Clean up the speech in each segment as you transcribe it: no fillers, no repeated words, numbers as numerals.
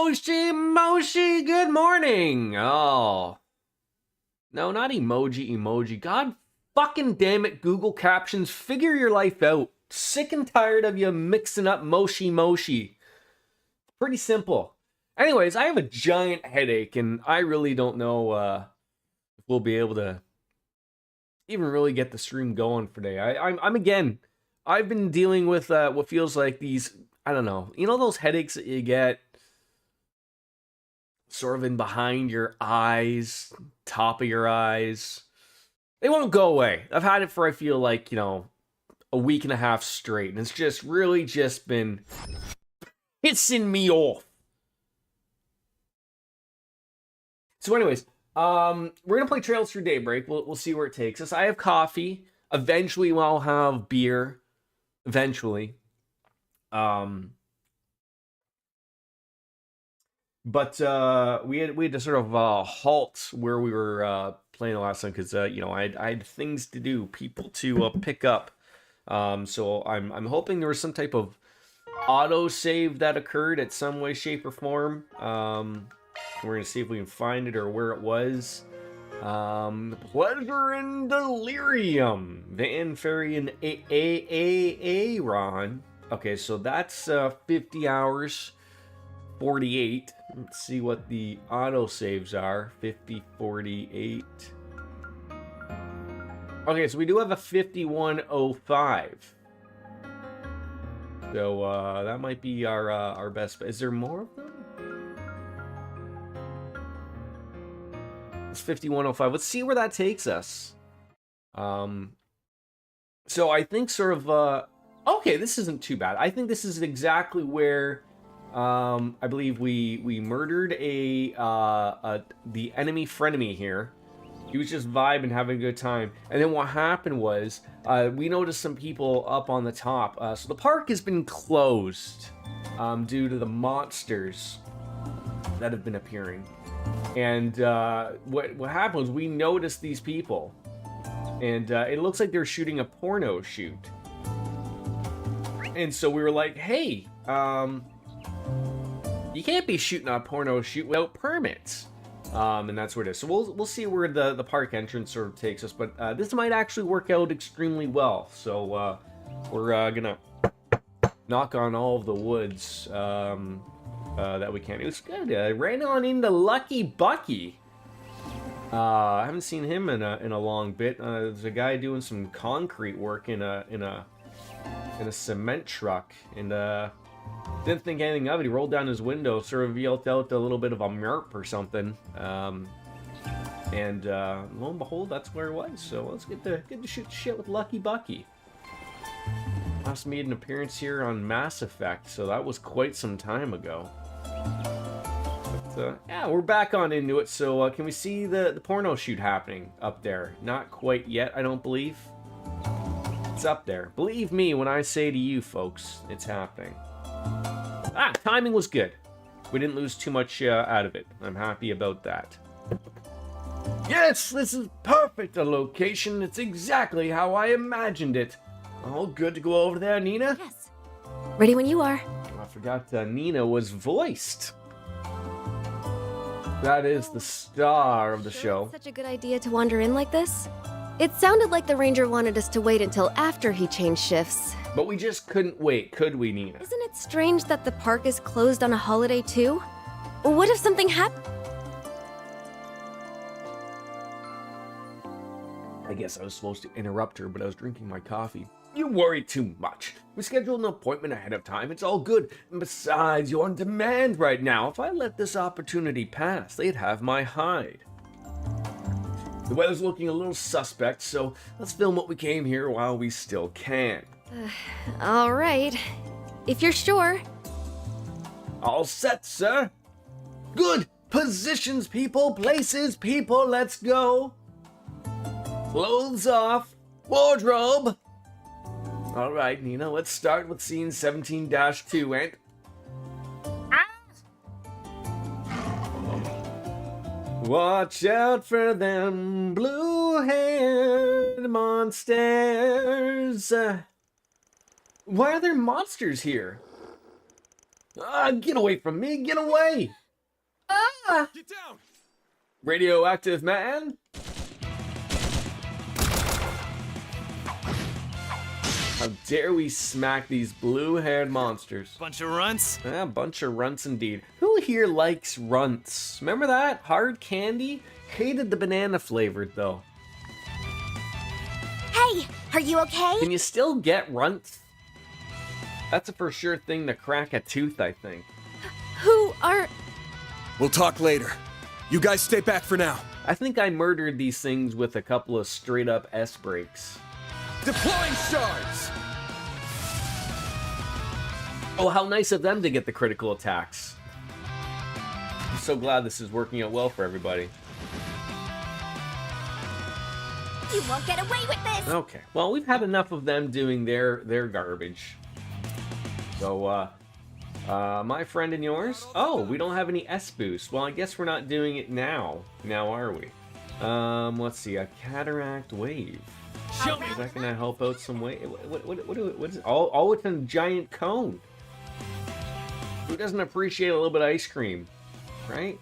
Moshi, good morning. Oh. No, not emoji. God fucking damn it, Google Captions, figure your life out. Sick and tired of you mixing up Moshi. Pretty simple. Anyways, I have a giant headache, and I really don't know if we'll be able to even really get the stream going for today. I've been dealing with what feels like these, I don't know, you know those headaches that you get sort of in behind your eyes, top of your eyes. They won't go away. I've had it for, I feel like, a week and a half straight, and it's just really just been pissing me off. So anyways, we're gonna play Trails Through Daybreak. We'll see where it takes us. I have coffee. Eventually I'll have beer. Eventually. But we had to sort of halt where we were playing the last time because I had things to do, people to pick up. So I'm hoping there was some type of auto save that occurred at some way, shape, or form. We're gonna see if we can find it or where it was. Pleasure and Delirium, Van Ferry and Ron. Okay, so that's 50 hours, 48. Let's see what the auto saves are. 50, 48. Okay, so we do have a 5105. So that might be our best. Is there more of them? It's 5105. Let's see where that takes us. So I think sort of okay, this isn't too bad. I think this is exactly where I believe we murdered the enemy frenemy here. He was just vibing, having a good time. And then what happened was we noticed some people up on the top. So the park has been closed due to the monsters that have been appearing. And what happened was we noticed these people. And it looks like they're shooting a porno shoot. And so we were like, hey, you can't be shooting a porno shoot without permits. And that's where it is. So we'll see where the park entrance sort of takes us. But this might actually work out extremely well. So we're gonna knock on all of the woods that we can. It was good. I ran on into Lucky Bucky. I haven't seen him in a long bit. There's a guy doing some concrete work in a cement truck, and didn't think anything of it. He rolled down his window, sort of yelled out a little bit of a merp or something, and lo and behold, that's where it was. So let's get to shoot shit with Lucky Bucky. Last made an appearance here on Mass Effect, so that was quite some time ago. But yeah, we're back on into it. So can we see the porno shoot happening up there? Not quite yet, I don't believe. It's up there. Believe me when I say to you folks, it's happening. Timing was good. We didn't lose too much out of it. I'm happy about that. Yes, this is perfect a location. It's exactly how I imagined it. All good to go over there, Nina? Yes. Ready when you are. I forgot Nina was voiced. That is the star of the show. Such a good idea to wander in like this. It sounded like the ranger wanted us to wait until after he changed shifts. But we just couldn't wait, could we, Nina? Isn't it strange that the park is closed on a holiday too? What if something happened? I guess I was supposed to interrupt her, but I was drinking my coffee. You worry too much. We scheduled an appointment ahead of time. It's all good. And besides, you're on demand right now. If I let this opportunity pass, they'd have my hide. The weather's looking a little suspect, so let's film what we came here while we still can. All right. If you're sure. All set, sir. Good. Positions, people. Places, people. Let's go. Clothes off. Wardrobe. All right, Nina, let's start with scene 17-2, and... Watch out for them blue-haired monsters. Why are there monsters here? Ah, get away from me! Get away! Ah! Get down! Radioactive man? How dare we smack these blue-haired monsters? Bunch of runts. A bunch of runts indeed. Who here likes runts? Remember that? Hard candy? Hated the banana flavored though. Hey, are you okay? Can you still get runts? That's a for sure thing to crack a tooth, I think. Who are... We'll talk later. You guys stay back for now. I think I murdered these things with a couple of straight up S breaks. Deploying shards! Oh, how nice of them to get the critical attacks. I'm so glad this is working out well for everybody. You won't get away with this! Okay, well, we've had enough of them doing their garbage. So, my friend and yours? Oh, we don't have any S boost. Well, I guess we're not doing it now. Now are we? Let's see, a cataract wave. Show me! Is that gonna help out some way? What is it? Oh, it's a giant cone. Who doesn't appreciate a little bit of ice cream, right?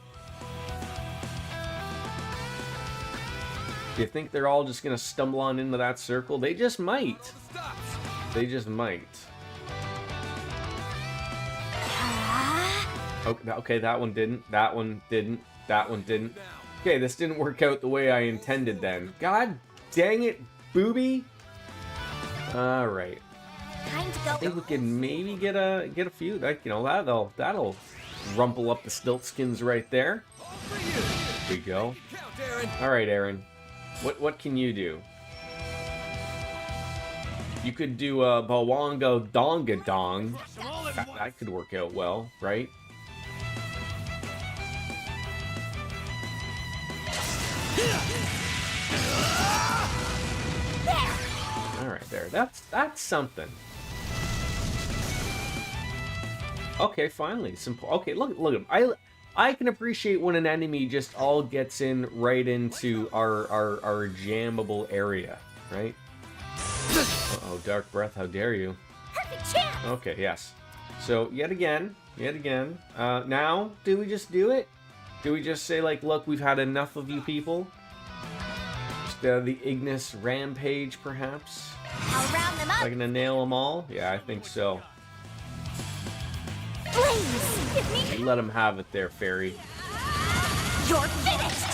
Do you think they're all just gonna stumble on into that circle? They just might. They just might. Okay, that one didn't. That one didn't. That one didn't. Okay, this didn't work out the way I intended then. God dang it, booby. All right. Time to I go. think we can maybe get a few. Like, you know, that'll rumple up the Stiltskins right there. There we go. All right, Aaron. What can you do? You could do a Bawongo Donga Dong. That could work out well, right? All right, there. That's something. Okay, finally, simple. Okay, look at him. I can appreciate when an enemy just all gets in right into our jammable area, right? Uh-oh, Dark Breath, how dare you? Perfect chance! Okay, yes. So, yet again. Now, do we just do it? Do we just say, like, look, we've had enough of you people? Just the Ignis Rampage, perhaps? I'll round them up! Like, gonna nail them all? Yeah, I think so. Blaze! Give me... Let them have it there, Fairy. You're finished!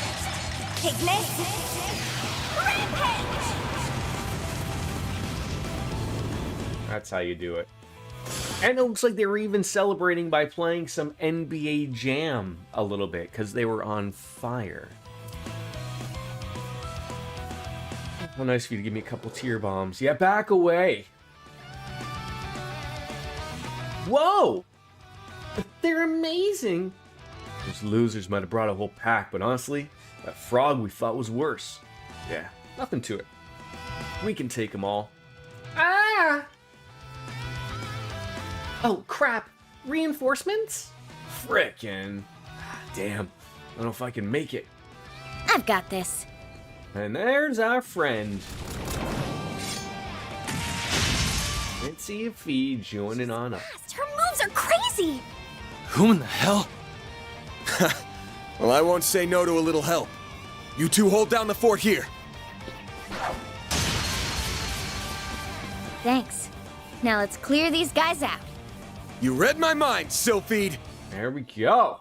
Ignis! Rampage! That's how you do it. And it looks like they were even celebrating by playing some NBA Jam a little bit, because they were on fire. How nice of you to give me a couple tear bombs. Yeah, back away. Whoa! They're amazing! Those losers might have brought a whole pack, but honestly, that frog we thought was worse. Yeah, nothing to it. We can take them all. Ah! Oh, crap! Reinforcements? Frickin'. Damn. I don't know if I can make it. I've got this. And there's our friend. Fancy Fee joining on up. Her moves are crazy! Who in the hell? Well, I won't say no to a little help. You two hold down the fort here. Thanks. Now let's clear these guys out. You read my mind, Sylphid. There we go.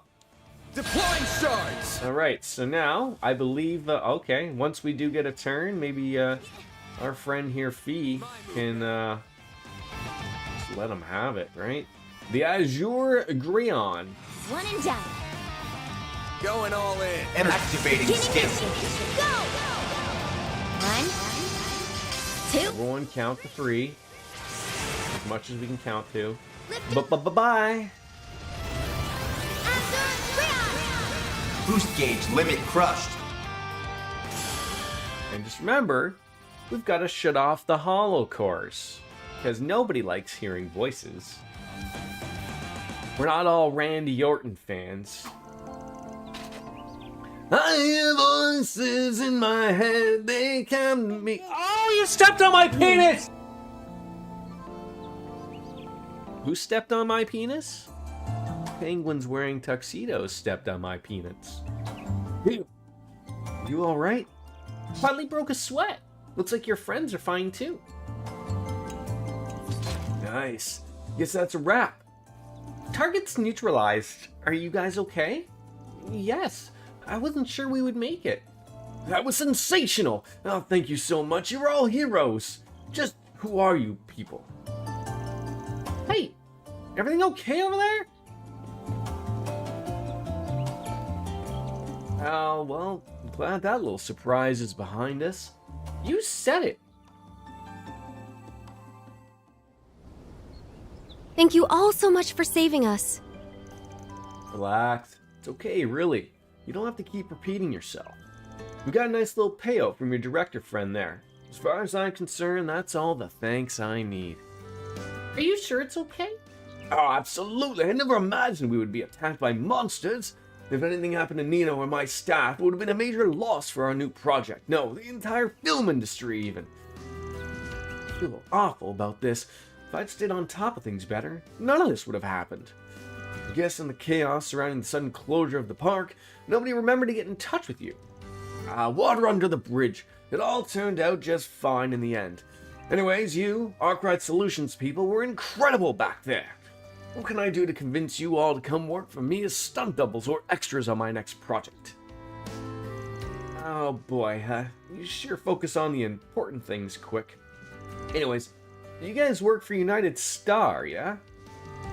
Deploying shards. All right, so now I believe, okay, once we do get a turn, maybe our friend here, Fee, can just let him have it, right? The Azure Grion. One and done. Going all in. And activating skill. Go! 1, 2, Everyone count to 3. As much as we can count to. lift Bye-bye. Boost gauge limit crushed. And just remember, we've got to shut off the holo cores, because nobody likes hearing voices. We're not all Randy Orton fans. I hear voices in my head, they come to me. Oh, you stepped on my penis! Who stepped on my penis? penguins wearing tuxedos stepped on my peanuts. You alright? Finally broke a sweat. Looks like your friends are fine too. Nice. Guess that's a wrap. Target's neutralized. Are you guys okay? Yes. I wasn't sure we would make it. That was sensational! Oh, thank you so much. You're all heroes. Just who are you people? Hey, everything okay over there? Oh, well, I'm glad that little surprise is behind us. You said it. Thank you all so much for saving us. Relax. It's okay, really. You don't have to keep repeating yourself. We got a nice little payout from your director friend there. As far as I'm concerned, that's all the thanks I need. Are you sure it's okay? Oh, absolutely. I never imagined we would be attacked by monsters. If anything happened to Nina or my staff, it would have been a major loss for our new project. No, the entire film industry even. I feel awful about this. If I'd stayed on top of things better, none of this would have happened. I guess in the chaos surrounding the sudden closure of the park, nobody remembered to get in touch with you. Water under the bridge. It all turned out just fine in the end. Anyways, you, Arkwright Solutions people, were incredible back there. What can I do to convince you all to come work for me as stunt doubles or extras on my next project? Oh boy, you sure focus on the important things quick. Anyways, you guys work for United Star, yeah?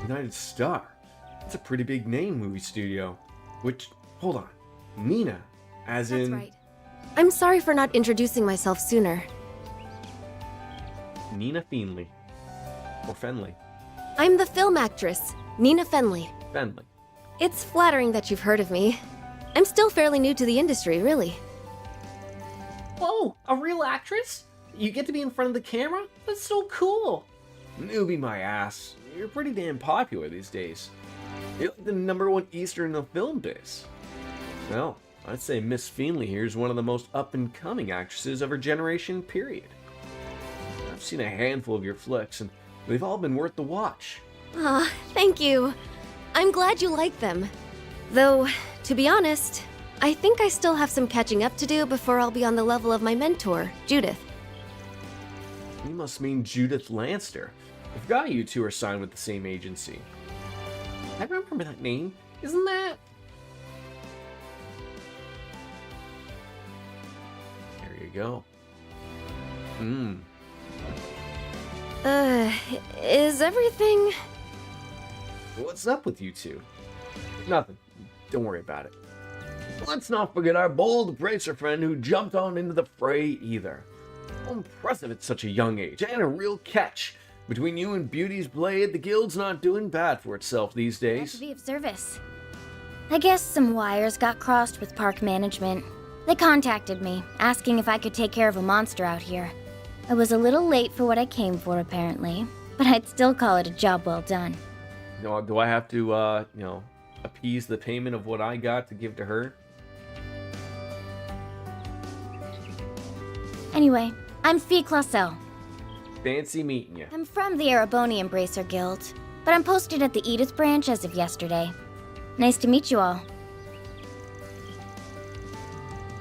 United Star? That's a pretty big name, movie studio. Which, hold on, Nina, as That's in... right. I'm sorry for not introducing myself sooner. Nina Fenley. Or Fenley. I'm the film actress, Nina Fenley. Fenley. It's flattering that you've heard of me. I'm still fairly new to the industry, really. Oh, a real actress? You get to be in front of the camera? That's so cool. Newbie my ass. You're pretty damn popular these days. You're like the #1 Easter in the film biz. Well, I'd say Miss Fenley here is one of the most up-and-coming actresses of her generation, period. I've seen a handful of your flicks, and they've all been worth the watch. Ah, thank you. I'm glad you like them. Though, to be honest, I think I still have some catching up to do before I'll be on the level of my mentor, Judith. You must mean Judith Lanster. I forgot you two are signed with the same agency. I remember that name. Isn't that... There you go. Is everything... What's up with you two? Nothing. Don't worry about it. Let's not forget our bold bracer friend who jumped on into the fray either. How impressive at such a young age, and a real catch. Between you and Beauty's Blade, the guild's not doing bad for itself these Glad days. to be of service. I guess some wires got crossed with park management. They contacted me, asking if I could take care of a monster out here. I was a little late for what I came for, apparently, but I'd still call it a job well done. Do I have to, appease the payment of what I got to give to her? Anyway, I'm Fee Clausel. Fancy meeting you. I'm from the Erebonian Bracer Guild, but I'm posted at the Edith branch as of yesterday. Nice to meet you all.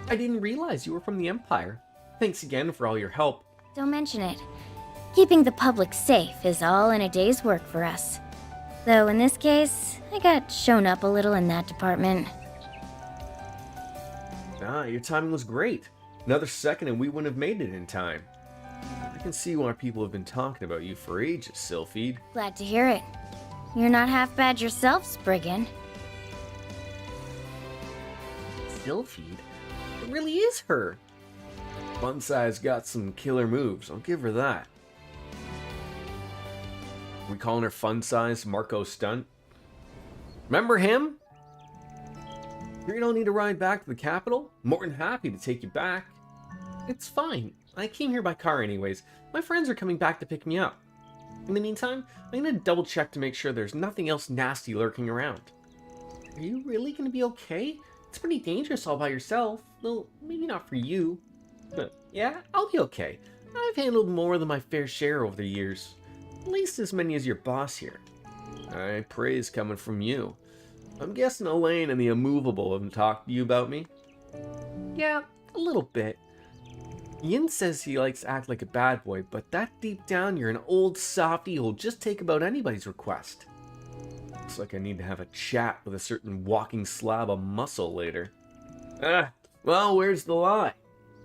I didn't realize you were from the Empire. Thanks again for all your help. Don't mention it. Keeping the public safe is all in a day's work for us. Though in this case, I got shown up a little in that department. Your timing was great. Another second and we wouldn't have made it in time. I can see why people have been talking about you for ages, Sylphide. Glad to hear it. You're not half bad yourself, Spriggan. Sylphide? It really is her. Fun Size got some killer moves, I'll give her that. We calling her Fun Size Marco Stunt? Remember him? Sure you don't need to ride back to the capital? More than happy to take you back. It's fine. I came here by car anyways. My friends are coming back to pick me up. In the meantime, I'm gonna double check to make sure there's nothing else nasty lurking around. Are you really gonna be okay? It's pretty dangerous all by yourself. Well, maybe not for you. But yeah, I'll be okay. I've handled more than my fair share over the years. At least as many as your boss here. Alright, praise coming from you. I'm guessing Elaine and the Immovable haven't talked to you about me. Yeah, a little bit. Yin says he likes to act like a bad boy, but that deep down you're an old softy who'll just take about anybody's request. Looks like I need to have a chat with a certain walking slab of muscle later. Well, where's the lie?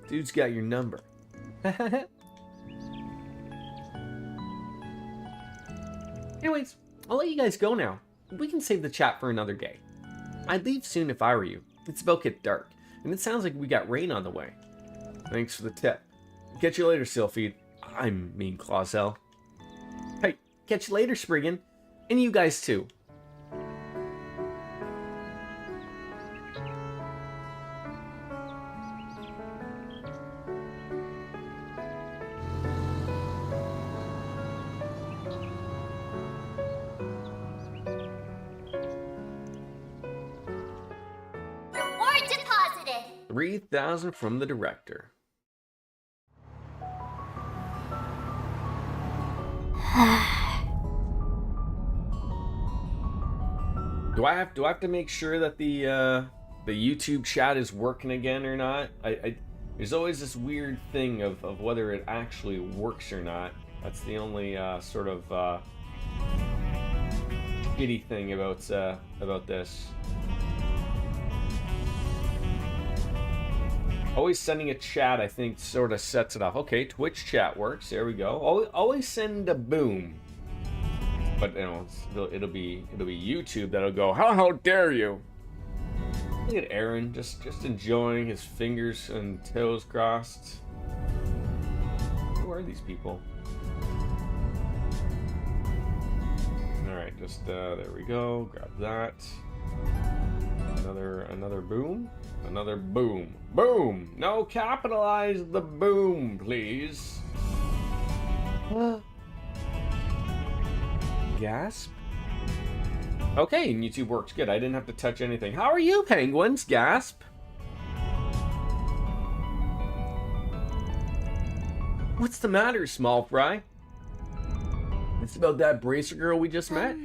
Dude's got your number. Anyways, I'll let you guys go now. We can save the chat for another day. I'd leave soon if I were you. It's about to get dark, and it sounds like we got rain on the way. Thanks for the tip. Catch you later, Sylphie. I'm mean Clausel. Hey, catch you later, Spriggan. And you guys too. Reward deposited. 3,000 from the director. Do I have to make sure that the YouTube chat is working again or not? There's always this weird thing of whether it actually works or not. That's the only sort of shitty thing about this. Always sending a chat, I think, sort of sets it off. Okay, Twitch chat works. There we go. Always send a boom. But you know, it'll be YouTube that'll go, how dare you? Look at Aaron, just enjoying his fingers and toes crossed. Who are these people? All right, just there we go. Grab that. Another boom. Another boom. Boom! No, capitalize the boom, please. Gasp. Okay, and YouTube works good. I didn't have to touch anything. How are you, penguins? Gasp. What's the matter, small fry? It's about that bracer girl we just met?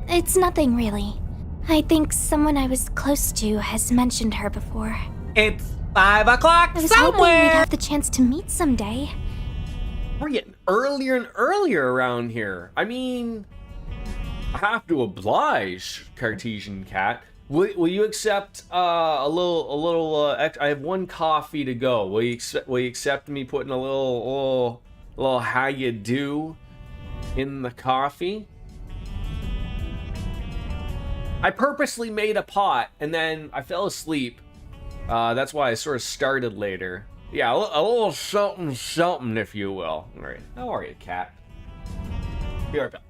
It's nothing really. I think someone I was close to has mentioned her before. It's 5 o'clock I was hoping we'd have the chance to meet someday. We're getting earlier and earlier around here. I mean, I have to oblige, Cartesian Cat. Will you accept a little I have one coffee to go. Will you accept me putting a little how you do in the coffee? I purposely made a pot and then I fell asleep. That's why I sort of started later. Yeah, a little something, if you will. All right, how are you, cat? Be right back.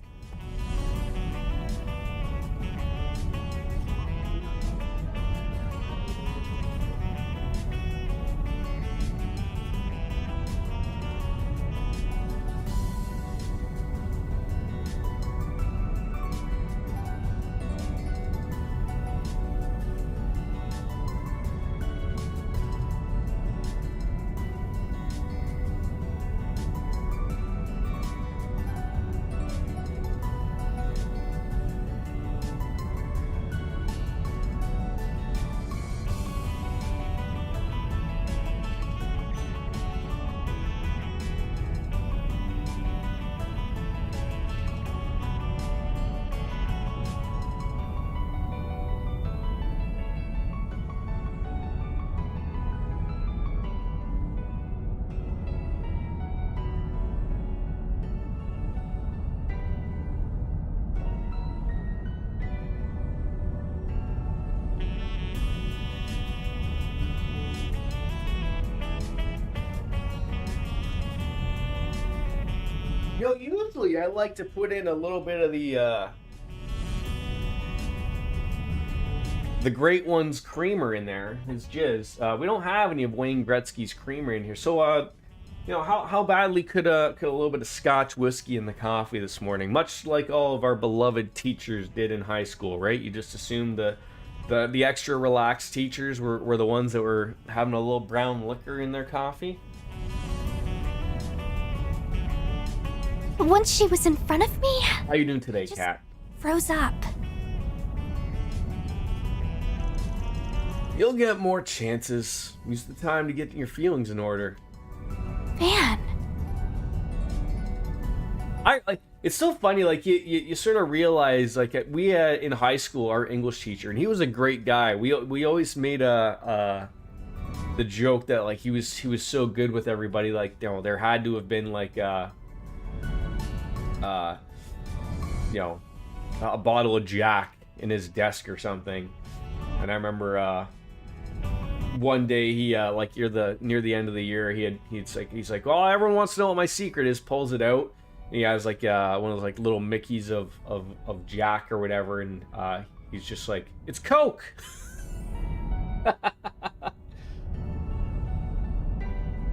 Yo, usually I like to put in a little bit of the Great One's creamer in there, his jizz. We don't have any of Wayne Gretzky's creamer in here, so you know, how badly could a little bit of Scotch whiskey in the coffee this morning? Much like all of our beloved teachers did in high school, right? You just assumed the extra relaxed teachers were the ones that were having a little brown liquor in their coffee. Once she was in front of me, How you doing today, Just- Cat? froze up. You'll get more chances. Use the time to get your feelings in order. Man. It's so funny, like you sort of realize, like we had in high school our English teacher, and he was a great guy. We always made the joke that like he was so good with everybody, like, you know, there had to have been like you know, a bottle of Jack in his desk or something. And I remember one day he like near the end of the year he's like, well, everyone wants to know what my secret is. Pulls it out. And he has like one of those like little Mickeys of Jack or whatever, and he's just like, it's Coke.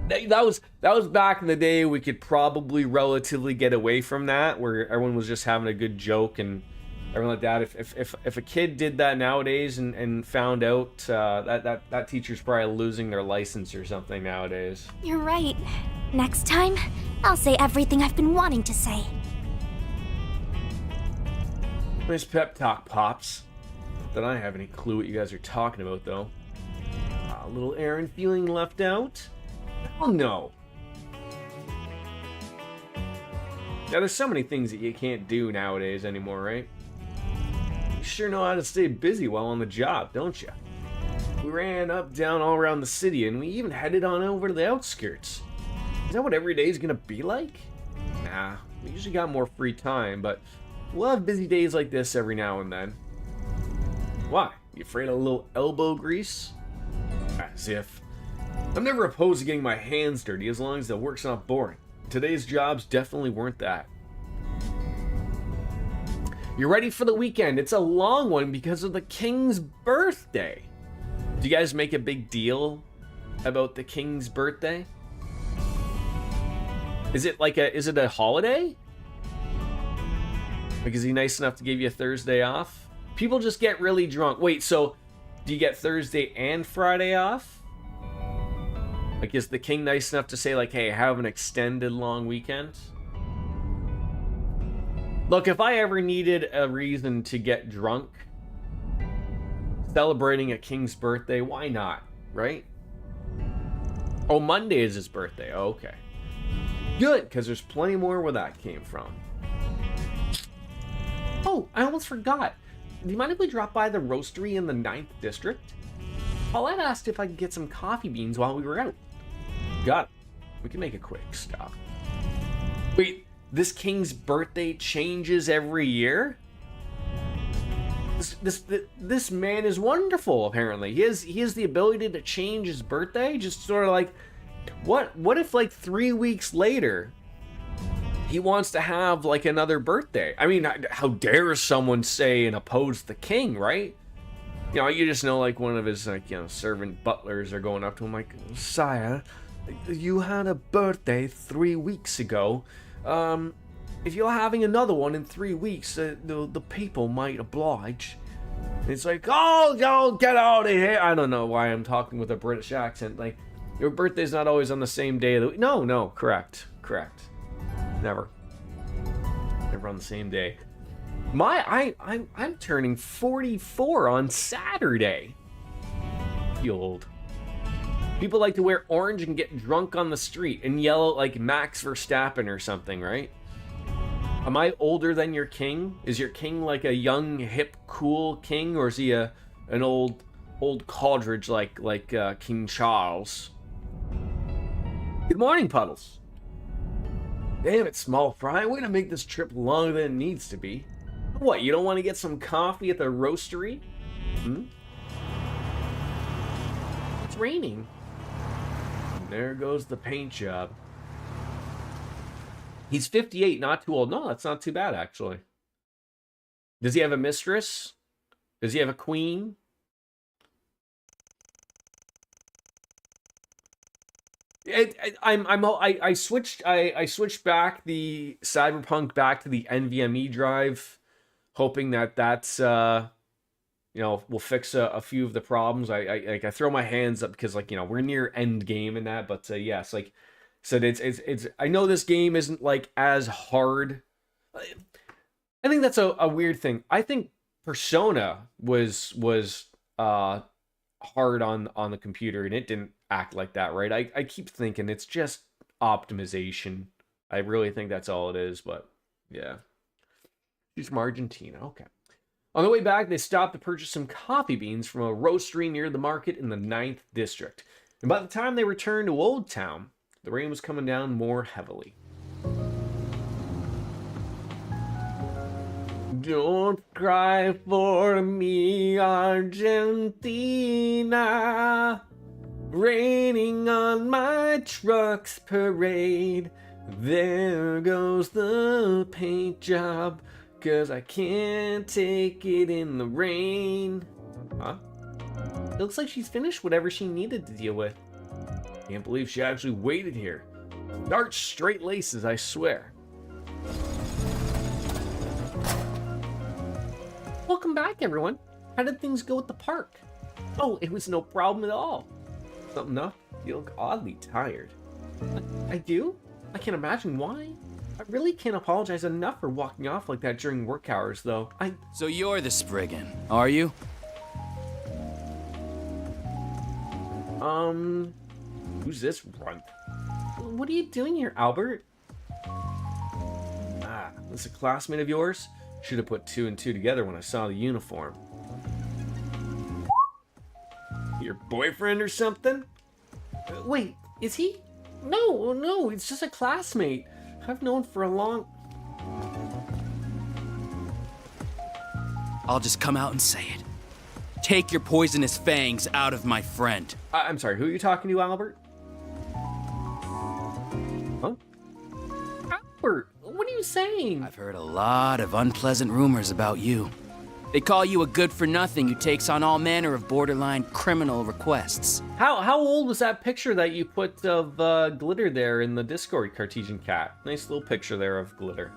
That was back in the day. We could probably relatively get away from that, where everyone was just having a good joke and everything like that. If a kid did that nowadays and found out, that teacher's probably losing their license or something nowadays. You're right. Next time, I'll say everything I've been wanting to say. Nice pep talk, Pops. Not that I have any clue what you guys are talking about, though. Little Aaron feeling left out? Oh no. Yeah, there's so many things that you can't do nowadays anymore, right? You sure know how to stay busy while on the job, don't you? We ran up, down, all around the city, and we even headed on over to the outskirts. Is that what every day is gonna be like? Nah, we usually got more free time, but we'll have busy days like this every now and then. Why? You afraid of a little elbow grease? As if. I'm never opposed to getting my hands dirty as long as the work's not boring. Today's jobs definitely weren't that. You're ready for the weekend. It's a long one because of the King's birthday. Do you guys make a big deal about the King's birthday? Is it a holiday? Like, is he nice enough to give you a Thursday off? People just get really drunk. Wait, so do you get Thursday and Friday off? Like, is the king nice enough to say, like, hey, have an extended long weekend? Look, if I ever needed a reason to get drunk, celebrating a king's birthday, why not, right? Oh, Monday is his birthday. Oh, okay. Good, because there's plenty more where that came from. Oh, I almost forgot. Do you mind if we drop by the roastery in the 9th district? Paulette asked if I could get some coffee beans while we were out. Got it. We can make a quick stop. Wait, this birthday changes every year? This man is wonderful, apparently. He has the ability to change his birthday. Just sort of like, what if like 3 weeks later he wants to have like another birthday? I mean, how dare someone say and oppose the king, right? You know, you just know like one of his like, you know, servant butlers are going up to him like, sire, you had a birthday 3 weeks ago. If you're having another one in 3 weeks, the people might oblige. It's like, oh, get out of here. I don't know why I'm talking with a British accent. Like, your birthday's not always on the same day of the week. No, correct. Never on the same day. I'm turning 44 on Saturday. Feel old. People like to wear orange and get drunk on the street and yell out like Max Verstappen or something, right? Am I older than your king? Is your king like a young, hip, cool king, or is he an old codridge like King Charles? Good morning, Puddles. Damn it, Small Fry. Way to make this trip longer than it needs to be. What, you don't want to get some coffee at the roastery? It's raining. And there goes the paint job. He's 58, not too old. No, that's not too bad, actually. Does he have a mistress? Does he have a queen? I switched back the Cyberpunk back to the NVMe drive, hoping that's will fix a few of the problems. I throw my hands up because, like, you know, we're near end game in that, but yes, like said, it's I know this game isn't like as hard. I think that's a weird thing. I think Persona was hard on the computer and it didn't act like that, right? I keep thinking it's just optimization. I really think that's all it is, but yeah. She's from Argentina. Okay. On the way back, they stopped to purchase some coffee beans from a roastery near the market in the 9th district. And by the time they returned to Old Town, the rain was coming down more heavily. Don't cry for me, Argentina. Raining on my truck's parade. There goes the paint job, 'cause I can't take it in the rain. Huh? It looks like she's finished whatever she needed to deal with. Can't believe she actually waited here. Dark straight laces, I swear. Welcome back, everyone. How did things go at the park? Oh, it was no problem at all. Something up? You look oddly tired. I do? I can't imagine why. I really can't apologize enough for walking off like that during work hours, though. So you're the Spriggan, are you? Who's this runt? What are you doing here, Albert? Ah, this a classmate of yours? Should have put 2 and 2 together when I saw the uniform. Your boyfriend or something? Wait, is he? No, it's just a classmate. I've known for a long... I'll just come out and say it. Take your poisonous fangs out of my friend. I'm sorry, who are you talking to, Albert? Huh? Albert, what are you saying? I've heard a lot of unpleasant rumors about you. They call you a good-for-nothing who takes on all manner of borderline criminal requests. How old was that picture that you put of Glitter there in the Discord, Cartesian Cat? Nice little picture there of Glitter.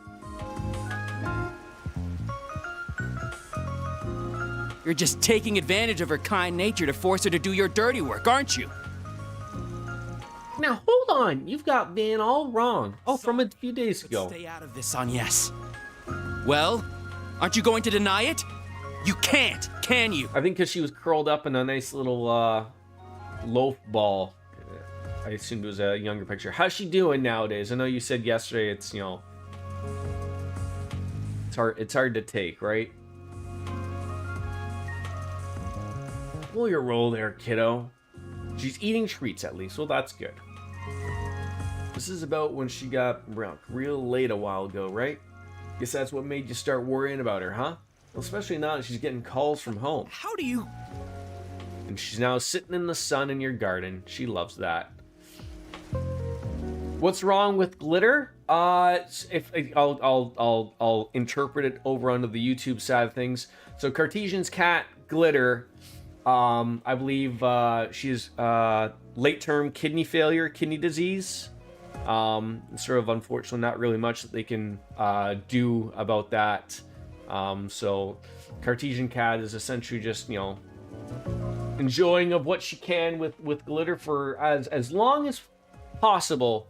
You're just taking advantage of her kind nature to force her to do your dirty work, aren't you? Now, hold on. You've got Van all wrong. Oh, from a few days ago. Stay out of this, Agnes. Well, aren't you going to deny it? You can't, can you? I think because she was curled up in a nice little loaf ball. I assumed it was a younger picture. How's she doing nowadays? I know you said yesterday it's, you know... It's hard to take, right? Pull your roll there, kiddo. She's eating treats at least, well that's good. This is about when she got real late a while ago, right? Guess that's what made you start worrying about her, huh? Well, especially now that she's getting calls from home. How do you... And she's now sitting in the sun in your garden. She loves that. What's wrong with Glitter? If I'll interpret it over onto the YouTube side of things. So Cartesian's cat, Glitter, I believe she's late-term kidney failure, kidney disease. Sort of unfortunately not really much that they can do about that. So Cartesian Cat is essentially just, you know, enjoying of what she can with Glitter for as long as possible,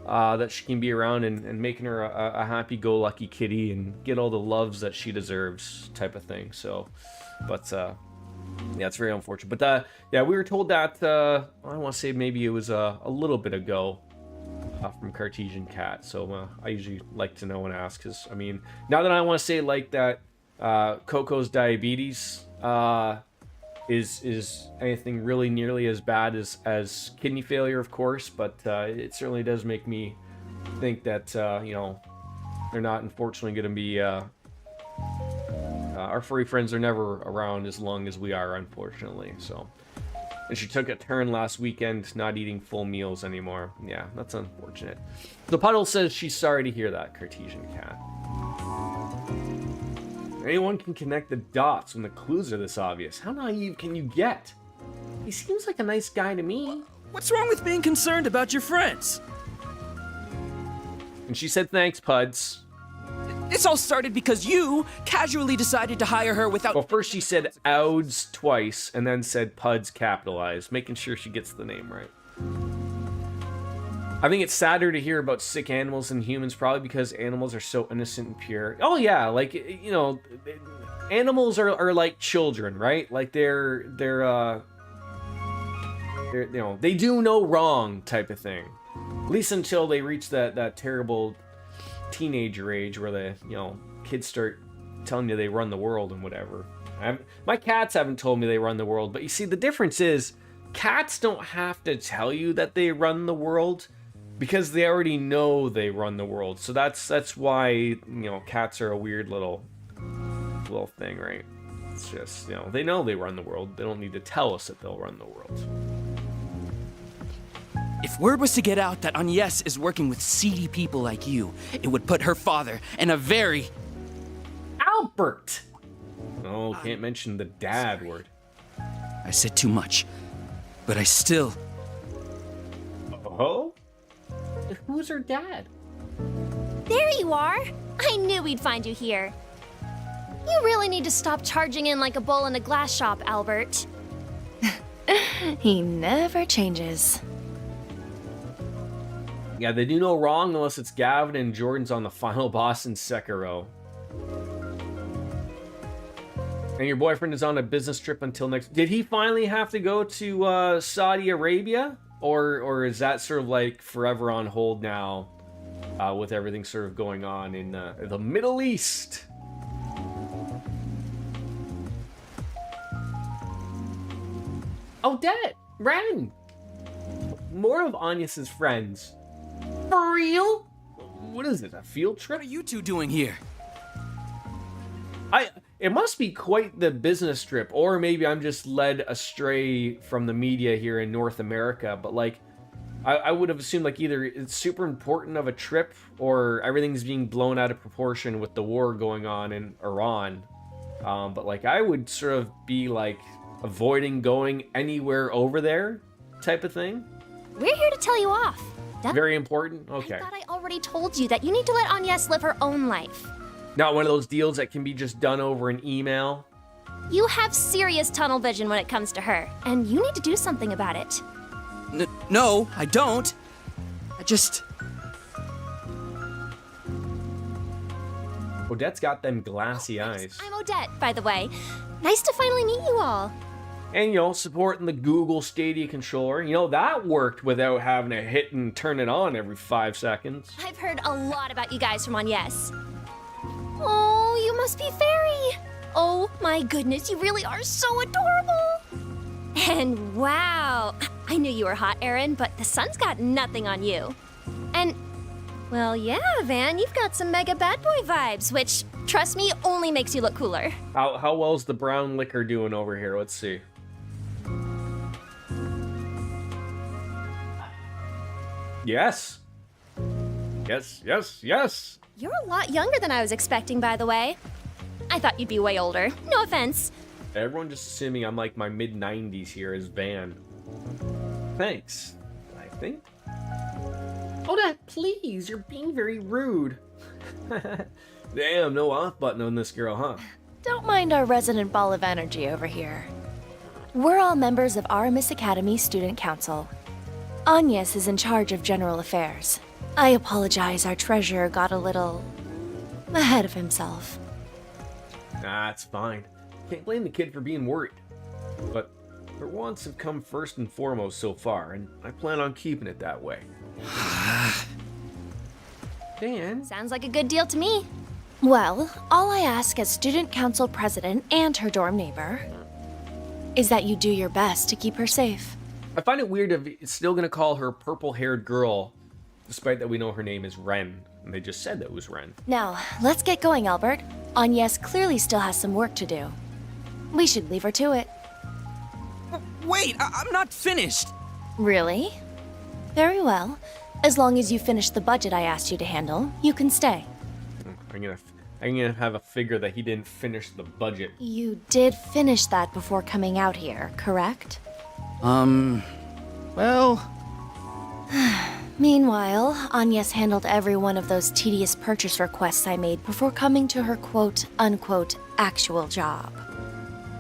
that she can be around and making her a happy-go-lucky kitty and get all the loves that she deserves type of thing. So, but yeah, it's very unfortunate. But yeah, we were told that I want to say maybe it was a little bit ago from Cartesian Cat. So I usually like to know and ask, because I mean, now that I want to say like that Coco's diabetes is anything really nearly as bad as kidney failure, of course, but it certainly does make me think that you know, they're not unfortunately going to be our furry friends are never around as long as we are, unfortunately. So, and she took a turn last weekend not eating full meals anymore. Yeah, that's unfortunate. The Puddle says she's sorry to hear that, Cartesian Cat. Anyone can connect the dots when the clues are this obvious. How naive can you get? He seems like a nice guy to me. What's wrong with being concerned about your friends? And she said, thanks, Puds. This all started because you casually decided to hire her without... Well, first she said ouds twice, and then said Puds capitalized, making sure she gets the name right. I think it's sadder to hear about sick animals than humans, probably because animals are so innocent and pure. Oh yeah, like, you know, animals are like children, right? Like they're they do no wrong type of thing. At least until they reach that terrible teenager age where the kids start telling you they run the world and whatever. My cats haven't told me they run the world, but you see the difference is cats don't have to tell you that they run the world because they already know they run the world. So that's why cats are a weird little thing, right? It's just they know they run the world. They don't need to tell us that they'll run the world. If word was to get out that Agnes is working with seedy people like you, it would put her father in a very... Albert! Oh, can't mention the dad word. I said too much, but I still... Oh? Who's her dad? There you are! I knew we'd find you here. You really need to stop charging in like a bull in a glass shop, Albert. He never changes. Yeah, they do no wrong unless it's Gavin and Jordan's on the final boss in Sekiro. And your boyfriend is on a business trip until next... Did he finally have to go to Saudi Arabia? Or is that sort of like forever on hold now with everything sort of going on in the Middle East? Odette! Ren! More of Agnes's friends. For real? What is it, a field trip? What are you two doing here? It must be quite the business trip, or maybe I'm just led astray from the media here in North America, but like, I would have assumed like either it's super important of a trip, or everything's being blown out of proportion with the war going on in Iran. But like, I would sort of be like, avoiding going anywhere over there type of thing. We're here to tell you off. Very important? Okay. I thought I already told you that you need to let Agnes live her own life. Not one of those deals that can be just done over an email. You have serious tunnel vision when it comes to her, and you need to do something about it. No, I don't. I just... Odette's got them glassy eyes. I'm Odette, by the way. Nice to finally meet you all. And, supporting the Google Stadia controller. That worked without having to hit and turn it on every 5 seconds. I've heard a lot about you guys from Agnes. Oh, you must be Fairy. Oh my goodness, you really are so adorable. And wow, I knew you were hot, Aaron, but the sun's got nothing on you. And, well, yeah, Van, you've got some mega bad boy vibes, which, trust me, only makes you look cooler. How well's the brown liquor doing over here? Let's see. Yes. Yes. You're a lot younger than I was expecting, by the way. I thought you'd be way older. No offense. Everyone just assuming I'm like my mid-90s here as Van. Thanks, I think. Odette, please, you're being very rude. Damn, no off button on this girl, huh? Don't mind our resident ball of energy over here. We're all members of Aramis Academy Student Council. Agnes is in charge of general affairs. I apologize, our treasurer got a little... ahead of himself. Nah, it's fine. Can't blame the kid for being worried. But her wants have come first and foremost so far, and I plan on keeping it that way. Dan? Sounds like a good deal to me. Well, all I ask as student council president and her dorm neighbor is that you do your best to keep her safe. I find it weird if it's still gonna call her purple-haired girl, despite that we know her name is Ren, and they just said that it was Ren. Now, let's get going, Albert. Agnes clearly still has some work to do. We should leave her to it. Wait, I'm not finished. Really? Very well. As long as you finish the budget I asked you to handle, you can stay. I'm gonna have a figure that he didn't finish the budget. You did finish that before coming out here, correct? Well... Meanwhile, Agnes handled every one of those tedious purchase requests I made before coming to her quote-unquote actual job.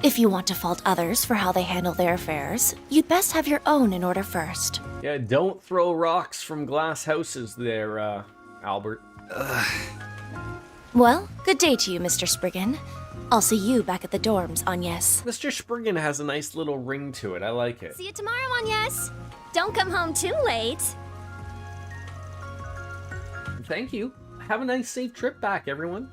If you want to fault others for how they handle their affairs, you'd best have your own in order first. Yeah, don't throw rocks from glass houses there, Albert. Well, good day to you, Mr. Spriggan. I'll see you back at the dorms, Agnes. Mr. Spriggan has a nice little ring to it. I like it. See you tomorrow, Agnes. Don't come home too late. Thank you. Have a nice, safe trip back, everyone.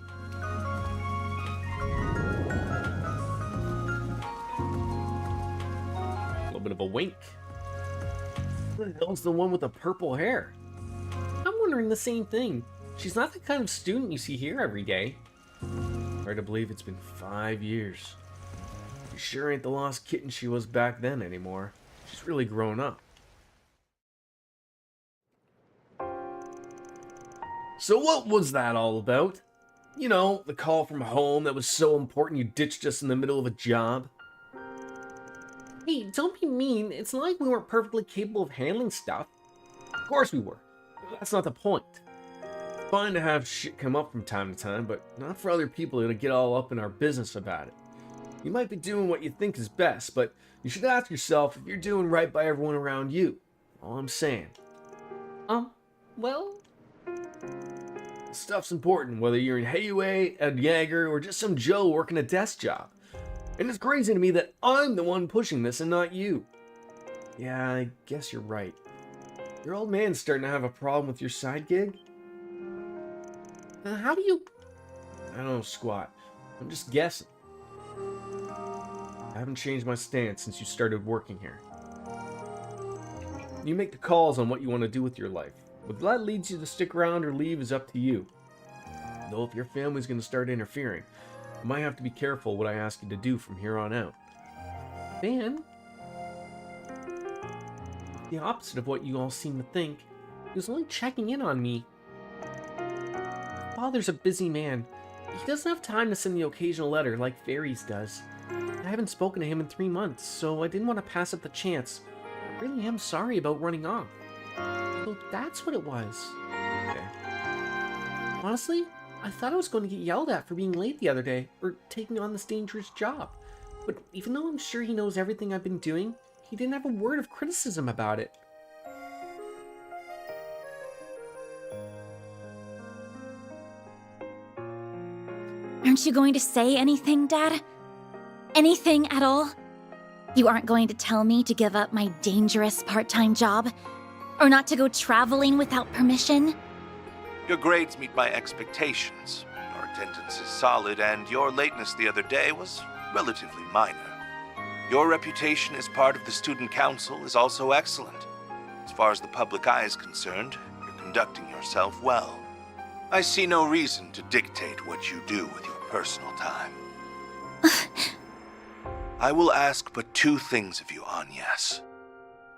A little bit of a wink. Who the hell's the one with the purple hair? I'm wondering the same thing. She's not the kind of student you see here every day. Hard to believe it's been 5 years. She sure ain't the lost kitten she was back then anymore. She's really grown up. So what was that all about? You know, the call from home that was so important you ditched us in the middle of a job? Hey, don't be mean. It's not like we weren't perfectly capable of handling stuff. Of course we were. That's not the point. It's fine to have shit come up from time to time, but not for other people to get all up in our business about it. You might be doing what you think is best, but you should ask yourself if you're doing right by everyone around you. All I'm saying. Well... Stuff's important, whether you're in Hayway, a Jaeger, or just some Joe working a desk job. And it's crazy to me that I'm the one pushing this and not you. Yeah, I guess you're right. Your old man's starting to have a problem with your side gig? How do you... I don't know squat. I'm just guessing. I haven't changed my stance since you started working here. You make the calls on what you want to do with your life. Whether that leads you to stick around or leave is up to you. Though if your family's going to start interfering, you might have to be careful what I ask you to do from here on out. Dan? The opposite of what you all seem to think. He was only checking in on me. My father's a busy man. He doesn't have time to send the occasional letter like Fairies does. I haven't spoken to him in 3 months, so I didn't want to pass up the chance. I really am sorry about running off. So that's what it was. Okay. Honestly, I thought I was going to get yelled at for being late the other day, or taking on this dangerous job. But even though I'm sure he knows everything I've been doing, he didn't have a word of criticism about it. Aren't you going to say anything, Dad? Anything at all? You aren't going to tell me to give up my dangerous part-time job? Or not to go traveling without permission? Your grades meet my expectations. Your attendance is solid, and your lateness the other day was relatively minor. Your reputation as part of the student council is also excellent. As far as the public eye is concerned, you're conducting yourself well. I see no reason to dictate what you do with your personal time. I will ask but 2 things of you, Agnes.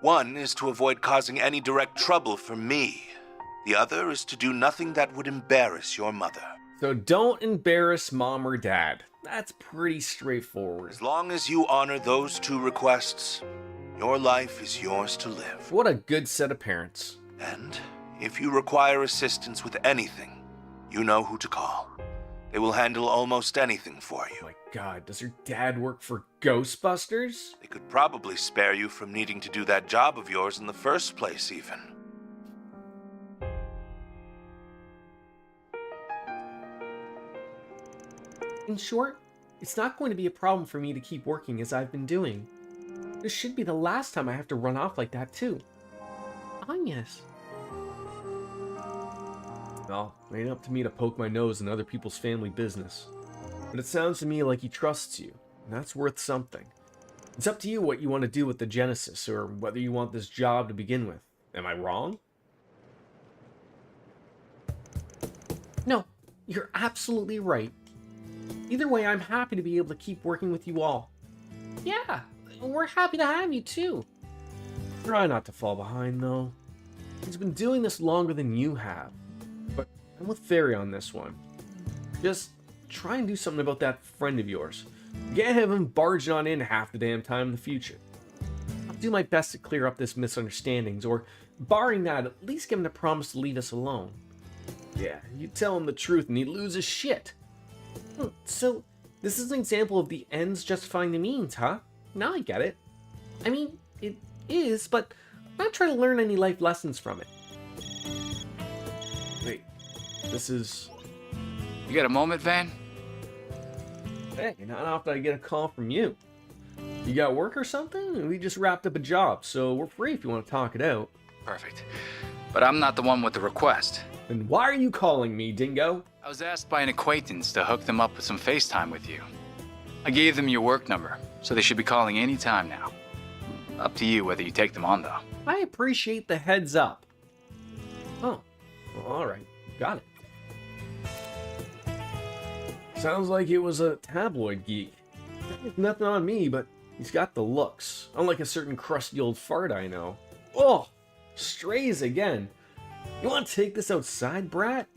One is to avoid causing any direct trouble for me. The other is to do nothing that would embarrass your mother. So don't embarrass Mom or Dad. That's pretty straightforward. As long as you honor those 2 requests, your life is yours to live. What a good set of parents. And if you require assistance with anything, you know who to call. They will handle almost anything for you. Oh my god, does her dad work for Ghostbusters? They could probably spare you from needing to do that job of yours in the first place, even. In short, it's not going to be a problem for me to keep working as I've been doing. This should be the last time I have to run off like that, too. Agnes. Well, it ain't up to me to poke my nose in other people's family business. But it sounds to me like he trusts you, and that's worth something. It's up to you what you want to do with the Genesis, or whether you want this job to begin with. Am I wrong? No, you're absolutely right. Either way, I'm happy to be able to keep working with you all. Yeah, we're happy to have you too. Try not to fall behind, though. He's been doing this longer than you have. But I'm with Fairy on this one. Just try and do something about that friend of yours. Get him barging on in half the damn time in the future. I'll do my best to clear up this misunderstandings, or barring that, at least give him the promise to leave us alone. Yeah, you tell him the truth and he loses shit. So, this is an example of the ends justifying the means, huh? Now I get it. I mean, it is, but I'm not trying to learn any life lessons from it. Wait, this is... You got a moment, Van? Hey, not often I get a call from you. You got work or something? We just wrapped up a job, so we're free if you want to talk it out. Perfect. But I'm not the one with the request. Then why are you calling me, Dingo? I was asked by an acquaintance to hook them up with some FaceTime with you. I gave them your work number, so they should be calling any time now. Up to you whether you take them on, though. I appreciate the heads up. Oh, well, all right. Got it. Sounds like it was a tabloid geek. Nothing on me, but he's got the looks. Unlike a certain crusty old fart I know. Oh, strays again. You want to take this outside, brat?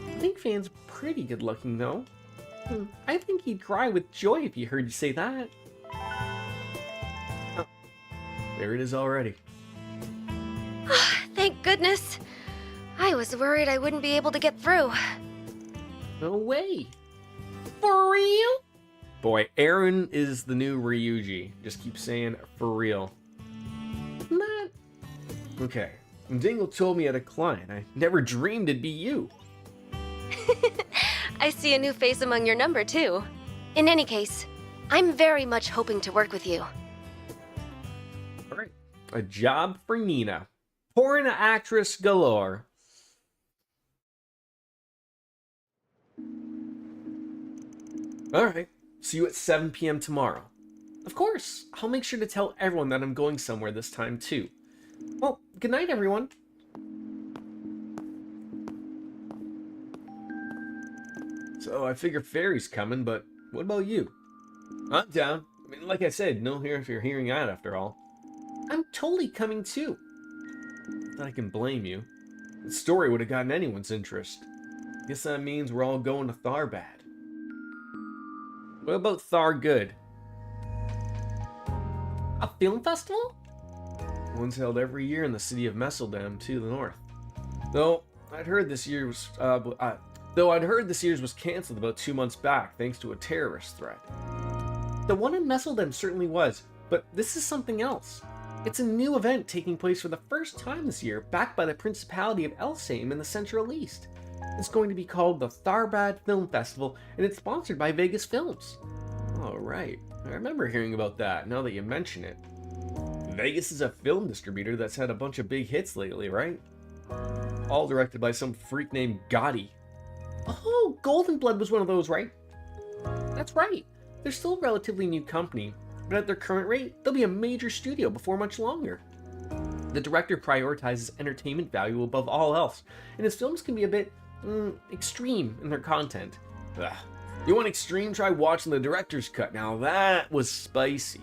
I think Fan's pretty good looking, though. I think he'd cry with joy if he heard you say that. Oh, there it is already. Thank goodness. I was worried I wouldn't be able to get through. No way. For real? Boy, Aaron is the new Ryuji. Just keep saying for real. Not. Okay. Dingle told me I had a client. I never dreamed it'd be you. I see a new face among your number, too. In any case, I'm very much hoping to work with you. Alright. A job for Nina. Porn actress galore. Alright. See you at 7 p.m. tomorrow. Of course, I'll make sure to tell everyone that I'm going somewhere this time, too. Well, good night, everyone. So, I figure Fairy's coming, but what about you? I'm down. I mean, like I said, no here if you're hearing that after all. I'm totally coming, too. Not that I can blame you. The story would have gotten anyone's interest. Guess that means we're all going to Tharbad. What about Thargood? A film festival? One's held every year in the city of Messeldam to the north. Though I'd heard this year's was cancelled about 2 months back thanks to a terrorist threat. The one in Messeldam certainly was, but this is something else. It's a new event taking place for the first time this year, backed by the Principality of Elsame in the Central East. It's going to be called the Tharbad Film Festival, and it's sponsored by Vegas Films. Oh, right. I remember hearing about that, now that you mention it. Vegas is a film distributor that's had a bunch of big hits lately, right? All directed by some freak named Gotti. Oh, Golden Blood was one of those, right? That's right. They're still a relatively new company, but at their current rate, they'll be a major studio before much longer. The director prioritizes entertainment value above all else, and his films can be a bit extreme in their content. Ugh. You want extreme? Try watching the director's cut. Now that was spicy.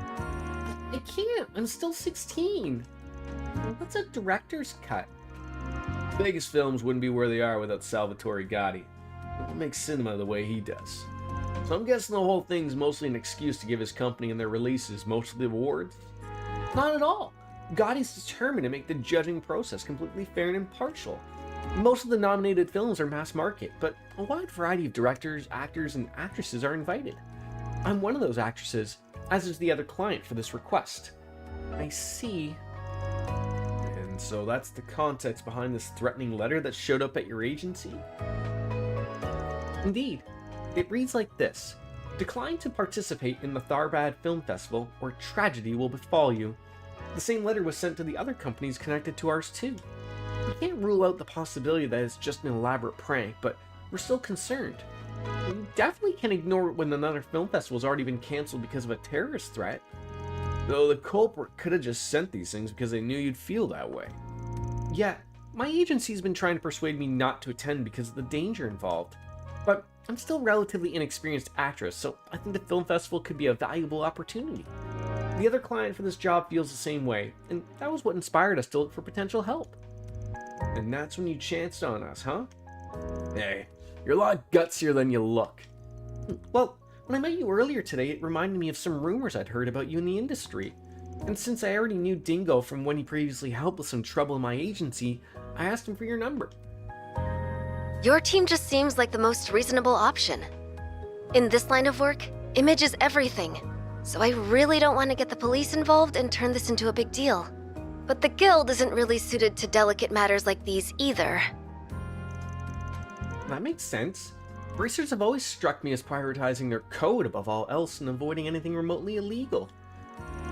I can't. I'm still 16. What's a director's cut? Vegas Films wouldn't be where they are without Salvatore Gotti. It makes cinema the way he does. So I'm guessing the whole thing's mostly an excuse to give his company and their releases most of the awards? Not at all. Gotti's determined to make the judging process completely fair and impartial. Most of the nominated films are mass market, but a wide variety of directors, actors, and actresses are invited. I'm one of those actresses, as is the other client for this request. I see. And so that's the context behind this threatening letter that showed up at your agency? Indeed. It reads like this. Decline to participate in the Tharbad Film Festival, or tragedy will befall you. The same letter was sent to the other companies connected to ours too. We can't rule out the possibility that it's just an elaborate prank, but we're still concerned. We definitely can't ignore it when another film festival's already been cancelled because of a terrorist threat. Though the culprit could have just sent these things because they knew you'd feel that way. Yeah, my agency's been trying to persuade me not to attend because of the danger involved. But I'm still a relatively inexperienced actress, so I think the film festival could be a valuable opportunity. The other client for this job feels the same way, and that was what inspired us to look for potential help. And that's when you chanced on us, huh? Hey, you're a lot gutsier than you look. Well, when I met you earlier today, it reminded me of some rumors I'd heard about you in the industry. And since I already knew Dingo from when he previously helped with some trouble in my agency, I asked him for your number. Your team just seems like the most reasonable option. In this line of work, image is everything. So I really don't want to get the police involved and turn this into a big deal. But the guild isn't really suited to delicate matters like these either. That makes sense. Bracers have always struck me as prioritizing their code above all else and avoiding anything remotely illegal.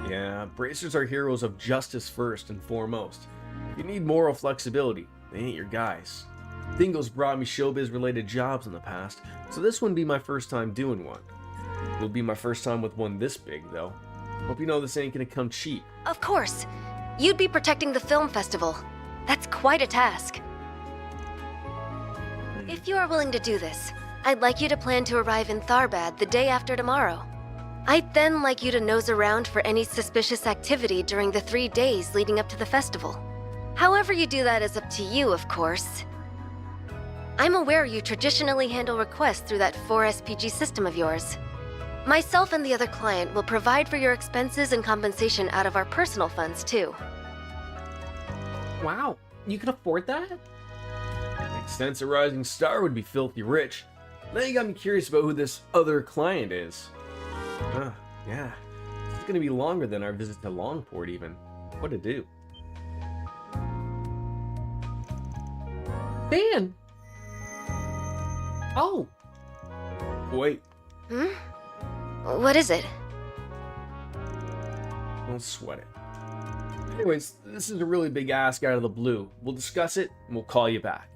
Yeah, Bracers are heroes of justice first and foremost. If you need moral flexibility, they ain't your guys. Dingo's brought me showbiz-related jobs in the past, so this wouldn't be my first time doing one. It'll be my first time with one this big, though. Hope you know this ain't gonna come cheap. Of course. You'd be protecting the film festival. That's quite a task. If you are willing to do this, I'd like you to plan to arrive in Tharbad the day after tomorrow. I'd then like you to nose around for any suspicious activity during the 3 days leading up to the festival. However you do that is up to you, of course. I'm aware you traditionally handle requests through that 4SPG system of yours. Myself and the other client will provide for your expenses and compensation out of our personal funds, too. Wow, you can afford that? Makes sense a rising star would be filthy rich. Now you got me curious about who this other client is. Yeah. It's gonna be longer than our visit to Longport, even. What to do? Dan! Oh! Wait, Hmm? What is it? don't sweat it. Anyways, this is a really big ask out of the blue. We'll discuss it, and we'll call you back.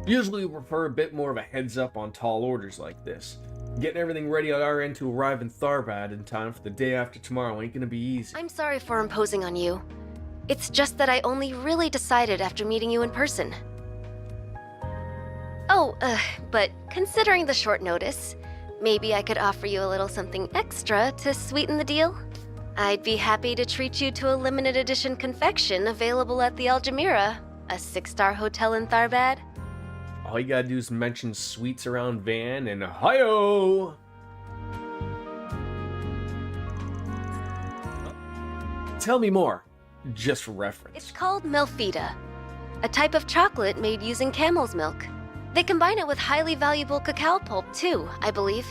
Usually we prefer a bit more of a heads up on tall orders like this. Getting everything ready on our end to arrive in Tharbad in time for the day after tomorrow ain't gonna be easy. I'm sorry for imposing on you. It's just that I only really decided after meeting you in person. Oh, but considering the short notice, maybe I could offer you a little something extra to sweeten the deal? I'd be happy to treat you to a limited edition confection available at the Altamira, a 6-star hotel in Tharbad. All you gotta do is mention sweets around Van and hi-yo! Tell me more, just for reference. It's called Melfita, a type of chocolate made using camel's milk. They combine it with highly valuable cacao pulp too, I believe.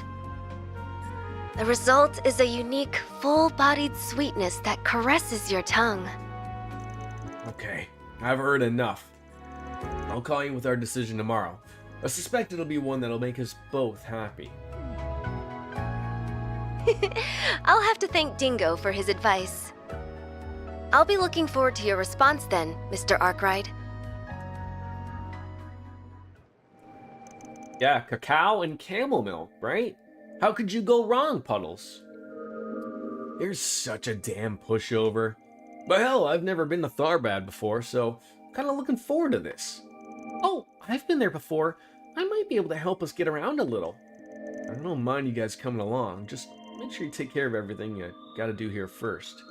The result is a unique, full-bodied sweetness that caresses your tongue. Okay, I've heard enough. I'll call you with our decision tomorrow. I suspect it'll be one that'll make us both happy. I'll have to thank Dingo for his advice. I'll be looking forward to your response then, Mr. Arkwright. Yeah, cacao and camel milk, right? How could you go wrong, Puddles? You're such a damn pushover. But hell, I've never been to Tharbad before, so I'm kind of looking forward to this. Oh, I've been there before. I might be able to help us get around a little. I don't mind you guys coming along. Just make sure you take care of everything you gotta do here first.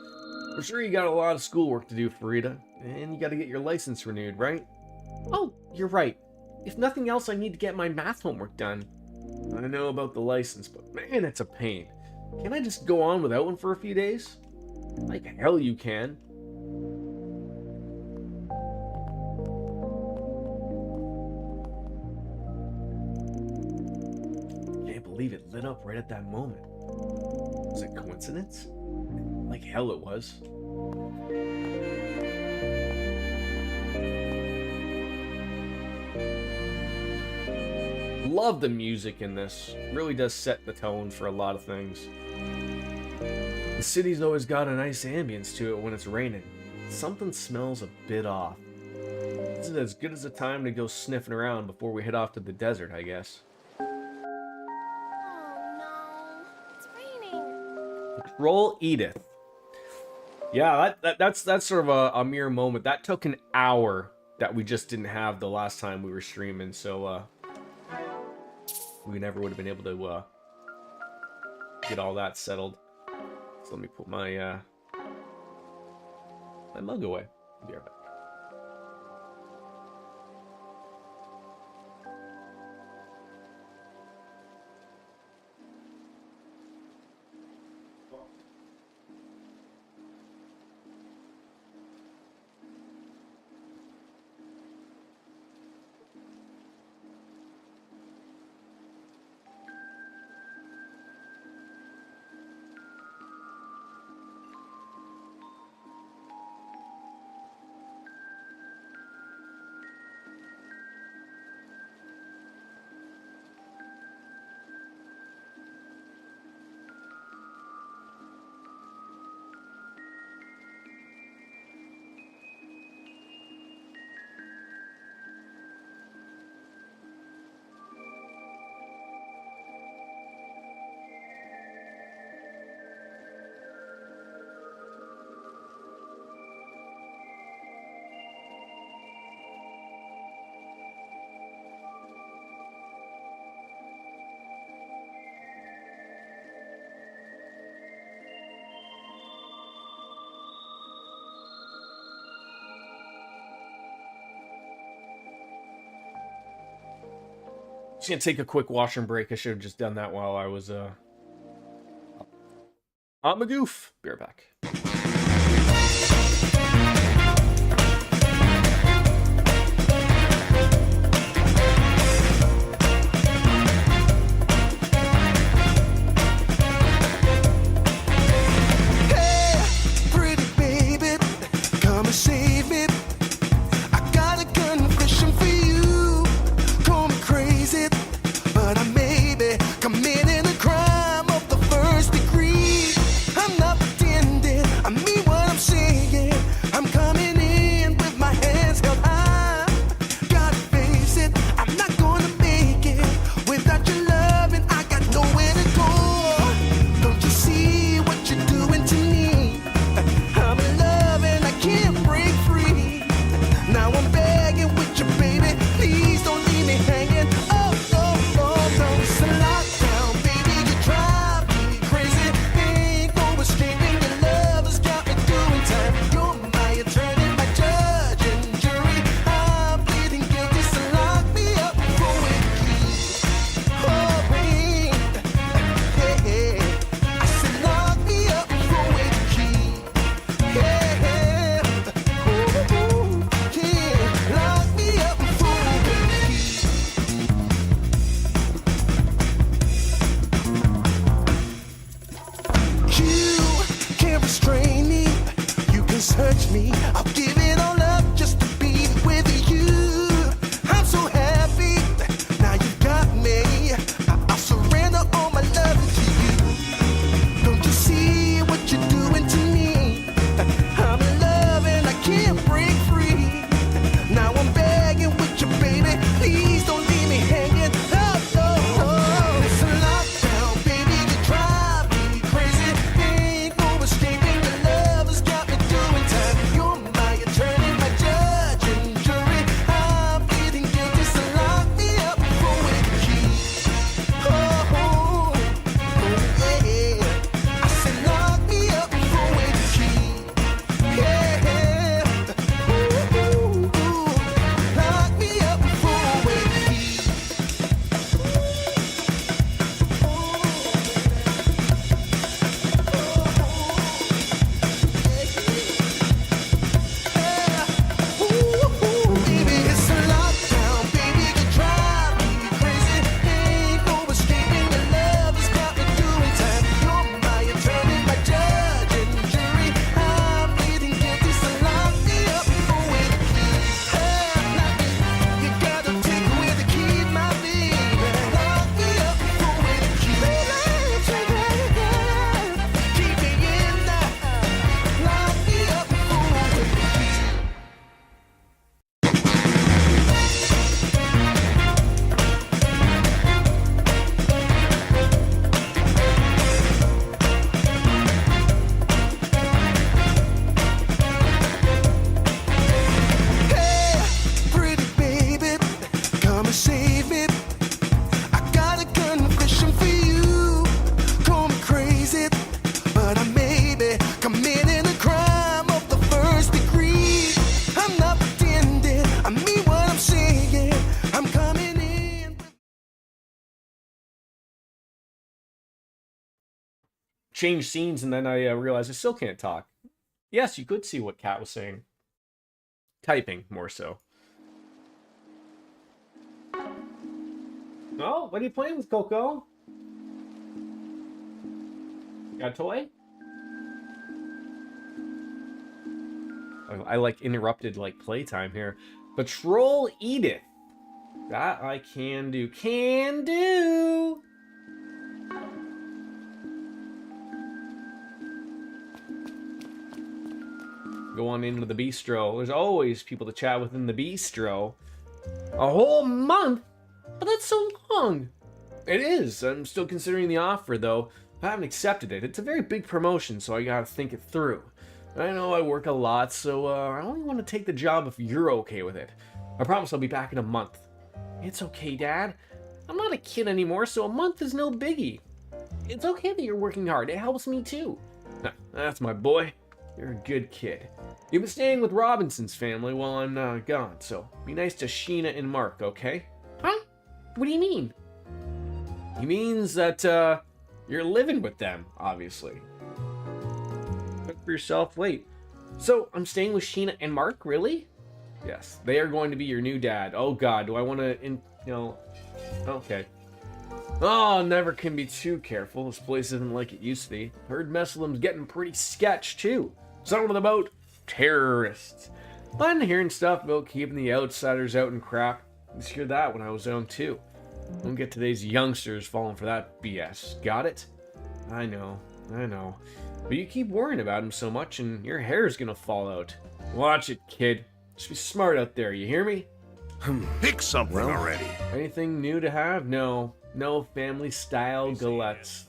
I'm sure you got a lot of schoolwork to do, Farida, and you gotta get your license renewed, right? Oh, you're right. If nothing else, I need to get my math homework done. I know about the license, but man, it's a pain. Can't I just go on without one for a few days? Like hell you can. Can't believe it lit up right at that moment. Was it coincidence? Like hell it was. Love the music in this. Really does set the tone for a lot of things. The city's always got a nice ambience to it when it's raining. Something smells a bit off. This is as good as a time to go sniffing around before we head off to the desert, I guess. Oh no, it's raining. Roll Edith. Yeah, that's sort of a mere moment. That took an hour that we just didn't have the last time we were streaming, so we never would have been able to get all that settled. So let me put my my mug away. Be right back. Just gonna take a quick washroom break. I should have just done that while I was I'm a goof. Be right back. Change scenes, and then I realized I still can't talk. Yes, you could see what Kat was saying. Typing, more so. Oh, what are you playing with, Coco? Got a toy? I like interrupted like playtime here. Patrol Edith. That I can do. Can do! Go on into the bistro. There's always people to chat with in the bistro. A whole month? But that's so long. It is. I'm still considering the offer, though. I haven't accepted it. It's a very big promotion, so I gotta think it through. I know I work a lot, so I only want to take the job if you're okay with it. I promise I'll be back in a month. It's okay, Dad. I'm not a kid anymore, so a month is no biggie. It's okay that you're working hard. It helps me, too. That's my boy. You're a good kid. You've been staying with Robinson's family while I'm gone, so be nice to Sheena and Mark, okay? Huh? What do you mean? He means that you're living with them, obviously. Cook for yourself. Wait. So I'm staying with Sheena and Mark, really? Yes, they are going to be your new dad. Oh God, do I want to, okay. Oh, never can be too careful. This place isn't like it used to be. Heard Messelim's getting pretty sketch too. Something about terrorists. Been hearing stuff about keeping the outsiders out and crap. I used to hear that when I was young too. Don't get today's youngsters falling for that BS. Got it? I know. But you keep worrying about him so much and your hair's gonna fall out. Watch it, kid. Just be smart out there, you hear me? Pick something already. Anything new to have? No. No family style galettes.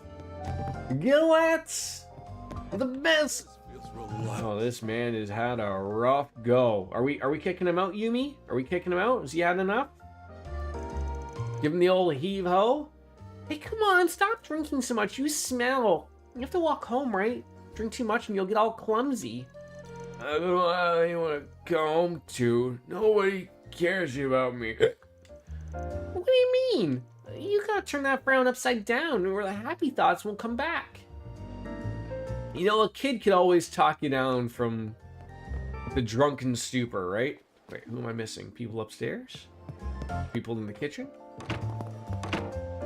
Galettes! The best! Oh, this man has had a rough go. Are we kicking him out, Yumi? Are we kicking him out? Has he had enough? Give him the old heave-ho? Hey, come on, stop drinking so much. You smell. You have to walk home, right? Drink too much and you'll get all clumsy. I don't know how you want to go home to. Nobody cares about me. What do you mean? You gotta turn that frown upside down or the happy thoughts won't come back. You know, a kid could always talk you down from the drunken stupor, right? Wait, who am I missing? People upstairs? People in the kitchen?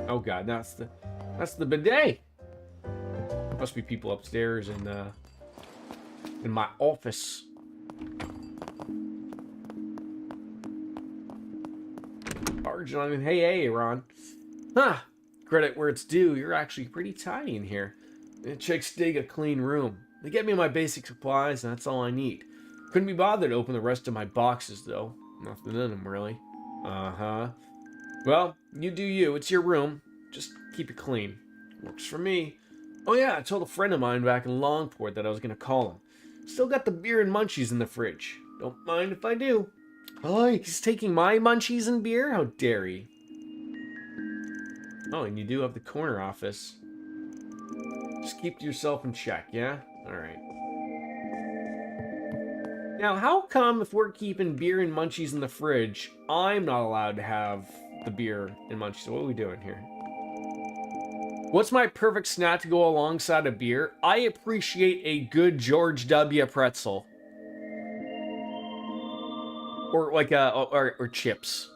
Oh God, that's the bidet. Must be people upstairs in my office. Arjun, hey, Ron. Huh. Credit where it's due. You're actually pretty tidy in here. The chicks dig a clean room. They get me my basic supplies, and that's all I need. Couldn't be bothered to open the rest of my boxes, though. Nothing in them, really. Uh-huh. Well, you do you. It's your room. Just keep it clean. Works for me. Oh yeah, I told a friend of mine back in Longport that I was gonna call him. Still got the beer and munchies in the fridge. Don't mind if I do. Oh, he's taking my munchies and beer? How dare he? Oh, and you do have the corner office. Just keep yourself in check, yeah? Alright. Now, how come if we're keeping beer and munchies in the fridge, I'm not allowed to have the beer and munchies? What are we doing here? What's my perfect snack to go alongside a beer? I appreciate a good George W. pretzel. Or like or chips.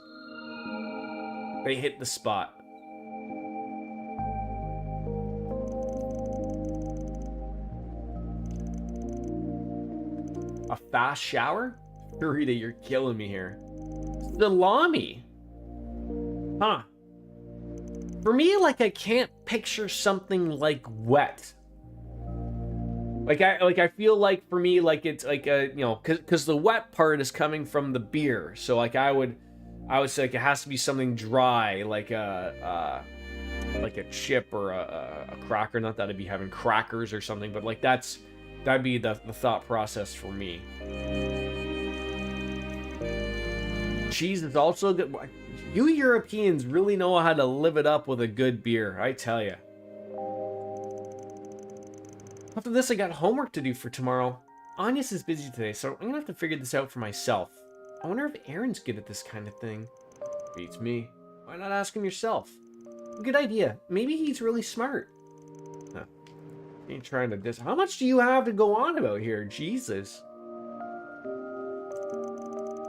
They hit the spot. A fast shower? Rita, you're killing me here. Salami. Huh. For me, like, I can't picture something like wet. I feel like for me, like it's like a, because the wet part is coming from the beer. So like I would say like it has to be something dry, like a chip or a cracker. Not that I'd be having crackers or something, but like that'd be the thought process for me. Cheese is also good. You Europeans really know how to live it up with a good beer, I tell you. After this, I got homework to do for tomorrow. Agnes is busy today, so I'm gonna have to figure this out for myself. I wonder if Aaron's good at this kind of thing. Beats me. Why not ask him yourself? Good idea. Maybe he's really smart. Huh. Ain't trying to diss. How much do you have to go on about here? Jesus.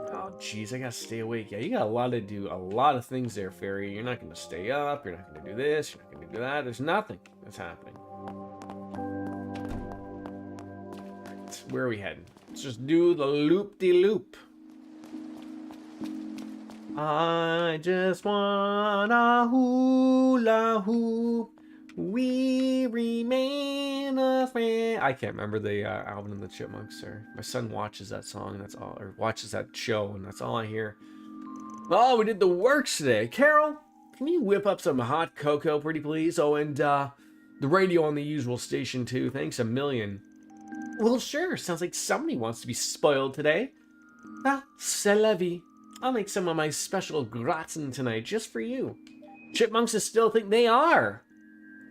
Oh, jeez, I gotta stay awake. Yeah, you got a lot of things there, Fairy. You're not gonna stay up. You're not gonna do this. You're not gonna do that. There's nothing that's happening. Where are we heading? Let's just do the loop-de-loop. I just wanna hula hoop. We remain a friend. I can't remember the Alvin and the Chipmunks. Or my son watches that song. That's all, or watches that show, and that's all I hear. Oh, we did the works today. Carol, can you whip up some hot cocoa, pretty please? Oh, and the radio on the usual station too. Thanks a million. Well, sure. Sounds like somebody wants to be spoiled today. Ah, c'est la vie. I'll make some of my special gratin tonight just for you. Chipmunks still think they are.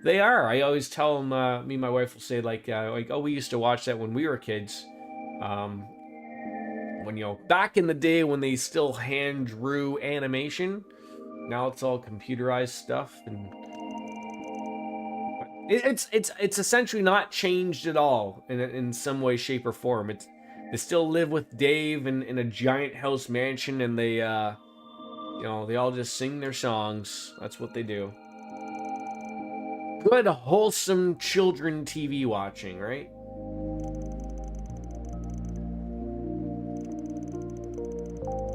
They are. I always tell them, me and my wife will say, like, oh, we used to watch that when we were kids. When, back in the day when they still hand drew animation. now it's all computerized stuff, and it's essentially not changed at all in some way, shape, or form. They still live with Dave in a giant house mansion, and they they all just sing their songs. That's what they do. Good, wholesome children TV watching, right?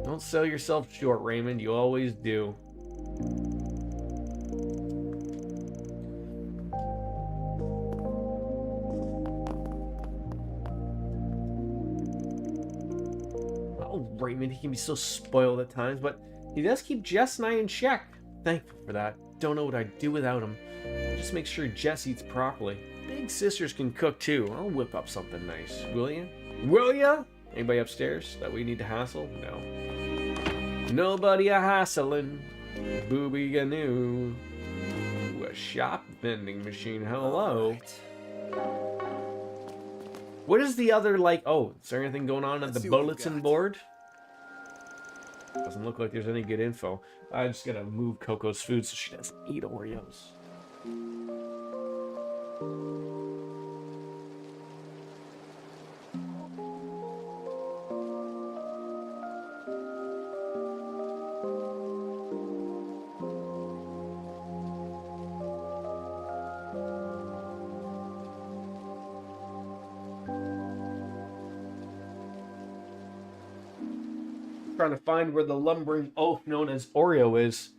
Don't sell yourself short, Raymond. You always do. Oh, Raymond, he can be so spoiled at times, but he does keep Jess and I in check. Thankful for that. Don't know what I'd do without him. Just make sure Jess eats properly. Big sisters can cook too. I'll whip up something nice. Will ya? Will ya? Anybody upstairs that we need to hassle? No. Nobody a hassling. Booby Ganoo. Ooh, a shop vending machine. Hello. What is the other, like, oh, is there anything going on at the bulletin board? Doesn't look like there's any good info. I just gotta move Coco's food so she doesn't eat Oreos. Trying to find where the lumbering oaf known as Oreo is.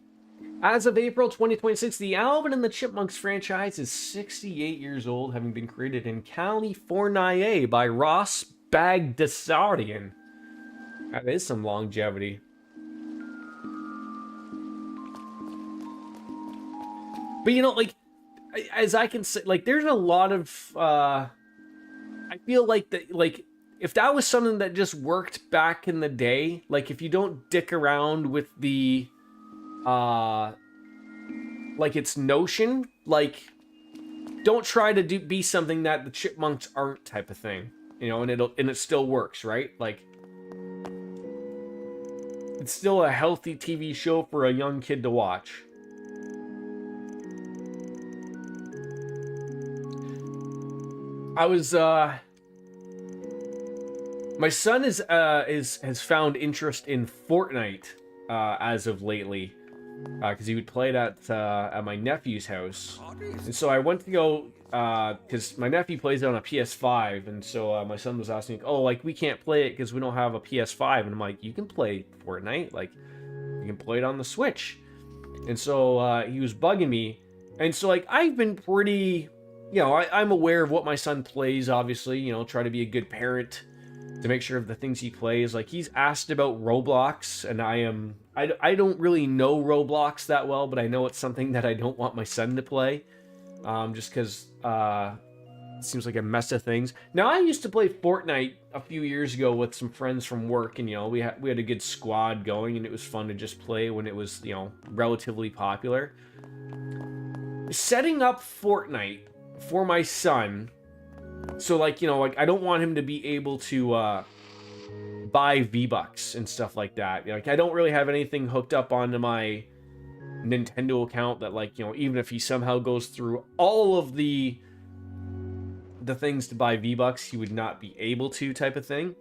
As of April 2026, the Alvin and the Chipmunks franchise is 68 years old, having been created in California by Ross Bagdasarian. That is some longevity. But you know, like, as I can say, like, there's a lot of, I feel like that, like, if that was something that just worked back in the day, like if you don't dick around with the, like its notion, like don't try to be something that the Chipmunks aren't type of thing, you know, and it still works, right? Like it's still a healthy TV show for a young kid to watch. My son has found interest in Fortnite as of lately, because he would play it at my nephew's house, and so I went to go because my nephew plays it on a PS5, and so my son was asking, oh, like we can't play it because we don't have a PS5, and I'm like, you can play Fortnite, like you can play it on the Switch, and so he was bugging me, and so like I've been pretty, you know, I'm aware of what my son plays, obviously, you know, try to be a good parent to make sure of the things he plays. Like he's asked about Roblox, and I don't really know Roblox that well, but I know it's something that I don't want my son to play, just because it seems like a mess of things. Now I used to play Fortnite a few years ago with some friends from work, and you know we had a good squad going, and it was fun to just play when it was, you know, relatively popular. Setting up Fortnite for my son. So, like, you know, like, I don't want him to be able to buy V-Bucks and stuff like that. Like, I don't really have anything hooked up onto my Nintendo account that, like, you know, even if he somehow goes through all of the things to buy V-Bucks, he would not be able to type of thing.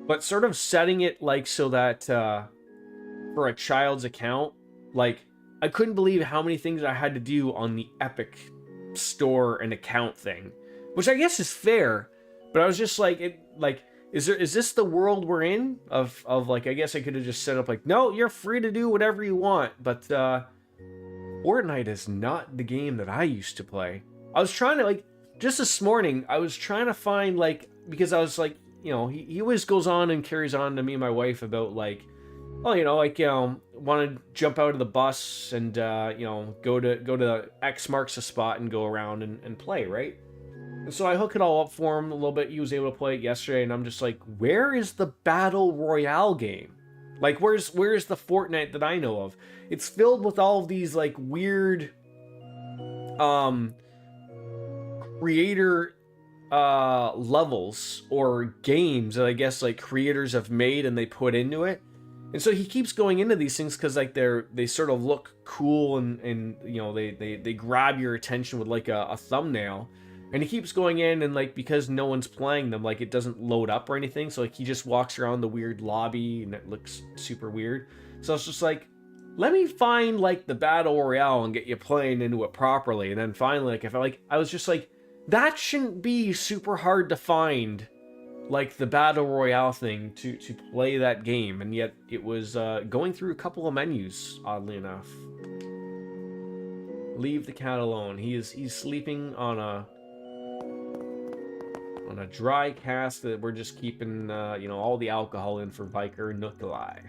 But sort of setting it, like, so that for a child's account, like, I couldn't believe how many things I had to do on the Epic store and account thing. Which I guess is fair, but I was just like, is this the world we're in? Of like, I guess I could have just set up like, no, you're free to do whatever you want, but Fortnite is not the game that I used to play. I was trying to, like, just this morning, I was trying to find, like, because I was like, you know, he always goes on and carries on to me and my wife about like, oh, you know, like, you know, want to jump out of the bus and you know, go to X marks a spot and go around and play, right? And so I hook it all up for him a little bit. He was able to play it yesterday, and I'm just like, where is the Battle Royale game? Like, where's the Fortnite that I know of? It's filled with all of these, like, weird creator levels or games that I guess, like, creators have made and they put into it. And so he keeps going into these things because like they sort of look cool and you know they grab your attention with like a thumbnail. And he keeps going in and like because no one's playing them, like it doesn't load up or anything. So like he just walks around the weird lobby and it looks super weird. So it's just like, let me find like the battle royale and get you playing into it properly. And then finally, like I was just like, that shouldn't be super hard to find, like the battle royale thing to play that game. And yet it was going through a couple of menus, oddly enough. Leave the cat alone. He's sleeping on a dry cask that we're just keeping, you know, all the alcohol in for Viker Nuklai.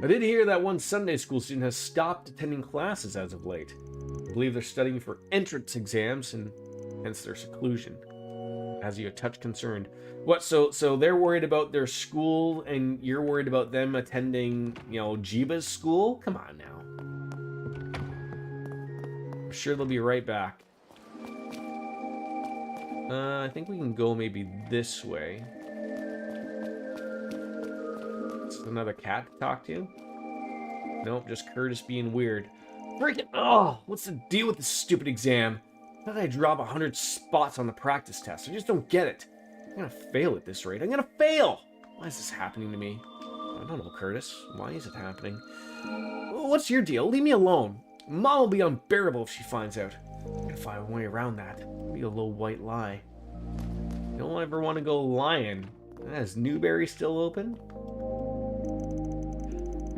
I did hear that one Sunday school student has stopped attending classes as of late. I believe they're studying for entrance exams and hence their seclusion. Has you a touch concerned? What, so they're worried about their school and you're worried about them attending, you know, Jiba's school? Come on now. I'm sure they'll be right back. I think we can go maybe this way. Is another cat to talk to? Nope, just Curtis being weird. Freaking, oh, what's the deal with this stupid exam? How did I drop 100 spots on the practice test? I just don't get it. I'm gonna fail at this rate. I'm gonna fail! Why is this happening to me? I don't know, Curtis. Why is it happening? What's your deal? Leave me alone. Mom will be unbearable if she finds out. I'm gonna find a way around that. Be a little white lie. You don't ever want to go lying. Is Newberry still open?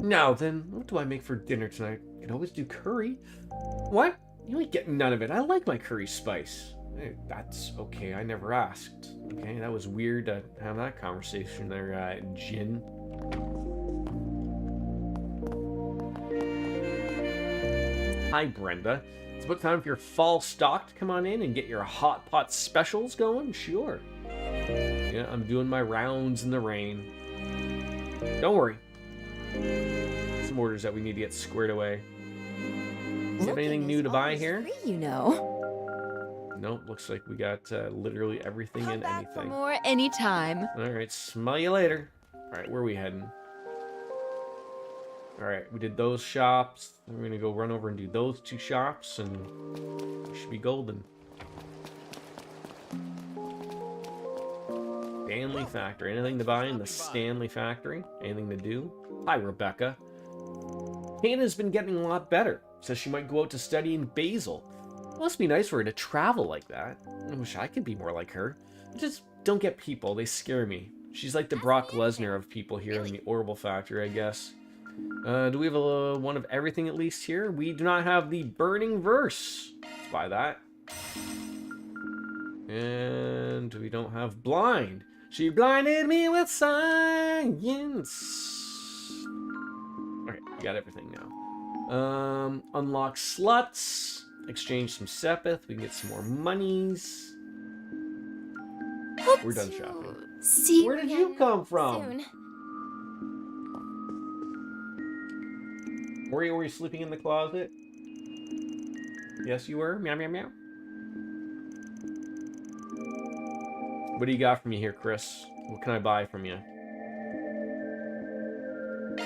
Now then, what do I make for dinner tonight? I can always do curry. What? You ain't getting none of it. I like my curry spice. That's okay. I never asked. Okay, that was weird to have that conversation there, Jin. Hi, Brenda. It's about time for your fall stock to come on in and get your hot pot specials going? Sure. Yeah, I'm doing my rounds in the rain. Don't worry. Some orders that we need to get squared away. Do you have anything new to buy here? Free, you know. Nope, looks like we got literally everything and anything. For more anytime. Alright, smell you later. Alright, where are we heading? Alright, we did those shops. Then we're gonna go run over and do those two shops, and we should be golden. Stanley Factory. Anything to buy in the Stanley Factory? Anything to do? Hi, Rebecca. Hannah's been getting a lot better. Says she might go out to study in Basel. It must be nice for her to travel like that. I wish I could be more like her. I just don't get people. They scare me. She's like the Brock Lesnar of people here in the Orbital Factory, I guess. Do we have one of everything at least here? We do not have the Burning Verse. Let's buy that. And we don't have Blind. She blinded me with science. Okay, we got everything now. Unlock sluts. Exchange some Sepith. We can get some more monies. We're done shopping. See Where did you come from? soon. Were you sleeping in the closet? Yes, you were. Meow, meow, meow. What do you got for me here, Chris? What can I buy from you?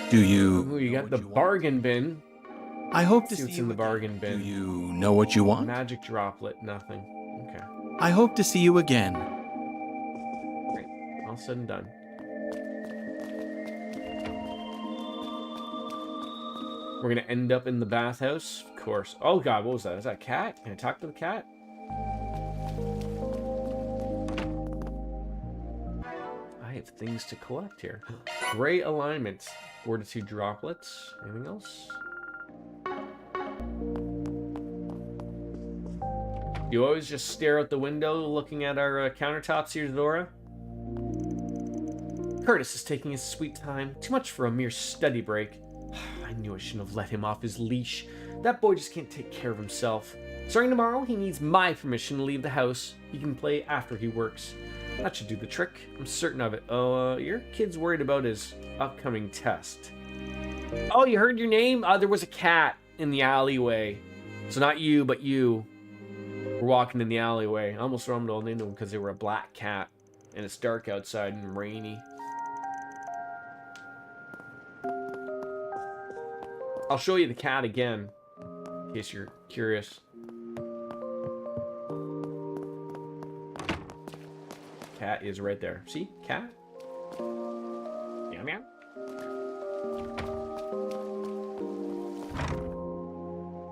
Do you... Ooh, you got the bargain bin. I hope to See see what's you in the again. bargain bin. Do you know what you want? Magic droplet, nothing. Okay. I hope to see you again. Great. All said and done. We're gonna end up in the bathhouse, of course. Oh god, what was that? Is that a cat? Can I talk to the cat? I have things to collect here. Gray alignment. Fortitude droplets. Anything else? You always just stare out the window looking at our countertops here, Zora? Curtis is taking his sweet time. Too much for a mere study break. I knew I shouldn't have let him off his leash. That boy just can't take care of himself. Starting tomorrow, he needs my permission to leave the house. He can play after he works. That should do the trick. I'm certain of it. Oh, your kid's worried about his upcoming test. Oh, you heard your name? There was a cat in the alleyway. So not you, but you. We're We're walking in the alleyway. I almost rumbled into them because they were a black cat. And it's dark outside and rainy. I'll show you the cat again, in case you're curious. Cat is right there. See? Cat? Meow meow.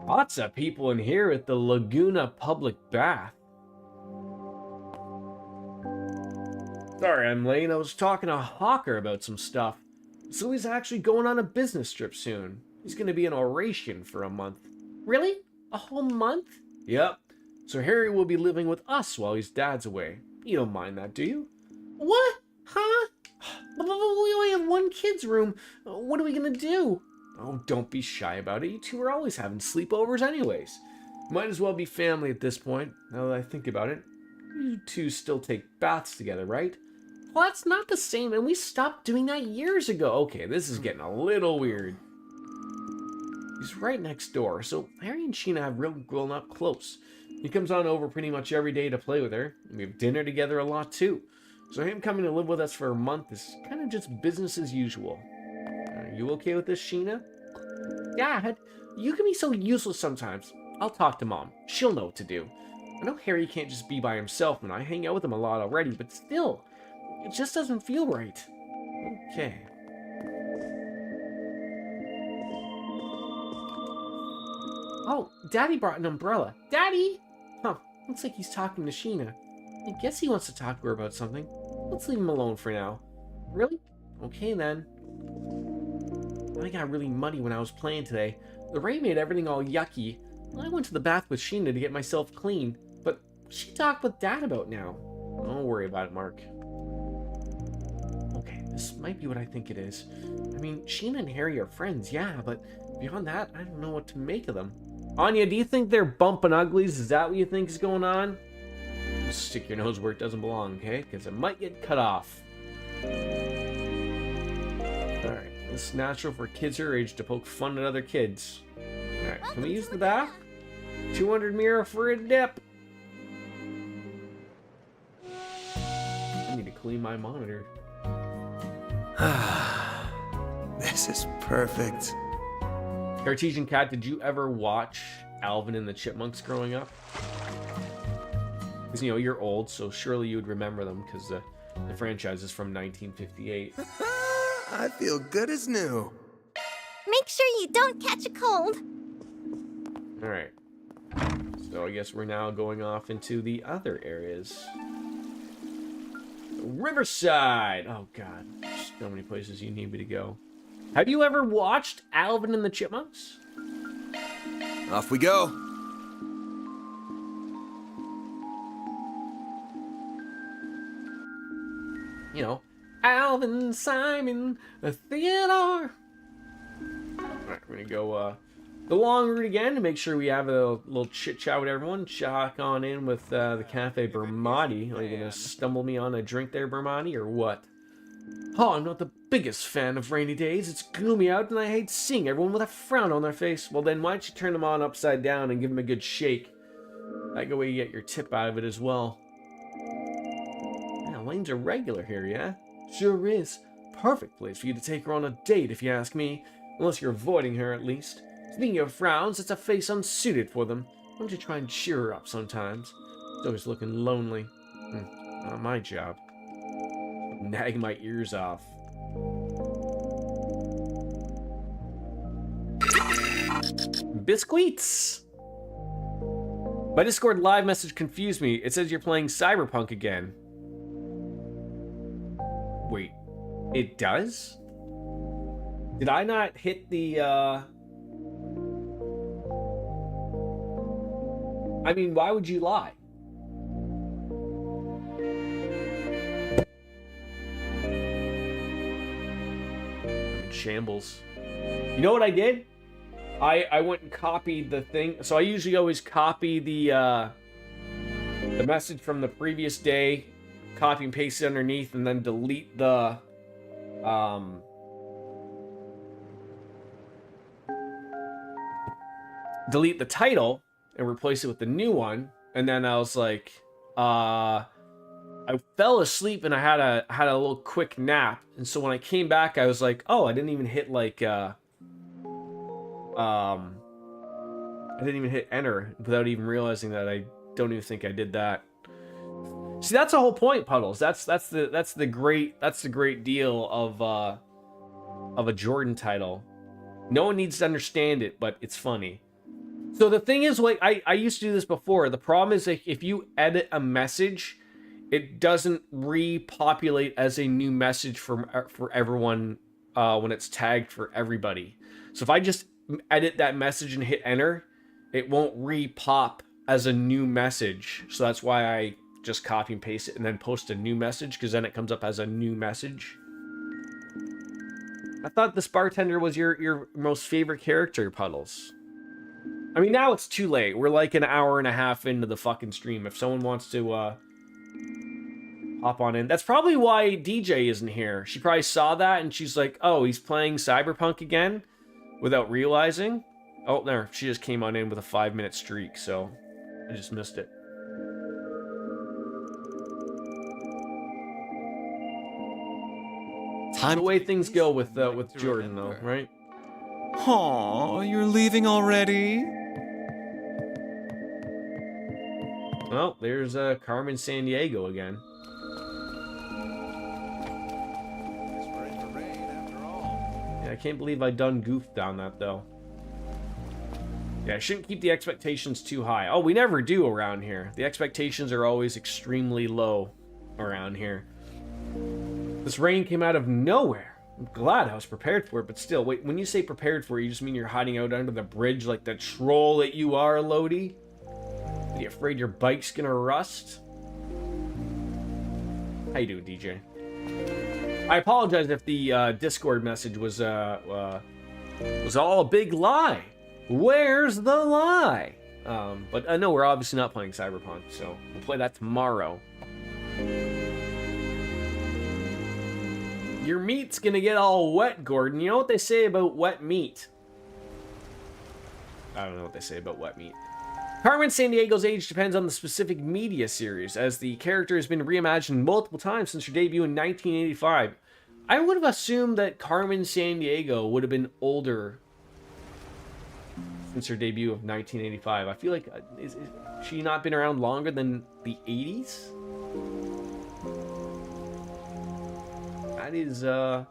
Lots of people in here at the Laguna Public Bath. Sorry I'm late. I was talking to Hawker about some stuff. So he's actually going on a business trip soon. He's going to be in Oration for a month. Really? A whole month? Yep. So Harry will be living with us while his dad's away. You don't mind that, do you? What? Huh? But we only have one kid's room. What are we going to do? Oh, don't be shy about it. You two are always having sleepovers anyways. Might as well be family at this point, now that I think about it. You two still take baths together, right? Well, that's not the same, and we stopped doing that years ago. Okay, this is getting a little weird. He's right next door, so Harry and Sheena have real grown up close. He comes on over pretty much every day to play with her. We have dinner together a lot too. So him coming to live with us for a month is kind of just business as usual. Are you okay with this, Sheena? Dad, you can be so useless sometimes. I'll talk to Mom. She'll know what to do. I know Harry can't just be by himself, and I hang out with him a lot already, but still, it just doesn't feel right. Okay. Oh, Daddy brought an umbrella. Daddy! Huh, looks like he's talking to Sheena. I guess he wants to talk to her about something. Let's leave him alone for now. Really? Okay then. I got really muddy when I was playing today. The rain made everything all yucky. I went to the bath with Sheena to get myself clean, but she talked with Dad about now. Don't worry about it, Mark. Okay, this might be what I think it is. I mean, Sheena and Harry are friends, yeah, but beyond that, I don't know what to make of them. Anya, do you think they're bumping uglies? Is that what you think is going on? Stick your nose where it doesn't belong, okay? Because it might get cut off. Alright, it's natural for kids her age to poke fun at other kids. Alright, can we use the bath? 200 mirror for a dip. I need to clean my monitor. This is perfect. Cartesian Cat, did you ever watch Alvin and the Chipmunks growing up? Because, you know, you're old, so surely you would remember them, because the franchise is from 1958. I feel good as new. Make sure you don't catch a cold. Alright. So I guess we're now going off into the other areas. Riverside! Oh god, there's so many places you need me to go. Have you ever watched Alvin and the Chipmunks? Off we go. You know, Alvin, Simon, Theodore. Alright, we're gonna go the long route again to make sure we have a little chit chat with everyone. Check on in with the Cafe Bermati. Are you gonna stumble me on a drink there, Bermati, or what? Oh, I'm not the biggest fan of rainy days. It's gloomy out and I hate seeing everyone with a frown on their face. Well then, why don't you turn them on upside down and give them a good shake? That way you get your tip out of it as well. Yeah, Lane's a regular here, yeah? Sure is. Perfect place for you to take her on a date, if you ask me. Unless you're avoiding her, at least. Speaking of frowns, it's a face unsuited for them. Why don't you try and cheer her up sometimes? She's always looking lonely. Not my job. Nag my ears off. Biscuits! My Discord live message confused me. It says you're playing Cyberpunk again. Wait, it does? Did I not hit the, I mean, why would you lie? I'm in shambles. You know what I did? I went and copied the thing. So I usually always copy the message from the previous day, copy and paste it underneath, and then delete the title and replace it with the new one, and then I was like, I fell asleep and I had a little quick nap, and so when I came back, I was like, oh, I didn't even hit like I didn't even hit enter without even realizing that. I don't even think I did that. See, that's the whole point, Puddles. That's the great deal of a Jordan title. No one needs to understand it, but it's funny. So the thing is, like, I used to do this before. The problem is, like, if you edit a message, it doesn't repopulate as a new message for everyone when it's tagged for everybody. So if I just edit that message and hit enter, it won't repop as a new message. So that's why I just copy and paste it and then post a new message, because then it comes up as a new message. I thought this bartender was your most favorite character, Puddles. I mean, now it's too late. We're like an hour and a half into the fucking stream. If someone wants to hop on in. That's probably why DJ isn't here. She probably saw that and she's like, oh, he's playing Cyberpunk again, without realizing. Oh, there. She just came on in with a 5-minute streak, so I just missed it. The way things go with Jordan, though, right? Aw, you're leaving already? Well, there's Carmen Sandiego again. Yeah, I can't believe I done goofed down that, though. Yeah, I shouldn't keep the expectations too high. Oh, we never do around here. The expectations are always extremely low around here. This rain came out of nowhere. I'm glad I was prepared for it, but still, wait, when you say prepared for it, you just mean you're hiding out under the bridge like the troll that you are, Lodi? Are you afraid your bike's gonna rust? How you doing, DJ? I apologize if the Discord message was all a big lie. Where's the lie? But no, we're obviously not playing Cyberpunk, so we'll play that tomorrow. Your meat's gonna get all wet, Gordon. You know what they say about wet meat? I don't know what they say about wet meat. Carmen Sandiego's age depends on the specific media series, as the character has been reimagined multiple times since her debut in 1985. I would have assumed that Carmen Sandiego would have been older since her debut of 1985. I feel like, is she not been around longer than the 80s? That is, I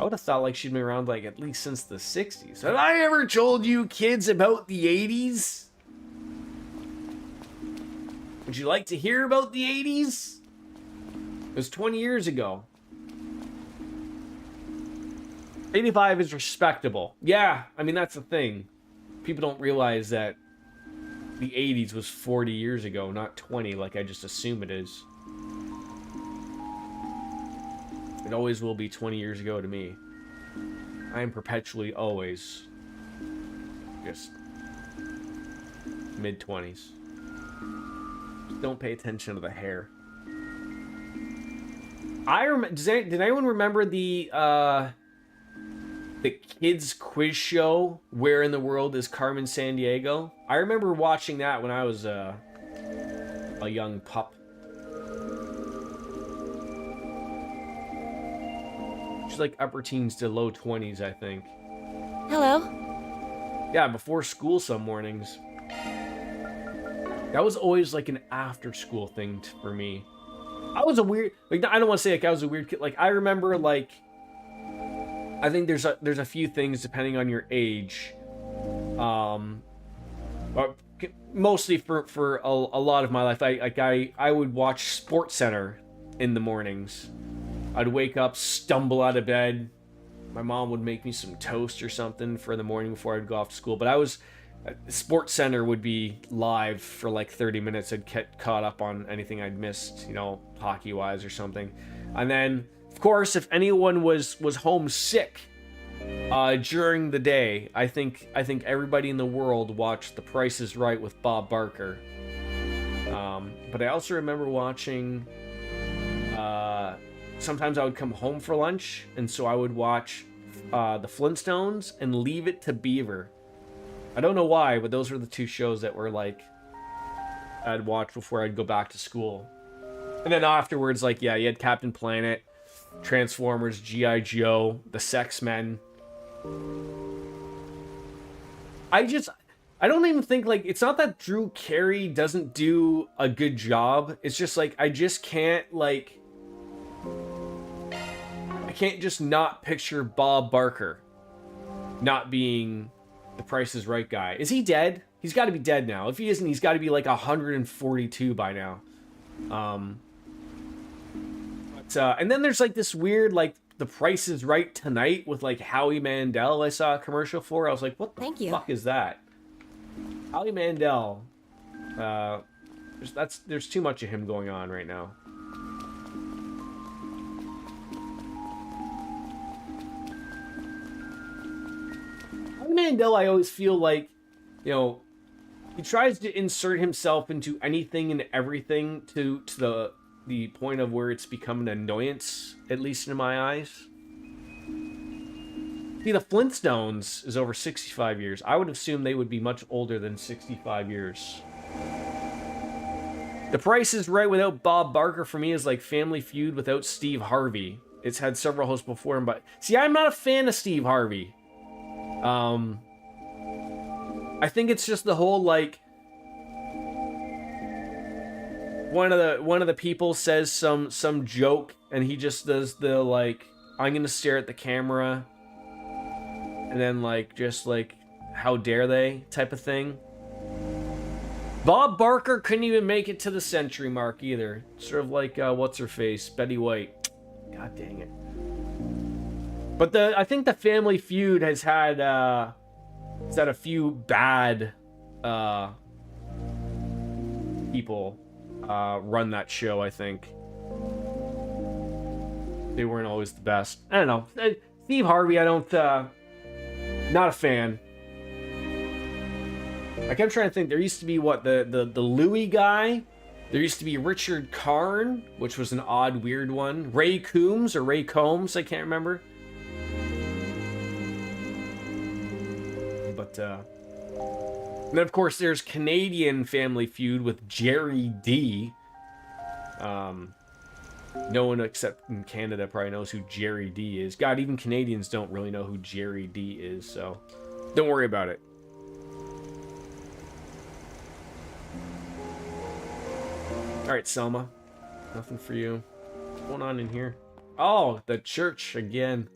would have thought like she'd been around like at least since the 60s. Have I ever told you kids about the 80s? Would you like to hear about the 80s? It was 20 years ago. 85 is respectable. Yeah, I mean, that's the thing. People don't realize that the 80s was 40 years ago, not 20, like I just assume it is. It always will be 20 years ago to me. I am perpetually always just mid-20s. Don't pay attention to the hair. Did anyone remember the kids quiz show, Where in the World is Carmen Sandiego? I remember watching that when I was a young pup. She's like upper teens to low 20s, I think. Hello? Yeah, before school some mornings. That was always like an after school thing for me. I was a weird, like, I don't want to say like I was a weird kid. Like, I remember, like, I think there's a few things depending on your age. But mostly for a lot of my life, I would watch Sports Center in the mornings. I'd wake up, stumble out of bed. My mom would make me some toast or something for the morning before I'd go off to school. But Sports Center would be live for like 30 minutes. I'd get caught up on anything I'd missed, you know, hockey-wise or something. And then, of course, if anyone was homesick during the day, I think everybody in the world watched The Price is Right with Bob Barker. But I also remember watching... sometimes I would come home for lunch, and so I would watch the Flintstones and Leave It to Beaver. I don't know why, but those were the two shows that were like I'd watch before I'd go back to school. And then afterwards, like, yeah, you had Captain Planet, Transformers, G.I. Joe, the Sex Men. I don't even think, like, it's not that Drew Carey doesn't do a good job. It's just, like, I just can't, like... I can't just not picture Bob Barker not being the Price is Right guy. Is he dead? He's got to be dead now. If he isn't, he's got to be, like, 142 by now. And then there's, like, this weird, like, The Price is Right Tonight with, like, Howie Mandel I saw a commercial for. I was like, what the fuck is that? Howie Mandel. There's too much of him going on right now. Howie Mandel, I always feel like, you know, he tries to insert himself into anything and everything to the point of where it's become an annoyance, at least in my eyes. See, the Flintstones is over 65 years. I would assume they would be much older than 65 years. The Price is Right without Bob Barker for me is like Family Feud without Steve Harvey. It's had several hosts before him, but see, I'm not a fan of Steve Harvey. I think it's just the whole, like, one of the people says some joke and he just does the, like, I'm gonna stare at the camera and then, like, just like, how dare they type of thing. Bob Barker couldn't even make it to the century mark either. Sort of like what's her face, Betty White. God dang it. But I think the Family Feud has had a few bad people run that show. I think they weren't always the best. I don't know. Steve Harvey, I don't. Not a fan. Like, I'm trying to think. There used to be the Louis guy. There used to be Richard Karn, which was an odd, weird one. Ray Combs, I can't remember. But and then of course there's Canadian Family Feud with Jerry D. No one except in Canada probably knows who Jerry D is. God, even Canadians don't really know who Jerry D is, so don't worry about it. Alright, Selma. Nothing for you. What's going on in here? Oh, the church again.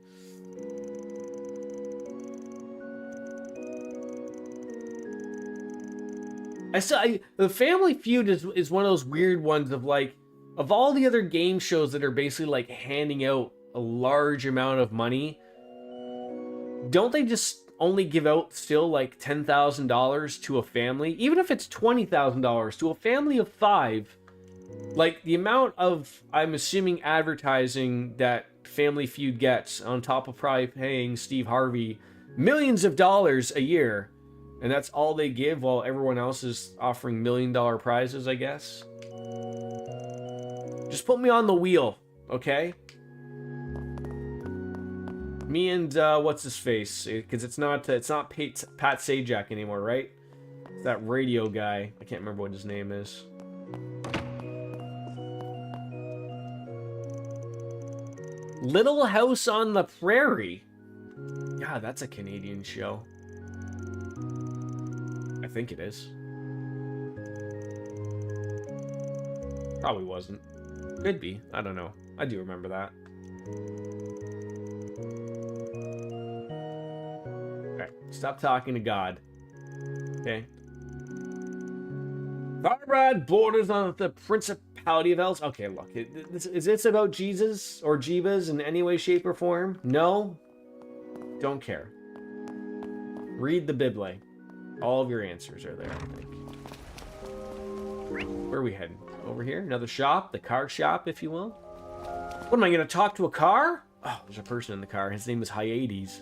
The Family Feud is one of those weird ones of, like, of all the other game shows that are basically like handing out a large amount of money, don't they just only give out still like $10,000 to a family? Even if it's $20,000 to a family of 5, like the amount of, I'm assuming, advertising that Family Feud gets on top of probably paying Steve Harvey millions of dollars a year. And that's all they give while everyone else is offering $1 million prizes, I guess. Just put me on the wheel, okay? Me and what's his face? Because it's not Pat Sajak anymore, right? It's that radio guy. I can't remember what his name is. Little House on the Prairie. Yeah, that's a Canadian show. I think it is. Probably wasn't. Could be. I don't know. I do remember that. Okay. Stop talking to God. Okay. Farbrad borders on the Principality of Elves. Okay, look. Is this about Jesus or Jeebas in any way, shape, or form? No? Don't care. Read the Bible. All of your answers are there, I think. Where are we heading? Over here? Another shop? The car shop, if you will? What, am I going to talk to a car? Oh, there's a person in the car. His name is Hyades.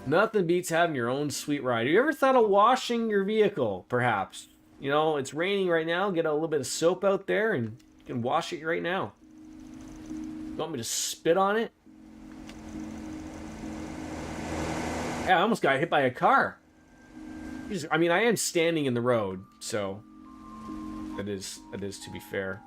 Nothing beats having your own sweet ride. Have you ever thought of washing your vehicle, perhaps? You know, it's raining right now. Get a little bit of soap out there and you can wash it right now. You want me to spit on it? Yeah, I almost got hit by a car. I mean, I am standing in the road, so that is to be fair.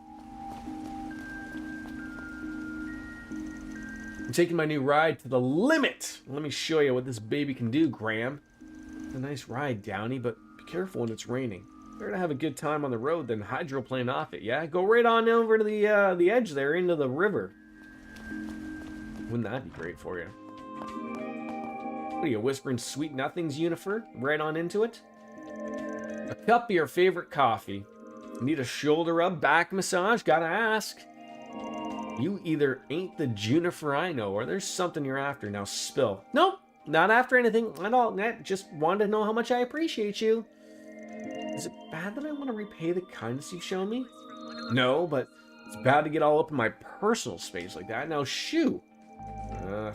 I'm taking my new ride to the limit. Let me show you what this baby can do, Graham. It's a nice ride, Downey, but be careful when it's raining. Better to have a good time on the road than hydroplane off it, yeah? Go right on over to the edge there, into the river. Wouldn't that be great for you? What are you, whispering sweet nothings, Unifer? Right on into it? A cup of your favorite coffee. Need a shoulder rub, back massage? Gotta ask. You either ain't the Junifer I know, or there's something you're after. Now spill. Nope, not after anything at all. Just wanted to know how much I appreciate you. Is it bad that I want to repay the kindness you've shown me? No, but it's bad to get all up in my personal space like that. Now shoo.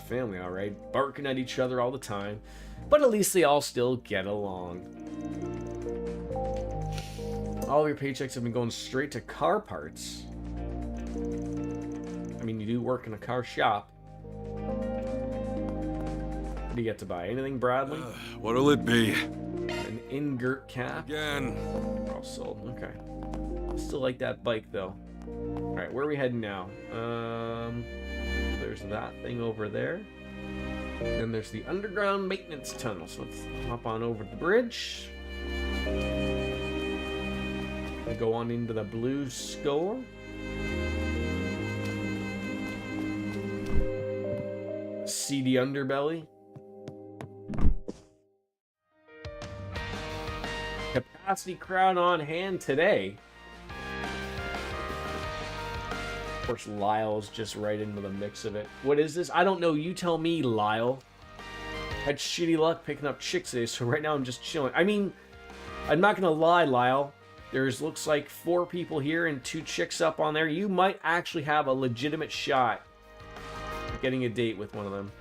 Family, all right. Barking at each other all the time. But at least they all still get along. All of your paychecks have been going straight to car parts. I mean, you do work in a car shop. What do you get to buy? Anything, Bradley? What'll it be? An ingot cap? Again. All sold. Okay. Still like that bike, though. Alright, where are we heading now? There's that thing over there. Then there's the underground maintenance tunnel. So let's hop on over the bridge. And go on into the blue score. Seedy underbelly. Capacity crowd on hand today. Of course, Lyle's just right into the mix of it. What is this? I don't know. You tell me, Lyle. Had shitty luck picking up chicks today, so right now I'm just chilling. I mean, I'm not gonna lie, Lyle. There's looks like 4 people here and 2 chicks up on there. You might actually have a legitimate shot at getting a date with one of them.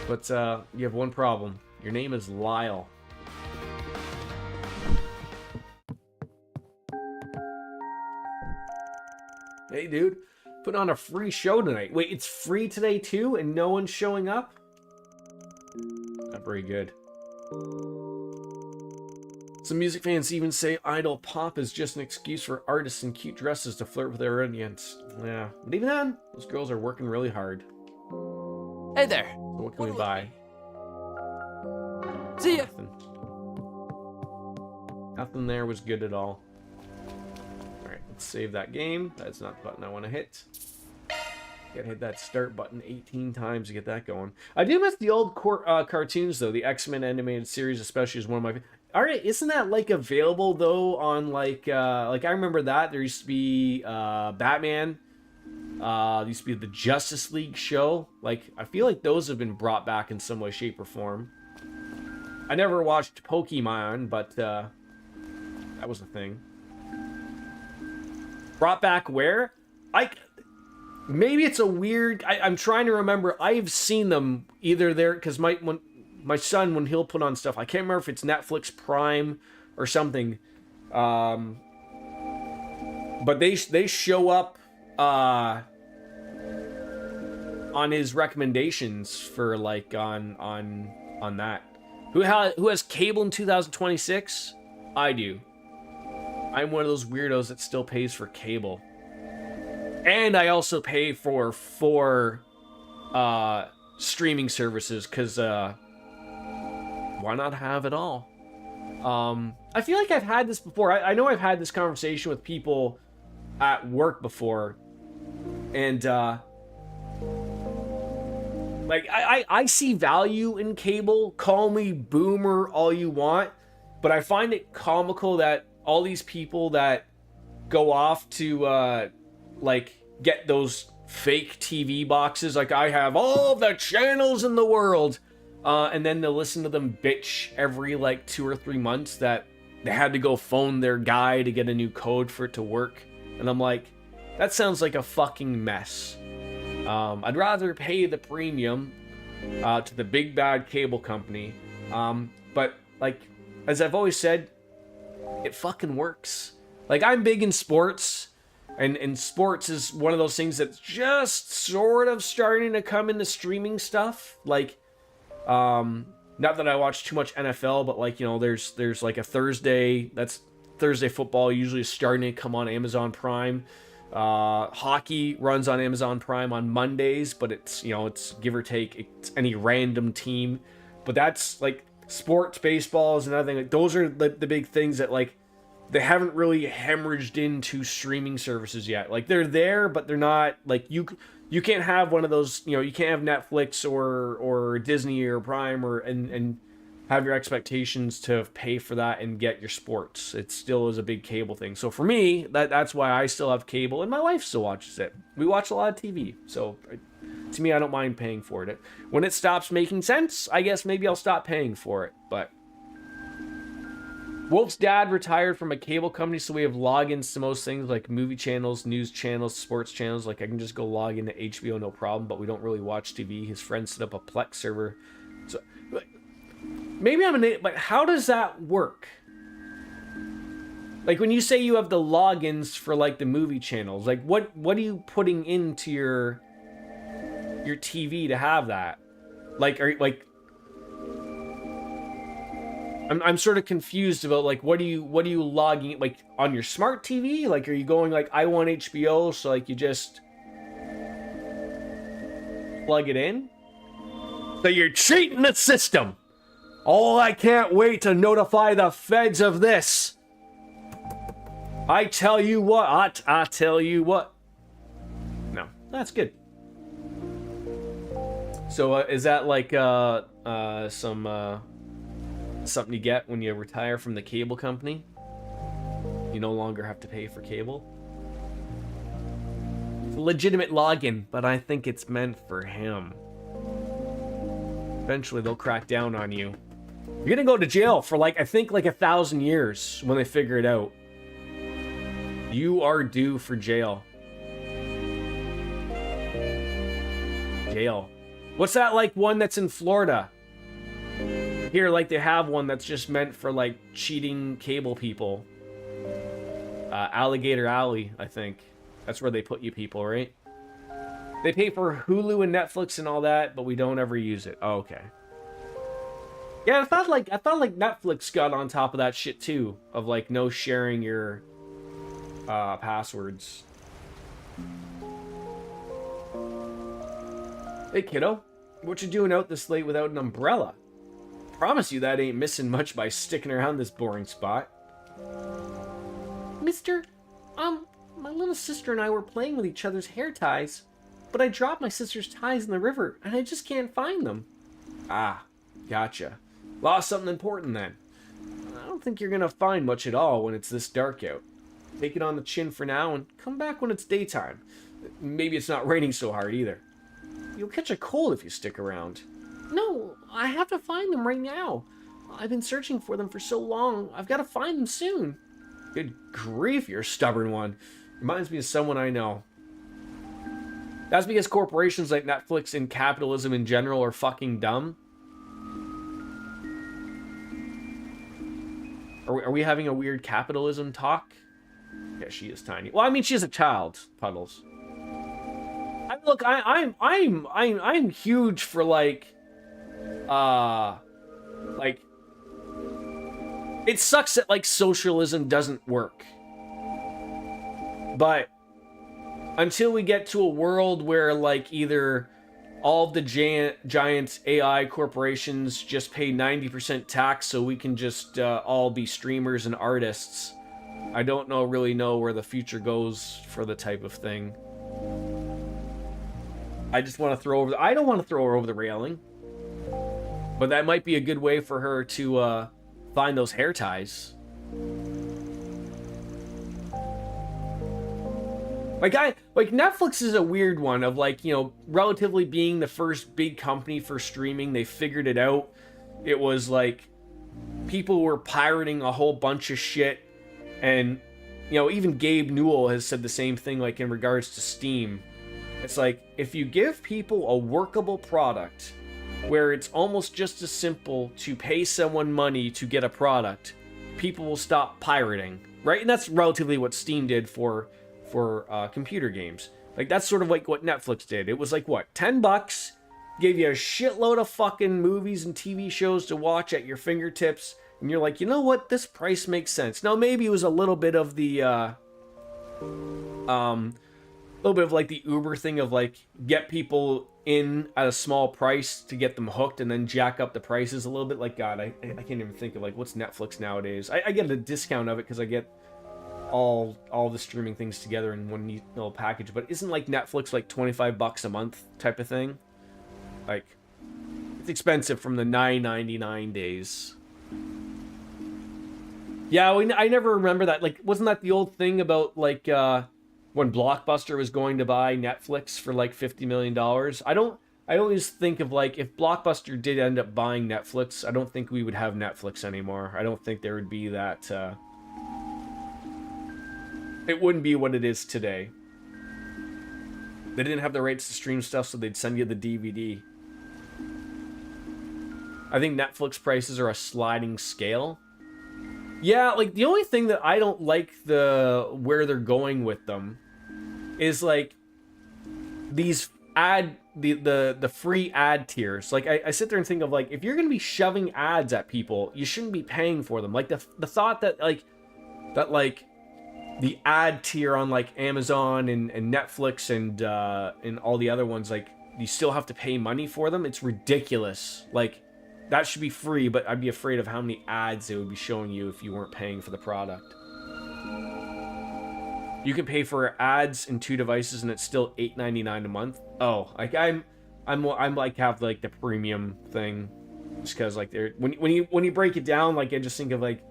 But you have one problem. Your name is Lyle. Hey, dude. Put on a free show tonight. Wait, it's free today too, and no one's showing up? Not very good. Some music fans even say idol pop is just an excuse for artists in cute dresses to flirt with their audience. Yeah, but even then, those girls are working really hard. Hey there. So what can we buy? See ya. Nothing there was good at all. Alright, let's save that game. That's not the button I want to hit. Gotta hit that start button 18 times to get that going. I do miss the old cartoons, though. The X-Men animated series, especially, is one of my... Alright, isn't that, like, available, though, on, like I remember that. There used to be Batman. There used to be the Justice League show. Like, I feel like those have been brought back in some way, shape, or form. I never watched Pokemon, but that was a thing. Brought back where? Maybe it's a weird... I'm trying to remember. I've seen them either there, because my son, when he'll put on stuff, I can't remember if it's Netflix Prime or something. But they show up on his recommendations for, like, on that. Who has cable in 2026? I do. I'm one of those weirdos that still pays for cable. And I also pay for 4 streaming services, because why not have it all? I feel like I've had this before. I know I've had this conversation with people at work before. And like, I see value in cable. Call me boomer all you want. But I find it comical that all these people that go off to, like, get those fake TV boxes, like, I have all the channels in the world, and then they'll listen to them bitch every, like, 2 or 3 months that they had to go phone their guy to get a new code for it to work. And I'm like, that sounds like a fucking mess. I'd rather pay the premium to the big bad cable company. But, like, as I've always said, it fucking works. Like, I'm big in sports, and sports is one of those things that's just sort of starting to come into streaming stuff. Like, not that I watch too much NFL, but like, you know, there's like a Thursday, that's Thursday football usually starting to come on Amazon Prime. Hockey runs on Amazon Prime on Mondays, but it's, you know, it's give or take, it's any random team. But that's like sports, baseball is another thing. Like, those are the big things that like they haven't really hemorrhaged into streaming services yet. Like they're there, but they're not like you can't have one of those, you know, you can't have Netflix or Disney or Prime or and have your expectations to pay for that and get your sports. It still is a big cable thing. So for me, that's why I still have cable, and my wife still watches it. We watch a lot of TV. So to me, I don't mind paying for it. When it stops making sense, I guess maybe I'll stop paying for it. But Wolf's dad retired from a cable company, so we have logins to most things like movie channels, news channels, sports channels. Like I can just go log into HBO, no problem, but we don't really watch TV. His friend set up a Plex server. So maybe I'm an idiot, but how does that work? Like when you say you have the logins for like the movie channels, like what are you putting into your TV to have that? Like I'm sort of confused about like what are you logging like on your smart TV? Like are you going like I want HBO, so like you just plug it in? So you're cheating the system. Oh, I can't wait to notify the feds of this. I tell you what, I tell you what. No, that's good. So is that like something you get when you retire from the cable company? You no longer have to pay for cable. It's a legitimate login, but I think it's meant for him. Eventually they'll crack down on you. You're gonna go to jail for like, I think like 1,000 years when they figure it out. You are due for jail. Jail. What's that like one that's in Florida? Here, like they have one that's just meant for like cheating cable people. Alligator Alley, I think. That's where they put you people, right? They pay for Hulu and Netflix and all that, but we don't ever use it. Oh, okay. Yeah, I thought like Netflix got on top of that shit too, of like no sharing your passwords. Hey kiddo, what you doing out this late without an umbrella? Promise you that ain't missing much by sticking around this boring spot. Mister, my little sister and I were playing with each other's hair ties, but I dropped my sister's ties in the river and I just can't find them. Ah, gotcha. Lost something important then. I don't think you're gonna find much at all when it's this dark out. Take it on the chin for now and come back when it's daytime. Maybe it's not raining so hard either. You'll catch a cold if you stick around. No, I have to find them right now. I've been searching for them for so long. I've got to find them soon. Good grief, you're a stubborn one. Reminds me of someone I know. That's because corporations like Netflix and capitalism in general are fucking dumb. Are we having a weird capitalism talk? Yeah, she is tiny. Well, I mean, she's a child, Puddles. Look, I'm huge for like it sucks that like socialism doesn't work. But until we get to a world where like either all of the giant AI corporations just pay 90% tax so we can just all be streamers and artists, I don't really know where the future goes for the type of thing. I just want to throw over I don't want to throw her over the railing. But that might be a good way for her to find those hair ties. Like Netflix is a weird one of like, you know, relatively being the first big company for streaming. They figured it out. It was like people were pirating a whole bunch of shit, and you know, even Gabe Newell has said the same thing like in regards to Steam. It's like if you give people a workable product where it's almost just as simple to pay someone money to get a product, people will stop pirating, right? And that's relatively what Steam did for computer games. Like that's sort of like what Netflix did. It was like what, $10? gave you a shitload of fucking movies and TV shows to watch at your fingertips, and you're like, you know what, this price makes sense. Now maybe it was a little bit of the like the Uber thing of like get people in at a small price to get them hooked and then jack up the prices a little bit. Like, God, I can't even think of like what's Netflix nowadays. I get a discount of it because I get all the streaming things together in one neat little package, but isn't like Netflix like $25 a month type of thing? Like, it's expensive from the $9.99 days. Yeah, I never remember that. Like, wasn't that the old thing about like when Blockbuster was going to buy Netflix for like $50 million? I always think of like, if Blockbuster did end up buying Netflix, I don't think we would have Netflix anymore. I don't think there would be that it wouldn't be what it is today. They didn't have the rights to stream stuff, so they'd send you the DVD. I think Netflix prices are a sliding scale. Yeah, like the only thing that I don't like where they're going with them is like these the free ad tiers. Like I sit there and think of like, if you're gonna be shoving ads at people, you shouldn't be paying for them. Like the thought that the ad tier on like Amazon and Netflix and all the other ones, like you still have to pay money for them. It's ridiculous. Like, that should be free, but I'd be afraid of how many ads they would be showing you if you weren't paying for the product. You can pay for ads in 2 devices and it's still $8.99 a month. Oh, like I'm like have like the premium thing, just because like when you break it down, like I just think of like,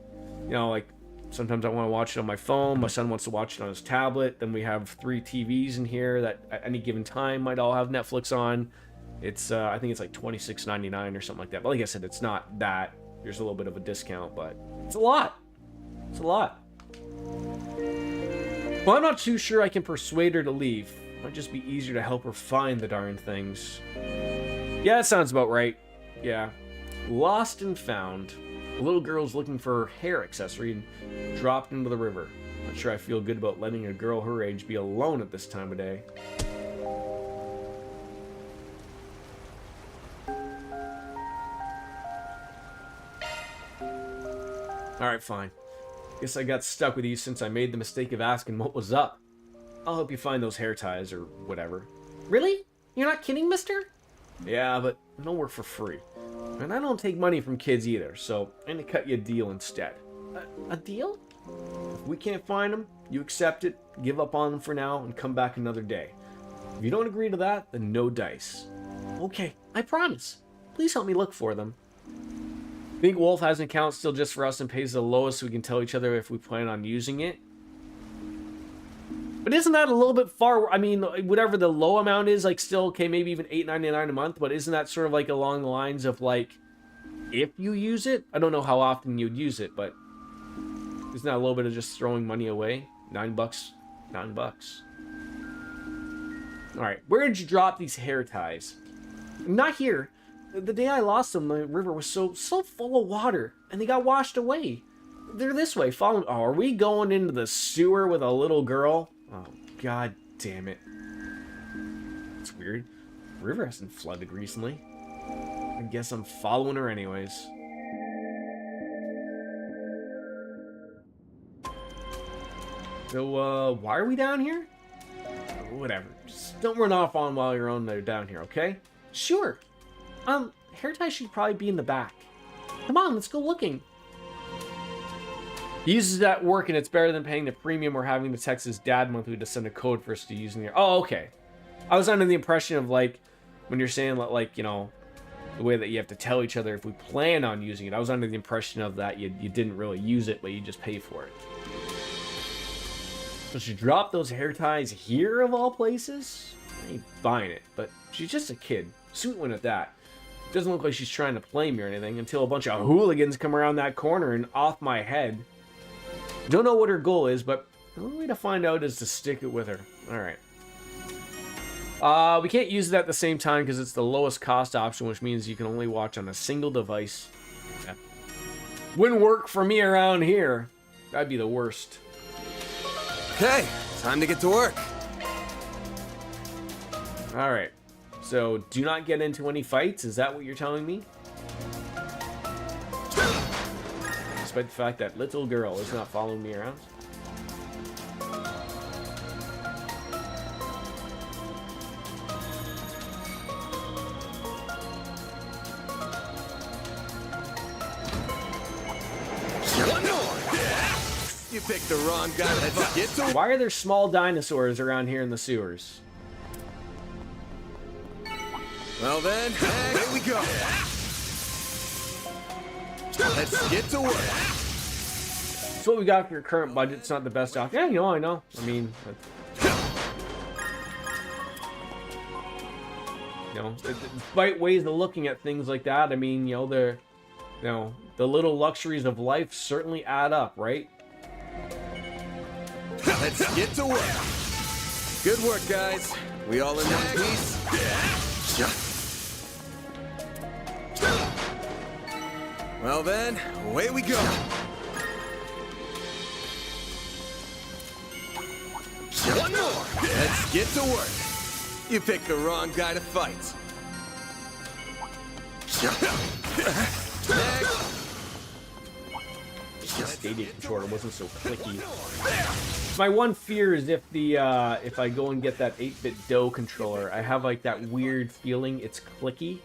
you know, like sometimes I want to watch it on my phone. My son wants to watch it on his tablet. Then we have 3 TVs in here that at any given time might all have Netflix on. It's I think it's like $26.99 or something like that. But like I said, it's not that. There's a little bit of a discount, but it's a lot. It's a lot. Well, I'm not too sure I can persuade her to leave. It might just be easier to help her find the darn things. Yeah, that sounds about right. Yeah. Lost and found. A little girl's looking for her hair accessory and dropped into the river. Not sure I feel good about letting a girl her age be alone at this time of day. Alright, fine. Guess I got stuck with you since I made the mistake of asking what was up. I'll help you find those hair ties or whatever. Really? You're not kidding, mister? Yeah, but I don't work for free. And I don't take money from kids either, so I'm gonna cut you a deal instead. A deal? If we can't find them, you accept it, give up on them for now, and come back another day. If you don't agree to that, then no dice. Okay, I promise. Please help me look for them. Think Wolf has an account still just for us and pays the lowest so we can tell each other if we plan on using it? But isn't that a little bit far? I mean, whatever the low amount is, like still, okay, maybe even $8.99 a month, but isn't that sort of like along the lines of like, if you use it? I don't know how often you'd use it, but isn't that a little bit of just throwing money away? $9? $9. Alright, where did you drop these hair ties? Not here. The day I lost them, the river was so full of water, and they got washed away. They're this way. Follow me. Oh, are we going into the sewer with a little girl? Oh, god damn it. It's weird. The river hasn't flooded recently. I guess I'm following her anyways. So, why are we down here? Whatever. Just don't run off on while you're on there down here, okay? Sure. Hair tie should probably be in the back. Come on, let's go looking. He uses that at work, and it's better than paying the premium or having to text his dad monthly to send a code for us to use in there. Oh, okay. I was under the impression of, like, when you're saying, like, you know, the way that you have to tell each other if we plan on using it. I was under the impression of that you didn't really use it, but you just pay for it. So she dropped those hair ties here, of all places? I ain't buying it, but she's just a kid. Sweet one at that. Doesn't look like she's trying to play me or anything until a bunch of hooligans come around that corner and off my head. Don't know what her goal is, but the only way to find out is to stick it with her. Alright. We can't use it at the same time because it's the lowest cost option, which means you can only watch on a single device. Yeah. Wouldn't work for me around here. That'd be the worst. Okay, time to get to work. Alright. So, do not get into any fights? Is that what you're telling me? Despite the fact that little girl is not following me around. You picked the wrong guy. Let's get to. Why are there small dinosaurs around here in the sewers? Well then, here we go. Let's get to work. It's what we got for your current budget. It's not the best off. Yeah, you know, I know. I mean, you know, despite ways of looking at things like that, I mean, you know, the little luxuries of life certainly add up, right? Let's get to work. Good work, guys. We all in one piece? Well then, away we go. One more. Let's get to work. You picked the wrong guy to fight. Next. The Stadia controller wasn't so clicky. My one fear is if if I go and get that 8-bit Do controller, I have like that weird feeling it's clicky.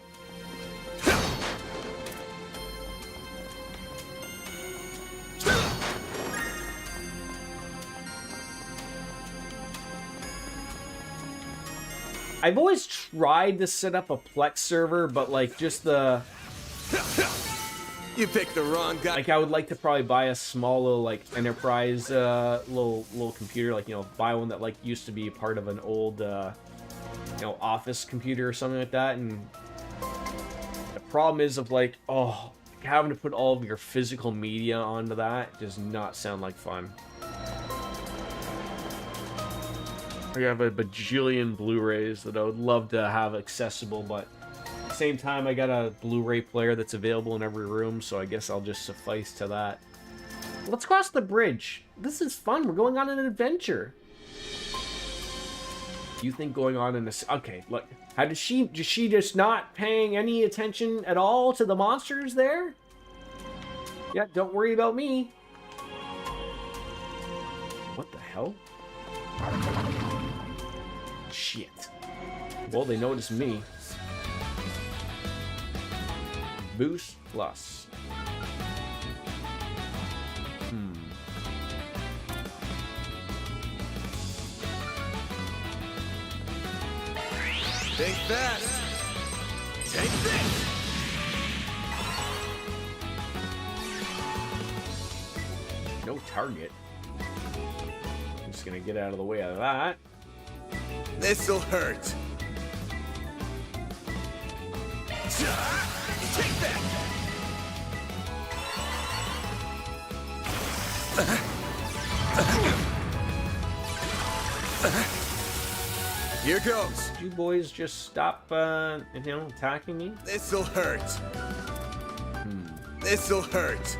I've always tried to set up a Plex server, but like just the... You picked the wrong guy. Like I would like to probably buy a small little like enterprise little computer, like, you know, buy one that like used to be part of an old you know, office computer or something like that. And the problem is of like, oh, having to put all of your physical media onto that does not sound like fun. I have a bajillion Blu-rays that I would love to have accessible, but at the same time, I got a Blu-ray player that's available in every room, so I guess I'll just suffice to that. Let's cross the bridge. This is fun. We're going on an adventure. You think going on in this... Okay, look. How does she just not paying any attention at all to the monsters there? Yeah, don't worry about me. What the hell? Shit. Well, they noticed me. Boost plus. Think fast. Take this. No target. I'm just gonna get out of the way of that. This'll hurt. Take that. Here goes. You boys just stop, you know, attacking me? This'll hurt. This'll hurt.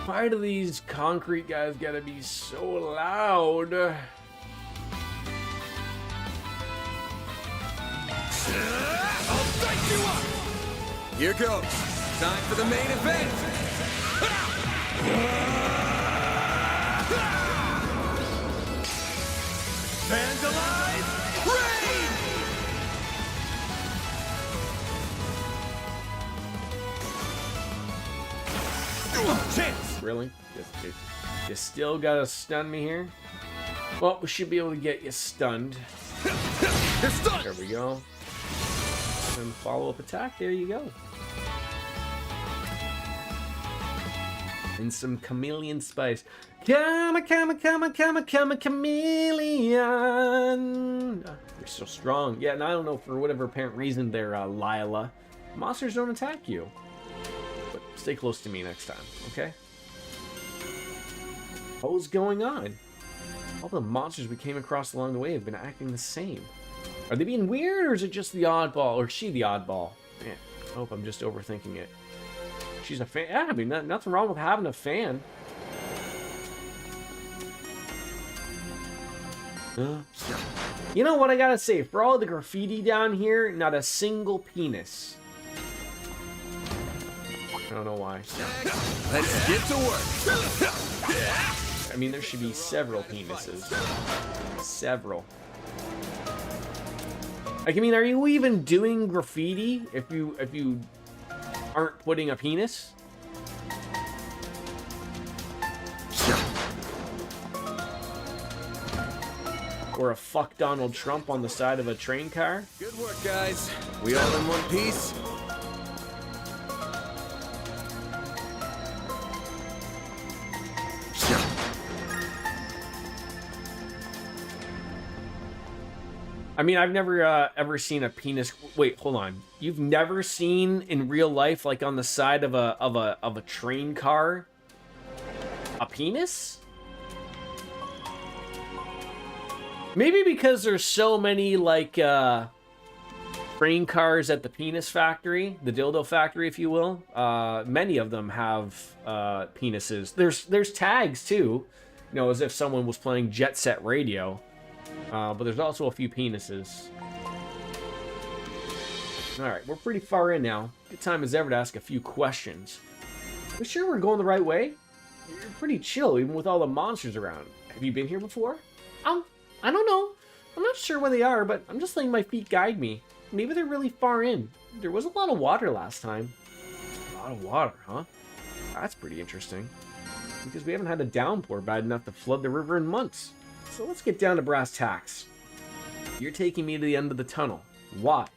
Why do these concrete guys gotta be so loud? I'll light you up. Here goes. Time for the main event. Vandalize Raid! Chance! Really? You still gotta stun me here? Well, we should be able to get you stunned. You're stunned! There we go. And follow-up attack, there you go. And some chameleon spice. Come a chameleon. Oh, you're so strong. Yeah, and I don't know, for whatever apparent reason there, Lila. Monsters don't attack you. But stay close to me next time, okay? What was going on? All the monsters we came across along the way have been acting the same. Are they being weird, or is it just the oddball? Or is she the oddball? Man, I hope I'm just overthinking it. She's a fan. Yeah, I mean, nothing wrong with having a fan. You know what I gotta say? For all the graffiti down here, not a single penis. I don't know why. Let's get to work. I mean, there should be several penises. Several. Like, I mean, are you even doing graffiti if you aren't putting a penis? Or a fuck Donald Trump on the side of a train car? Good work, guys. We all in one piece? I mean, I've never ever seen a penis. Wait, hold on. You've never seen in real life, like on the side of a train car, a penis? Maybe because there's so many like train cars at the penis factory, the dildo factory, if you will. Many of them have penises. There's tags too, you know, as if someone was playing Jet Set Radio. But there's also a few penises. All right, we're pretty far in now. Good time as ever to ask a few questions. We sure we're going the right way? You're pretty chill, even with all the monsters around. Have you been here before? I don't know. I'm not sure where they are, but I'm just letting my feet guide me. Maybe they're really far in. There was a lot of water last time. A lot of water, huh? That's pretty interesting. Because we haven't had a downpour bad enough to flood the river in months. So let's get down to brass tacks. You're taking me to the end of the tunnel. Why?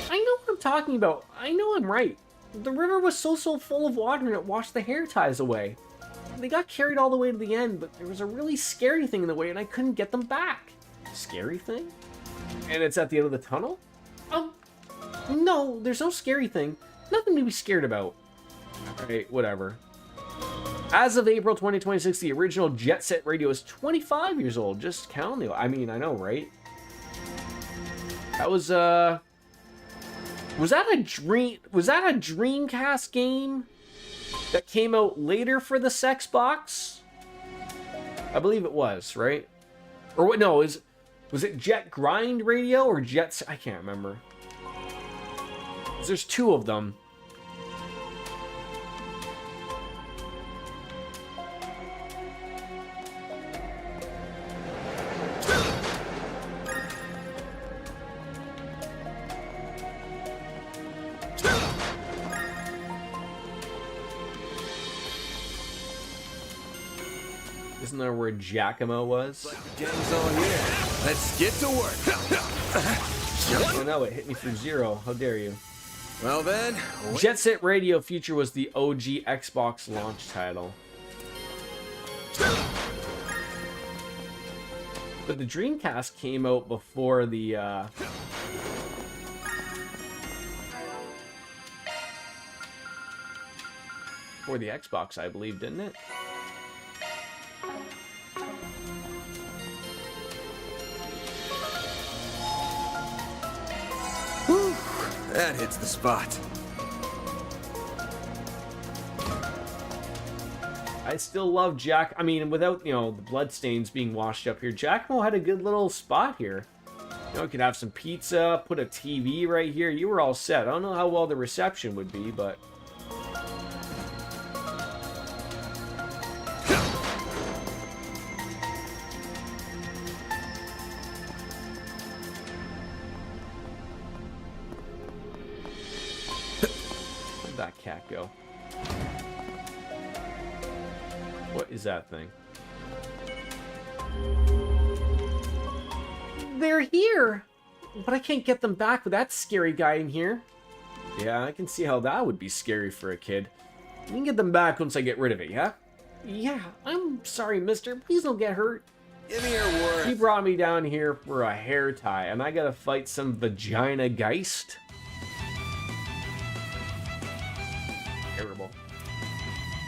I know what I'm talking about. I know I'm right. The river was so full of water and it washed the hair ties away. They got carried all the way to the end, but there was a really scary thing in the way and I couldn't get them back. Scary thing? And it's at the end of the tunnel? No, there's no scary thing. Nothing to be scared about. Alright, whatever. As of April 2026, the original Jet Set Radio is 25 years old. Just counting. I mean, I know, right? That was that a Dreamcast game that came out later for the sex box? I believe it was, right? Or what? No, was it Jet Grind Radio or Jet? I can't remember. There's two of them. Isn't there where Giacomo was? Gang's all here. Let's get to work. Oh no, it hit me for zero. How dare you? Well then... Jet Set Radio Future was the OG Xbox launch title. But the Dreamcast came out before the... before the Xbox, I believe, didn't it? Whew, that hits the spot. I still love Jack. I mean, without, you know, the bloodstains being washed up here, Giacomo had a good little spot here. You know, you could have some pizza, put a TV right here. You were all set. I don't know how well the reception would be, but... Where'd that cat go? What is that thing? They're here! But I can't get them back with that scary guy in here. Yeah, I can see how that would be scary for a kid. You can get them back once I get rid of it, yeah? Yeah, I'm sorry, mister. Please don't get hurt. Give me your word. He brought me down here for a hair tie, and I gotta fight some vagina geist? Terrible.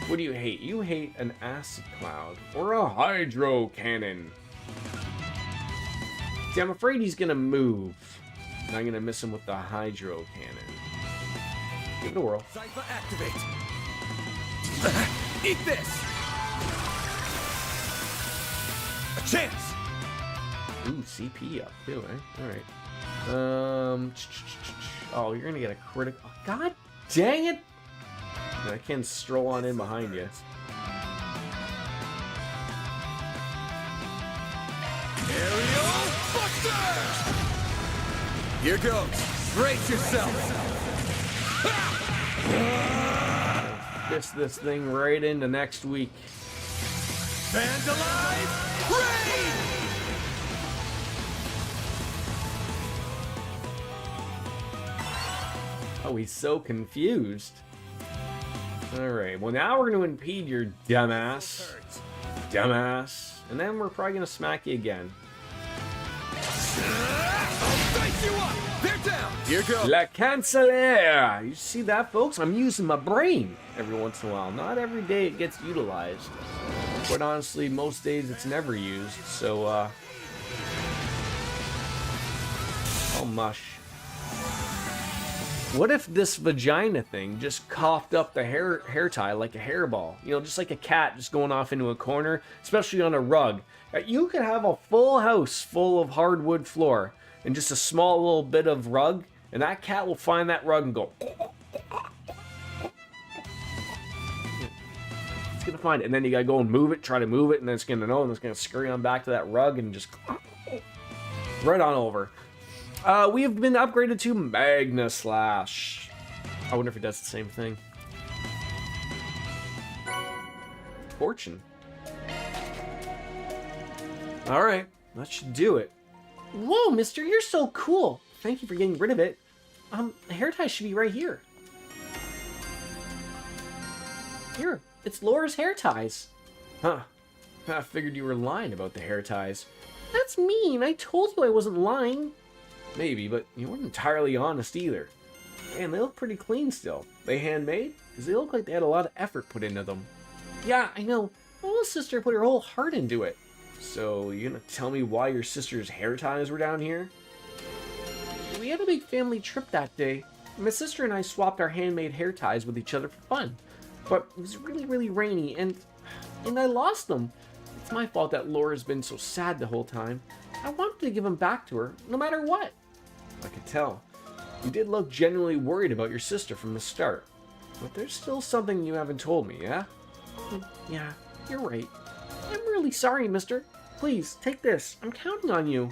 What do you hate? You hate an acid cloud or a hydro cannon. See, I'm afraid he's gonna move, and I'm gonna miss him with the hydro cannon. Give it a whirl. Cypher activate. Eat this. A chance. Ooh, CP up too, eh? All right. Oh, you're gonna get a critical. Oh, God dang it! I can't stroll on in behind you. Aerial Buster! Here goes. Brace yourself. Fist this thing right into next week. Vandalize Rain! Oh, he's so confused. Alright, well now we're going to impede your dumbass. Dumbass. And then we're probably going to smack you again. I'll dice you up! They're down! Here goes! La Cancelier! You see that, folks? I'm using my brain every once in a while. Not every day it gets utilized. Quite honestly, most days it's never used. So, oh, mush. What if this vagina thing just coughed up the hair tie like a hairball? You know, just like a cat just going off into a corner, especially on a rug. You could have a full house full of hardwood floor and just a small little bit of rug, and that cat will find that rug and go. It's gonna find it, and then you gotta go and move it, try to move it, and then it's gonna know, and it's gonna scurry on back to that rug and just right on over. We have been upgraded to Magna Slash. I wonder if it does the same thing. Fortune. Alright, that should do it. Whoa, mister, you're so cool. Thank you for getting rid of it. The hair tie should be right here. Here, it's Laura's hair ties. Huh. I figured you were lying about the hair ties. That's mean. I told you I wasn't lying. Maybe, but you weren't entirely honest either. Man, they look pretty clean still. They handmade? Because they look like they had a lot of effort put into them. Yeah, I know. My little sister put her whole heart into it. So, you gonna tell me why your sister's hair ties were down here? We had a big family trip that day. My sister and I swapped our handmade hair ties with each other for fun. But it was really, really rainy, and I lost them. It's my fault that Laura's been so sad the whole time. I wanted to give them back to her, no matter what. I could tell. You did look genuinely worried about your sister from the start. But there's still something you haven't told me, yeah? Yeah, you're right. I'm really sorry, mister. Please, take this. I'm counting on you.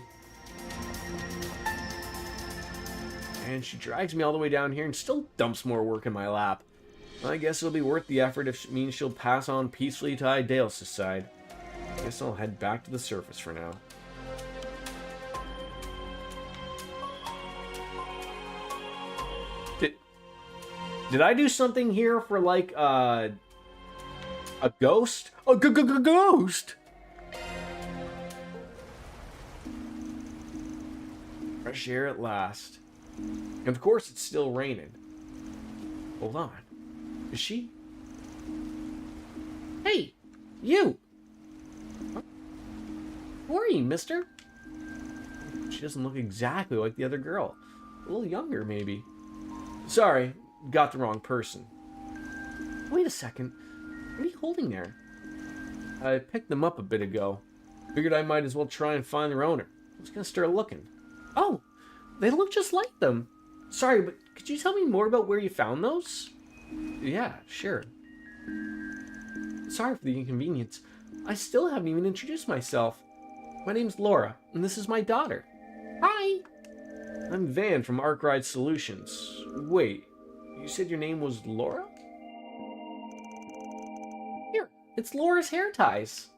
And she drags me all the way down here and still dumps more work in my lap. I guess it'll be worth the effort if it means she'll pass on peacefully to Idalis' side. Guess I'll head back to the surface for now. Did I do something here for like a ghost? A ghost! Fresh air at last. And of course it's still raining. Hold on. Is she? Hey! You! Who are you, mister? She doesn't look exactly like the other girl. A little younger, maybe. Sorry, got the wrong person. Wait a second. What are you holding there? I picked them up a bit ago. Figured I might as well try and find their owner. I was gonna start looking. Oh, they look just like them. Sorry, but could you tell me more about where you found those? Yeah, sure. Sorry for the inconvenience. I still haven't even introduced myself. My name's Laura, and this is my daughter. Hi! I'm Van from Arkride Solutions. Wait, you said your name was Laura? Here, it's Laura's hair ties.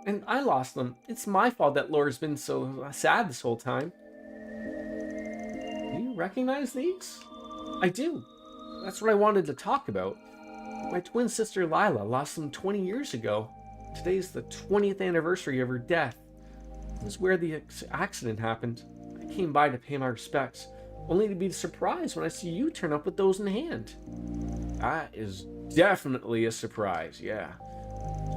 And I lost them. It's my fault that Laura's been so sad this whole time. Do you recognize these? I do. That's what I wanted to talk about. My twin sister Lila lost them 20 years ago. Today's the 20th anniversary of her death. This is where the accident happened. I came by to pay my respects, only to be surprised when I see you turn up with those in hand. That is definitely a surprise, yeah.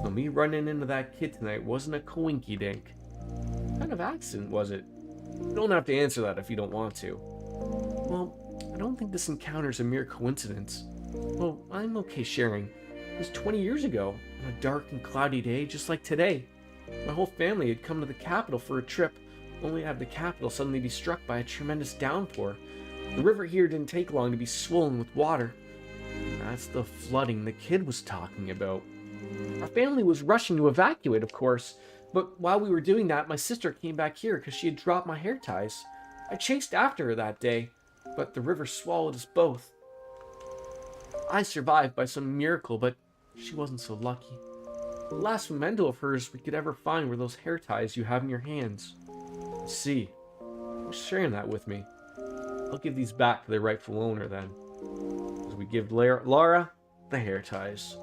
So me running into that kid tonight wasn't a coinky-dink. What kind of accident was it? You don't have to answer that if you don't want to. Well, I don't think this encounter's a mere coincidence. Well, I'm okay sharing. It was 20 years ago, on a dark and cloudy day just like today. My whole family had come to the capital for a trip, only to have the capital suddenly be struck by a tremendous downpour. The river here didn't take long to be swollen with water. That's the flooding the kid was talking about. Our family was rushing to evacuate, of course, but while we were doing that, my sister came back here because she had dropped my hair ties. I chased after her that day, but the river swallowed us both. I survived by some miracle, but she wasn't so lucky. The last memento of hers we could ever find were those hair ties you have in your hands. See, you're sharing that with me. I'll give these back to their rightful owner then. As we give Laura the hair ties.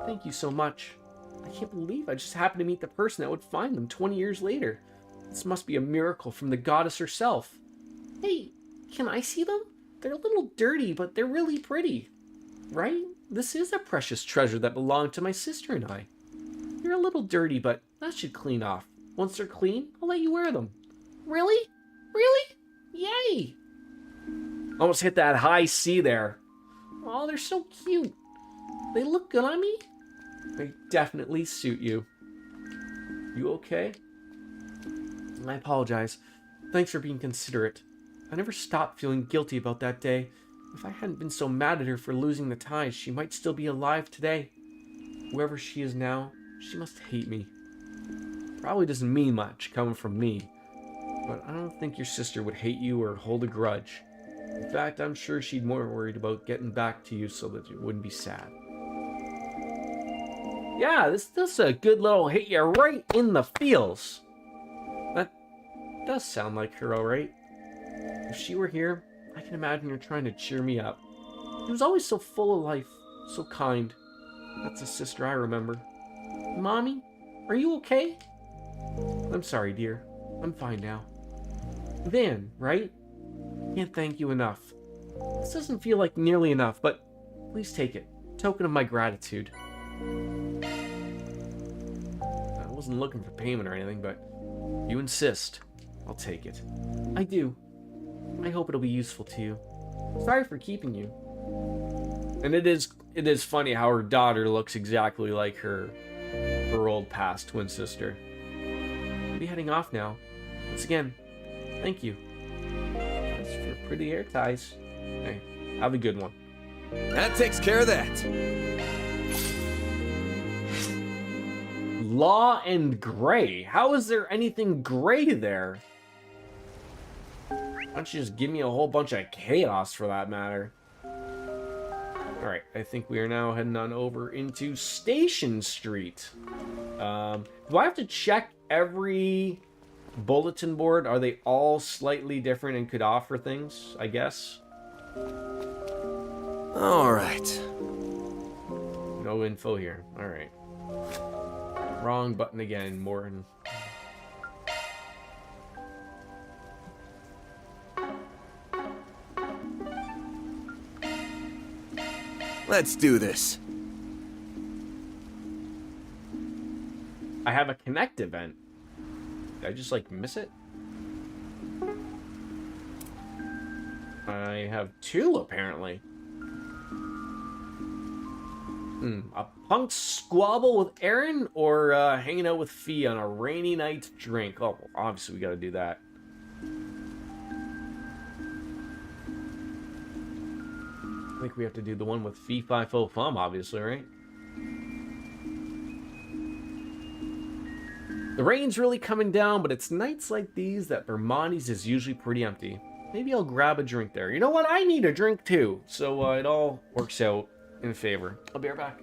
Thank you so much. I can't believe I just happened to meet the person that would find them 20 years later. This must be a miracle from the goddess herself. Hey, can I see them? They're a little dirty, but they're really pretty. Right? This is a precious treasure that belonged to my sister and I. They're a little dirty, but that should clean off. Once they're clean, I'll let you wear them. Really? Really? Yay! Almost hit that high C there. Oh, they're so cute. They look good on me. They definitely suit you. You okay? I apologize. Thanks for being considerate. I never stopped feeling guilty about that day. If I hadn't been so mad at her for losing the ties, she might still be alive today. Whoever she is now, she must hate me. Probably doesn't mean much coming from me, but I don't think your sister would hate you or hold a grudge. In fact, I'm sure she'd more worried about getting back to you so that you wouldn't be sad. Yeah, this is a good little hit you right in the feels. That does sound like her, alright. If she were here, I can imagine her trying to cheer me up. She was always so full of life, so kind. That's a sister I remember. Mommy, are you okay? I'm sorry, dear. I'm fine now. Van, right? Can't thank you enough. This doesn't feel like nearly enough, but please take it. Token of my gratitude. I wasn't looking for payment or anything, but you insist. I'll take it. I do. I hope it'll be useful to you. Sorry for keeping you. And it is funny how her daughter looks exactly like her old past twin sister. I'll be heading off now. Once again, thank you. That's for pretty hair ties. Hey, have a good one. That takes care of that. Law and gray. How is there anything gray there? Why don't you just give me a whole bunch of chaos for that matter? Alright, I think we are now heading on over into Station Street. Do I have to check every bulletin board? Are they all slightly different and could offer things, I guess? Alright. No info here. Alright. Wrong button again, Morton. Let's do this. I have a Connect event. Did I just, like, miss it? I have two, apparently. A punk squabble with Aaron or hanging out with Fee on a rainy night's drink? Oh, well, obviously we gotta do that. I think we have to do the one with Fee Fi Fo Fum, obviously, right? The rain's really coming down, but it's nights like these that Bermonti's is usually pretty empty. Maybe I'll grab a drink there. You know what? I need a drink too. So it all works out in favor. I'll be right back.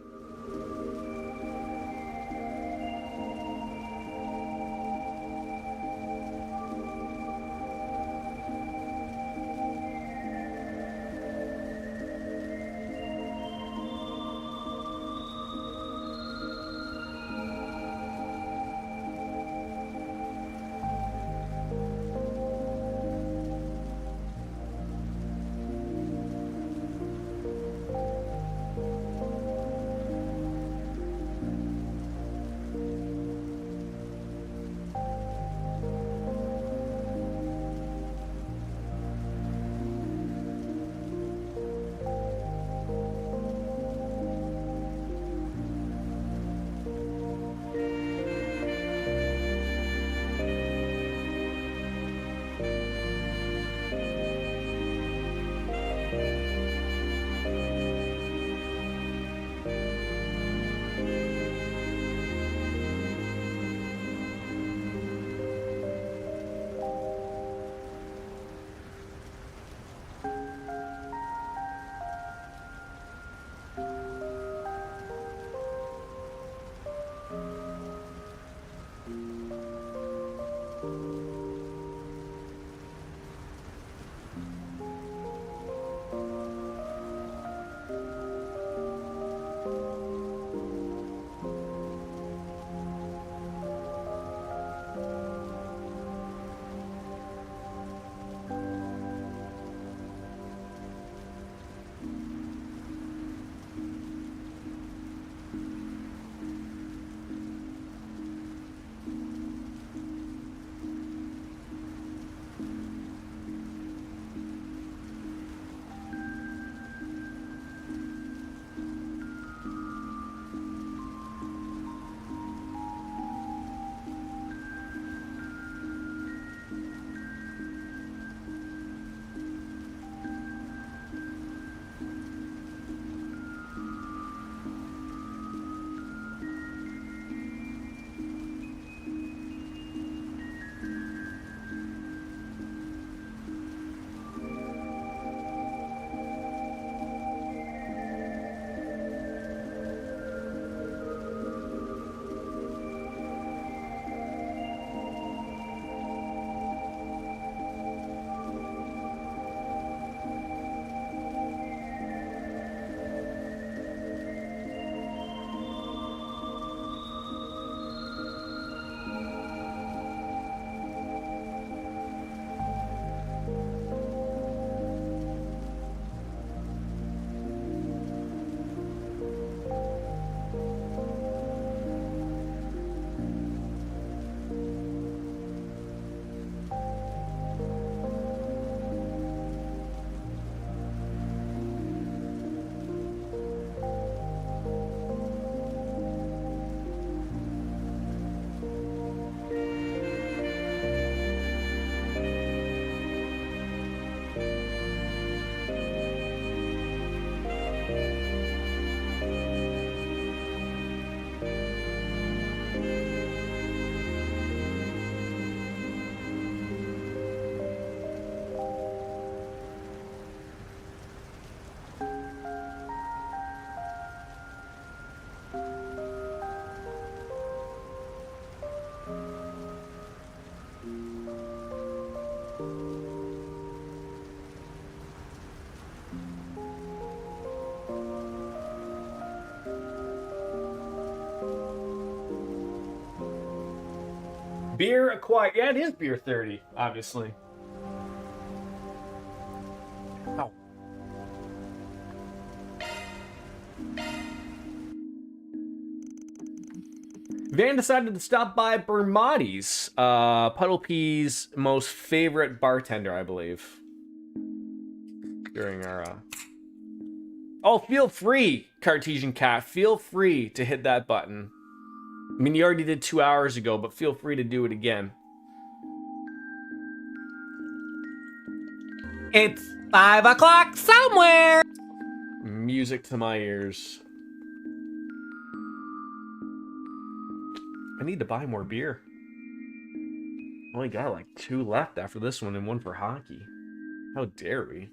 Beer acquired. Yeah, it is beer 30, obviously. Oh. Van decided to stop by Bermati's, Puddlepie's most favorite bartender, I believe. During our, Oh, feel free, Cartesian Cat. Feel free to hit that button. I mean, you already did 2 hours ago, but feel free to do it again. It's 5 o'clock somewhere! Music to my ears. I need to buy more beer. Only got like 2 left after this one and 1 for hockey. How dare we?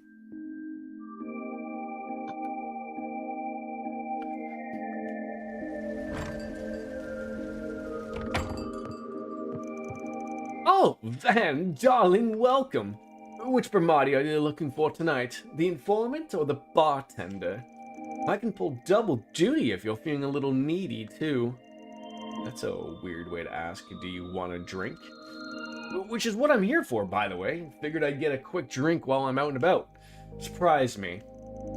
Oh, Van, darling, welcome. Which Bermati are you looking for tonight? The informant or the bartender? I can pull double duty if you're feeling a little needy, too. That's a weird way to ask, do you want a drink? Which is what I'm here for, by the way. Figured I'd get a quick drink while I'm out and about. Surprise me.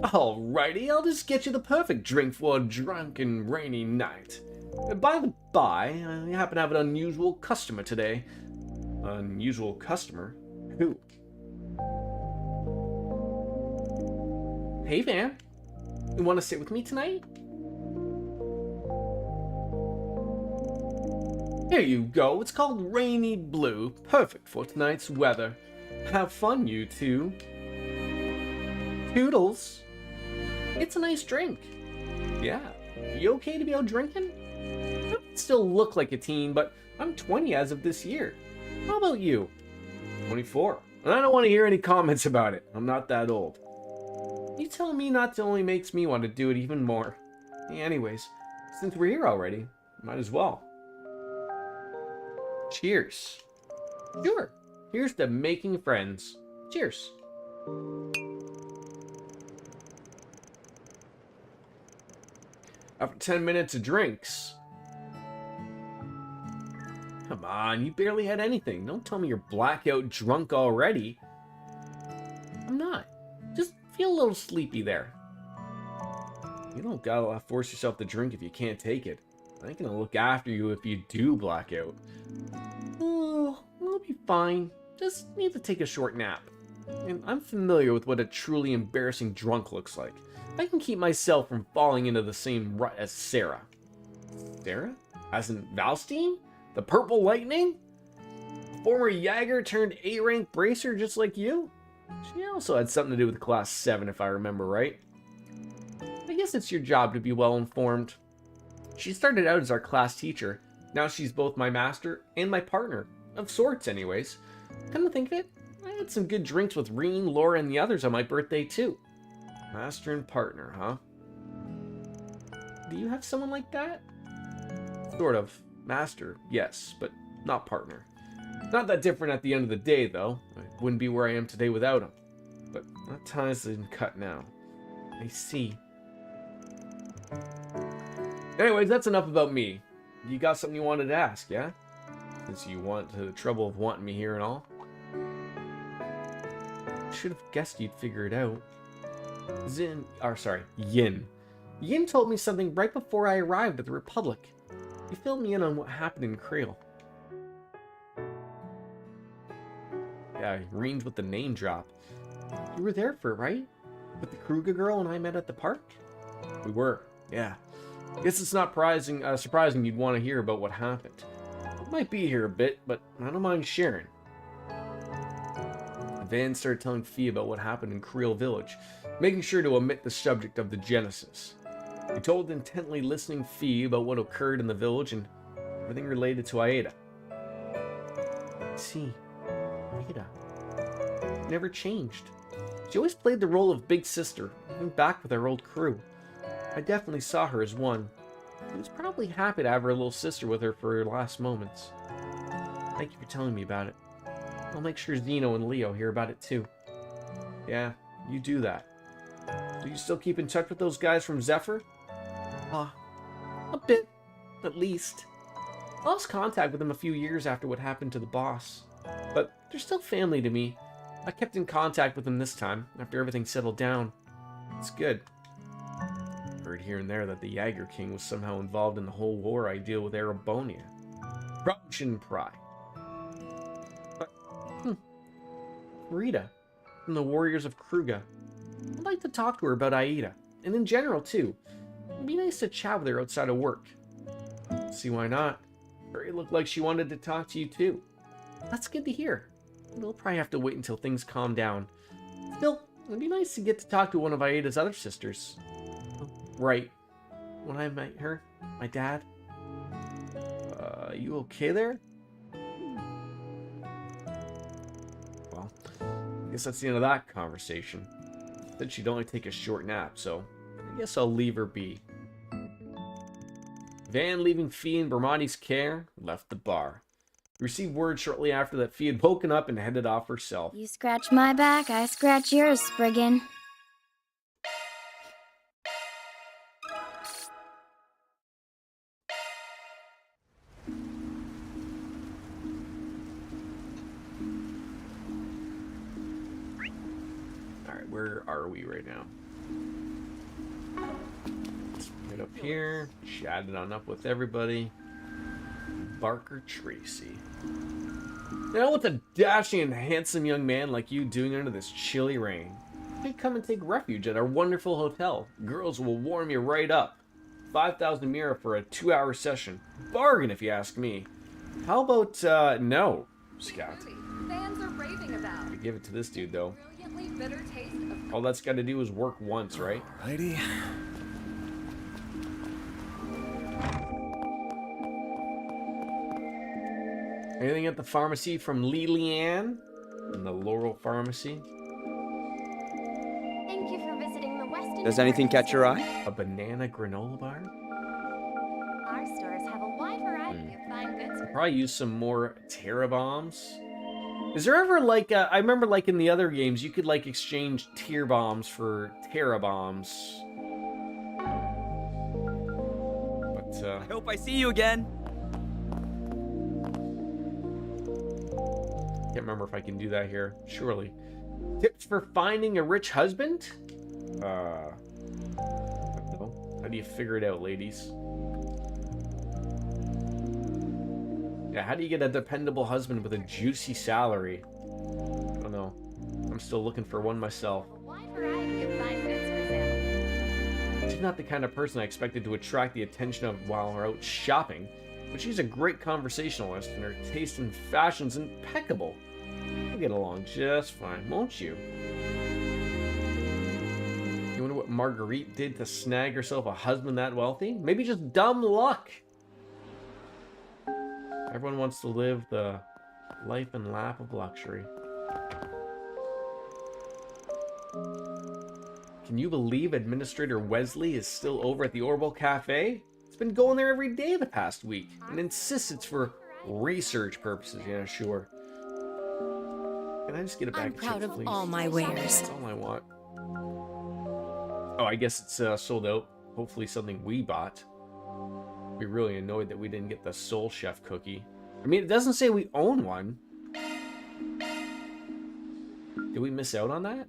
Alrighty, I'll just get you the perfect drink for a drunken, rainy night. By the by, I happen to have an unusual customer today. Unusual customer? Who? Hey, Van. You want to sit with me tonight? Here you go. It's called Rainy Blue. Perfect for tonight's weather. Have fun, you two. Toodles. It's a nice drink. Yeah. You okay to be out drinking? I still look like a teen, but I'm 20 as of this year. How about you? 24. And I don't want to hear any comments about it. I'm not that old. You telling me not to only makes me want to do it even more. Anyways, since we're here already, might as well. Cheers. Sure. Here's to making friends. Cheers. After 10 minutes of drinks. Come on, you barely had anything. Don't tell me you're blackout drunk already. I'm not. Just feel a little sleepy there. You don't gotta force yourself to drink if you can't take it. I ain't gonna look after you if you do black out. Oh, I'll be fine. Just need to take a short nap. And I'm familiar with what a truly embarrassing drunk looks like. I can keep myself from falling into the same rut as Sarah. Sarah? As in Valstein? The Purple Lightning? Former Jaeger turned A-rank bracer just like you? She also had something to do with Class 7 if I remember right. I guess it's your job to be well informed. She started out as our class teacher. Now she's both my master and my partner. Of sorts, anyways. Come to think of it, I had some good drinks with Reen, Laura, and the others on my birthday, too. Master and partner, huh? Do you have someone like that? Sort of. Master, yes, but not partner. Not that different at the end of the day, though. I wouldn't be where I am today without him. But that tie's been cut now. I see. Anyways, that's enough about me. You got something you wanted to ask, yeah? Since you went to the trouble of wanting me here and all. Should have guessed you'd figure it out. Yin. Yin told me something right before I arrived at the Republic. He filled me in on what happened in Creel. Yeah, Reen's with the name drop. You were there for it, right? With the Kruger girl and I met at the park? We were, yeah. Guess it's not surprising you'd want to hear about what happened. I might be here a bit, but I don't mind sharing. Van started telling Fee about what happened in Creel Village, making sure to omit the subject of the Genesis. He told intently listening Fee about what occurred in the village and everything related to Aida. See, Aida never changed. She always played the role of big sister, even back with our old crew. I definitely saw her as one. She was probably happy to have her little sister with her for her last moments. Thank you for telling me about it. I'll make sure Zeno and Leo hear about it too. Yeah, you do that. Do you still keep in touch with those guys from Zephyr? A bit, at least. I lost contact with them a few years after what happened to the boss, but they're still family to me. I kept in contact with them this time, after everything settled down. It's good. Heard here and there that the Jaeger King was somehow involved in the whole war I deal with Erebonia. Probably shouldn't pry. But, Rita, from the Warriors of Kruga. I'd like to talk to her about Aida, and in general, too. It'd be nice to chat with her outside of work. See why not? It looked like she wanted to talk to you, too. That's good to hear. We'll probably have to wait until things calm down. Still, it'd be nice to get to talk to one of Aida's other sisters. Oh, right. When I met her, my dad... you okay there? Well, I guess that's the end of that conversation. Said she'd only take a short nap, so I guess I'll leave her be. Van, leaving Fee in Bermonti's care, left the bar. We received word shortly after that Fee had woken up and headed off herself. You scratch my back, I scratch yours, Spriggan. Alright, where are we right now? Let's get up here, chatted on up with everybody. Barker Tracy. Now, what's a dashing and handsome young man like you doing under this chilly rain? You should come and take refuge at our wonderful hotel. Girls will warm you right up. 5,000 mira for a 2-hour session. Bargain, if you ask me. How about, no, Scott? Fans are raving about. We give it to this dude, though. Brilliantly bitter taste of... All that's got to do is work once, right? Alrighty. Anything at the pharmacy from Leanne? In the Laurel Pharmacy? Thank you for visiting the Westin. Does anything catch your eye? A banana granola bar? Our stores have a wide variety of fine goods for... Probably use some more Terra bombs. Is there ever like I remember like in the other games you could like exchange tier bombs for Terra bombs. But I hope I see you again. Can't remember if I can do that here. Surely. Tips for finding a rich husband? I don't know. How do you figure it out, ladies? Yeah, how do you get a dependable husband with a juicy salary? I don't know. I'm still looking for one myself. She's not the kind of person I expected to attract the attention of while we're out shopping, but she's a great conversationalist and her taste in fashion's impeccable. We'll get along just fine, won't you? You wonder what Marguerite did to snag herself a husband that wealthy? Maybe just dumb luck. Everyone wants to live the life and lap of luxury. Can you believe Administrator Wesley is still over at the Orbital Cafe? It's been going there every day the past week and insists it's for research purposes. Yeah, sure. Can I just get a bag I'm of proud chips, of please? all my wares. That's all I want. Oh, I guess it's sold out. Hopefully something we bought. Be really annoyed that we didn't get the Soul Chef cookie. I mean, it doesn't say we own one. Did we miss out on that?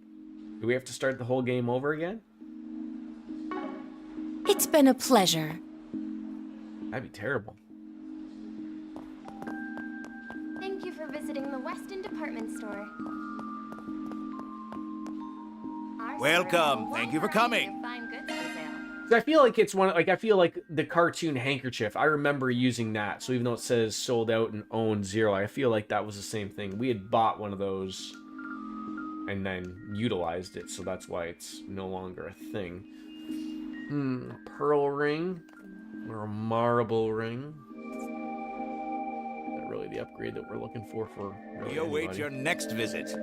Do we have to start the whole game over again? It's been a pleasure. That'd be terrible. Thank you for visiting the Westin department store. Our Welcome. Thank you for coming. fine goods for sale. So I feel like it's one, like, I feel like the cartoon handkerchief, I remember using that. So even though it says sold out and owned 0, I feel like that was the same thing. We had bought one of those and then utilized it. So that's why it's no longer a thing. Pearl ring or a marble ring. Not really the upgrade that we're looking for really We await anybody. your next visit.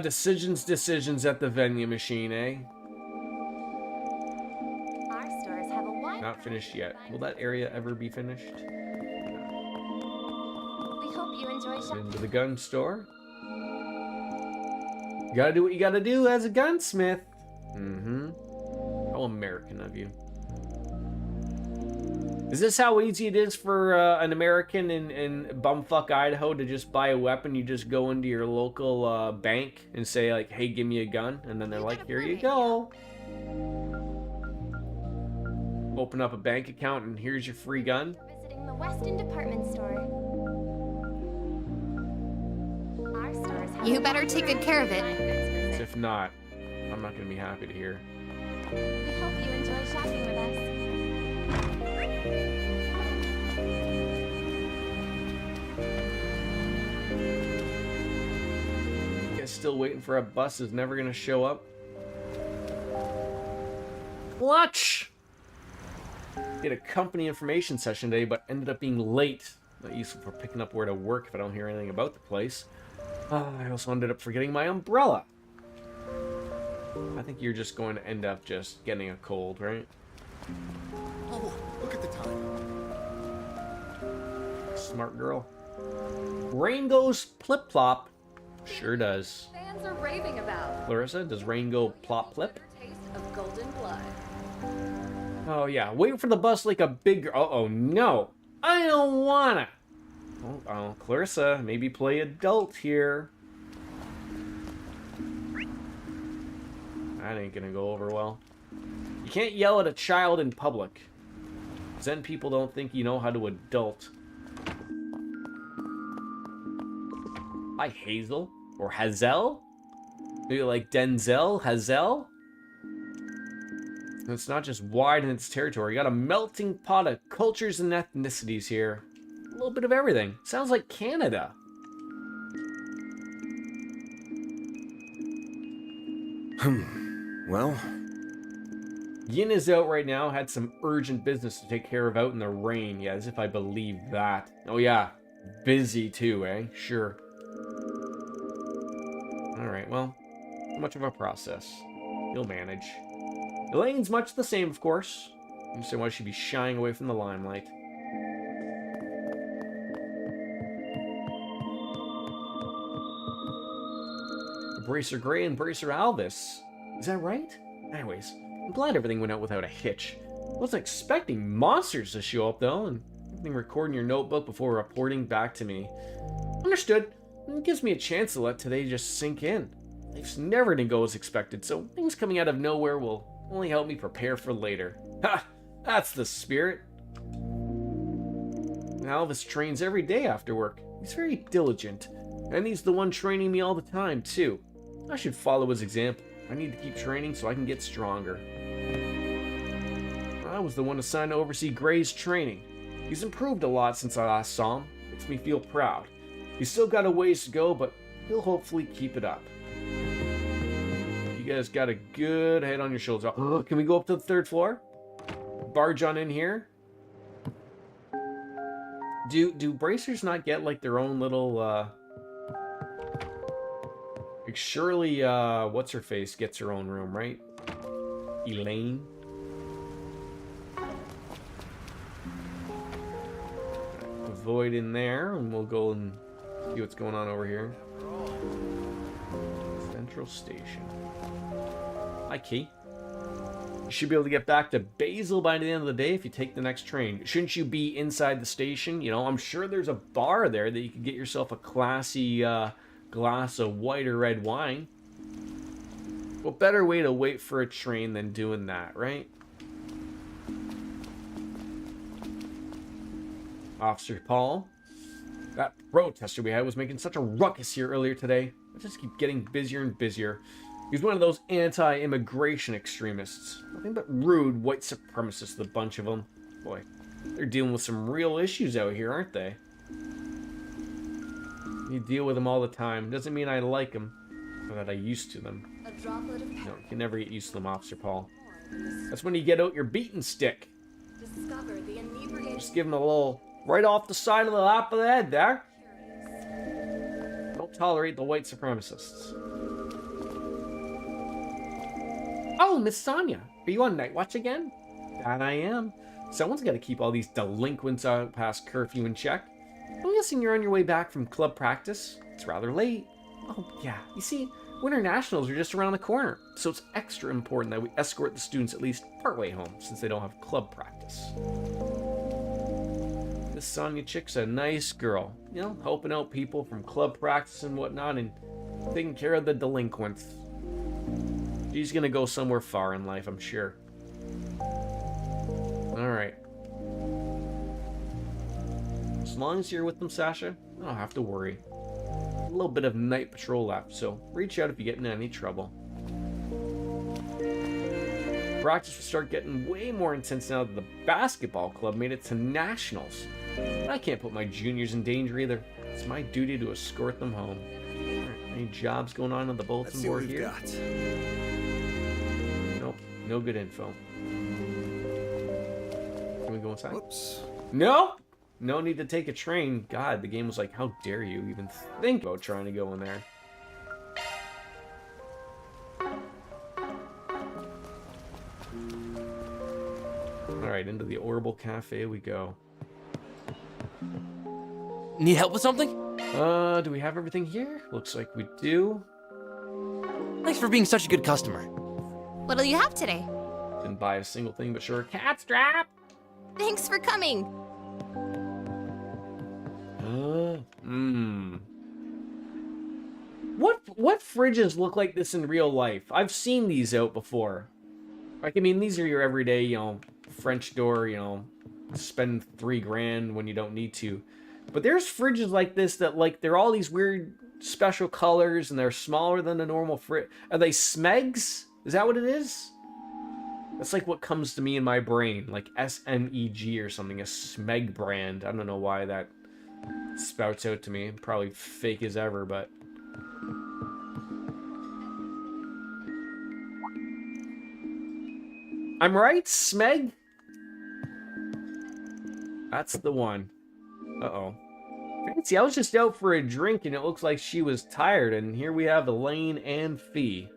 Decisions at the vending machine, eh? Our stores have a wide Not finished yet. Will that area ever be finished? We hope you enjoy shopping. Into the gun store. You gotta do what you gotta do as a gunsmith. How American of you. Is this how easy it is for an American in bumfuck Idaho to just buy a weapon? You just go into your local bank and say, like, hey, give me a gun. And then they're like, here you go. Open up a bank account and here's your free gun. Visiting the Weston department store. Our stores have You better take good care of it. If not, I'm not going to be happy to hear. We hope you enjoy shopping with us. You guys still waiting for a bus is never going to show up? Clutch! Did a company information session today, but ended up being late. Not useful for picking up where to work if I don't hear anything about the place. I also ended up forgetting my umbrella. I think you're just going to end up just getting a cold, right? Oh, look at the time. Smart girl. Rain goes plip-plop. Sure does. Fans are raving about. Clarissa, does rain go plop-plip? Taste of golden blood. Oh, yeah. Wait for the bus like a big girl. Uh-oh, no. I don't wanna. Oh, Clarissa, maybe play adult here. That ain't gonna go over well. You can't yell at a child in public. Then people don't think you know how to adult. Hi, Hazel. Or Hazel? Maybe like Denzel? Hazel? It's not just wide in its territory. You got a melting pot of cultures and ethnicities here. A little bit of everything. Sounds like Canada. Well, Yin is out right now. Had some urgent business to take care of out in the rain. Yeah, as if I believe that. Oh yeah, busy too, eh? Sure. Alright, well, not much of a process. You'll manage. Elaine's much the same, of course. I understand why she'd be shying away from the limelight. Bracer Gray and Bracer Alvis. Is that right? Anyways, I'm glad everything went out without a hitch. I wasn't expecting monsters to show up, though, and everything recorded in your notebook before reporting back to me. Understood. It gives me a chance to let today just sink in. Life's never gonna go as expected, so things coming out of nowhere will only help me prepare for later. Ha! That's the spirit. Alvis trains every day after work. He's very diligent, and he's the one training me all the time, too. I should follow his example. I need to keep training so I can get stronger. I was the one assigned to oversee Gray's training. He's improved a lot since I last saw him. Makes me feel proud. He's still got a ways to go, but he'll hopefully keep it up. You guys got a good head on your shoulders. Oh, can we go up to the 3rd floor? Barge on in here? Do bracers not get like their own little like surely what's her face gets her own room, right? Elaine. Avoid in there, and we'll go and see what's going on over here. Central Station. Hi, Key. You should be able to get back to Basil by the end of the day if you take the next train. Shouldn't you be inside the station? You know, I'm sure there's a bar there that you could get yourself a classy glass of white or red wine. What better way to wait for a train than doing that, right? Officer Paul. That protester we had was making such a ruckus here earlier today. I just keep getting busier and busier. He's one of those anti-immigration extremists. Nothing but rude white supremacists, the bunch of them. Boy, they're dealing with some real issues out here, aren't they? You deal with them all the time. Doesn't mean I like them, or that I used to them. No, you can never get used to them, Officer Paul. That's when you get out your beating stick. Just give him a little right off the side of the lap of the head there. Don't tolerate the white supremacists. Oh, Miss Sonia, are you on night watch again? That I am. Someone's got to keep all these delinquents out past curfew in check. I'm guessing you're on your way back from club practice. It's rather late. Oh, yeah. You see, Winter Nationals are just around the corner, so it's extra important that we escort the students at least partway home, since they don't have club practice. This Sonya chick's a nice girl, you know, helping out people from club practice and whatnot, and taking care of the delinquents. She's gonna go somewhere far in life, I'm sure. Alright. As long as you're with them, Sasha, I don't have to worry. A little bit of night patrol left, so reach out if you get in any trouble. Practice will start getting way more intense now that the basketball club made it to nationals. But I can't put my juniors in danger either. It's my duty to escort them home. Alright, any jobs going on the bulletin board here? Got. Nope, no good info. Can we go inside? Whoops. No! No need to take a train. God, the game was like, how dare you even think about trying to go in there. Alright, into the Orbital Cafe we go. Need help with something? Do we have everything here? Looks like we do. Thanks for being such a good customer. What'll you have today? Didn't buy a single thing, but sure. Cat strap! Thanks for coming. What fridges look like this in real life? I've seen these out before. Like, I mean, these are your everyday, you know, French door, you know, spend $3 grand when you don't need to. But there's fridges like this that, like, they're all these weird special colors and they're smaller than a normal fridge. Are they Smegs? Is that what it is? That's like what comes to me in my brain, like SMEG or something, a Smeg brand. I don't know why that spouts out to me. Probably fake as ever, but... I'm right, Smeg? That's the one. Uh-oh. Fancy, I was just out for a drink and it looks like she was tired, and here we have Elaine and Fee.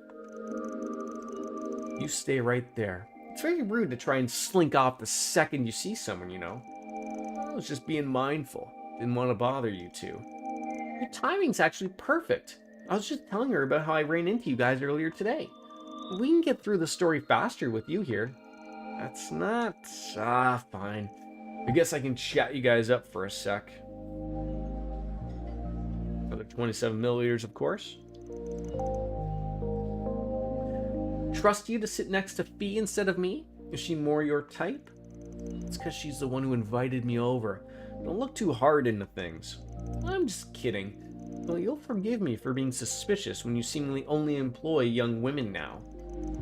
You stay right there. It's very rude to try and slink off the second you see someone, you know. I was just being mindful. Didn't want to bother you two. Your timing's actually perfect. I was just telling her about how I ran into you guys earlier today. We can get through the story faster with you here. That's not... fine. I guess I can chat you guys up for a sec. Another 27 milliliters, of course. Trust you to sit next to Fee instead of me? Is she more your type? It's because she's the one who invited me over. Don't look too hard into things. I'm just kidding. Well, you'll forgive me for being suspicious when you seemingly only employ young women now.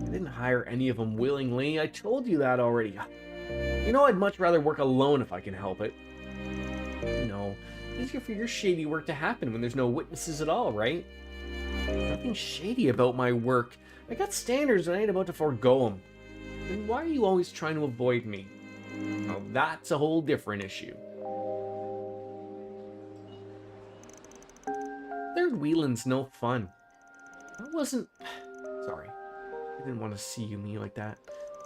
I didn't hire any of them willingly. I told you that already. You know, I'd much rather work alone if I can help it. No, easier for your shady work to happen when there's no witnesses at all, right? Nothing shady about my work. I got standards and I ain't about to forego them. Then why are you always trying to avoid me? Now that's a whole different issue. Third wheeling's no fun. I wasn't... Sorry. I didn't want to see you me like that.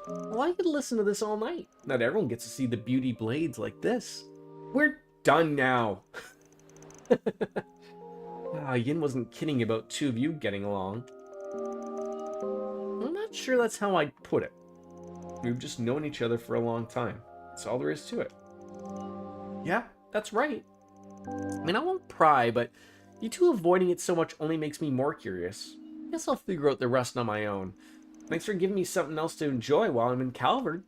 Well, I could listen to this all night. Not everyone gets to see the beauty blades like this. We're done now. Yin wasn't kidding about two of you getting along. I'm not sure that's how I'd put it. We've just known each other for a long time. That's all there is to it. Yeah, that's right. I mean, I won't pry, but you two avoiding it so much only makes me more curious. Guess I'll figure out the rest on my own. Thanks for giving me something else to enjoy while I'm in Calvard.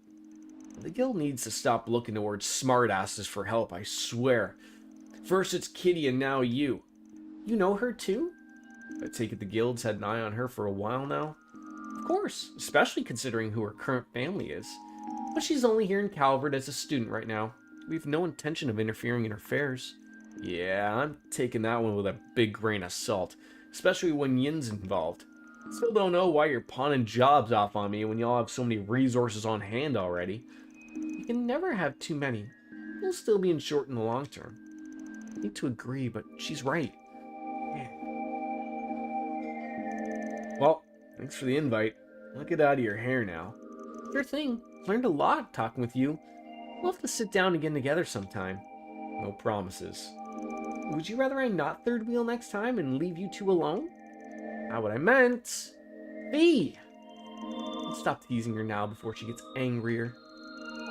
The guild needs to stop looking towards smartasses for help, I swear. First it's Kitty and now you. You know her too? I take it the guild's had an eye on her for a while now? Of course, especially considering who her current family is. But she's only here in Calvard as a student right now. We've no intention of interfering in her affairs. Yeah, I'm taking that one with a big grain of salt, especially when Yin's involved. Still don't know why you're pawning jobs off on me when y'all have so many resources on hand already. You can never have too many. You'll still be in short in the long term. I need to agree, but she's right. Well, thanks for the invite. I'll get out of your hair now. Sure thing. Learned a lot talking with you. We'll have to sit down again together sometime. No promises. Would you rather I not third wheel next time and leave you two alone? not what I meant. Fee! Let's stop teasing her now before she gets angrier.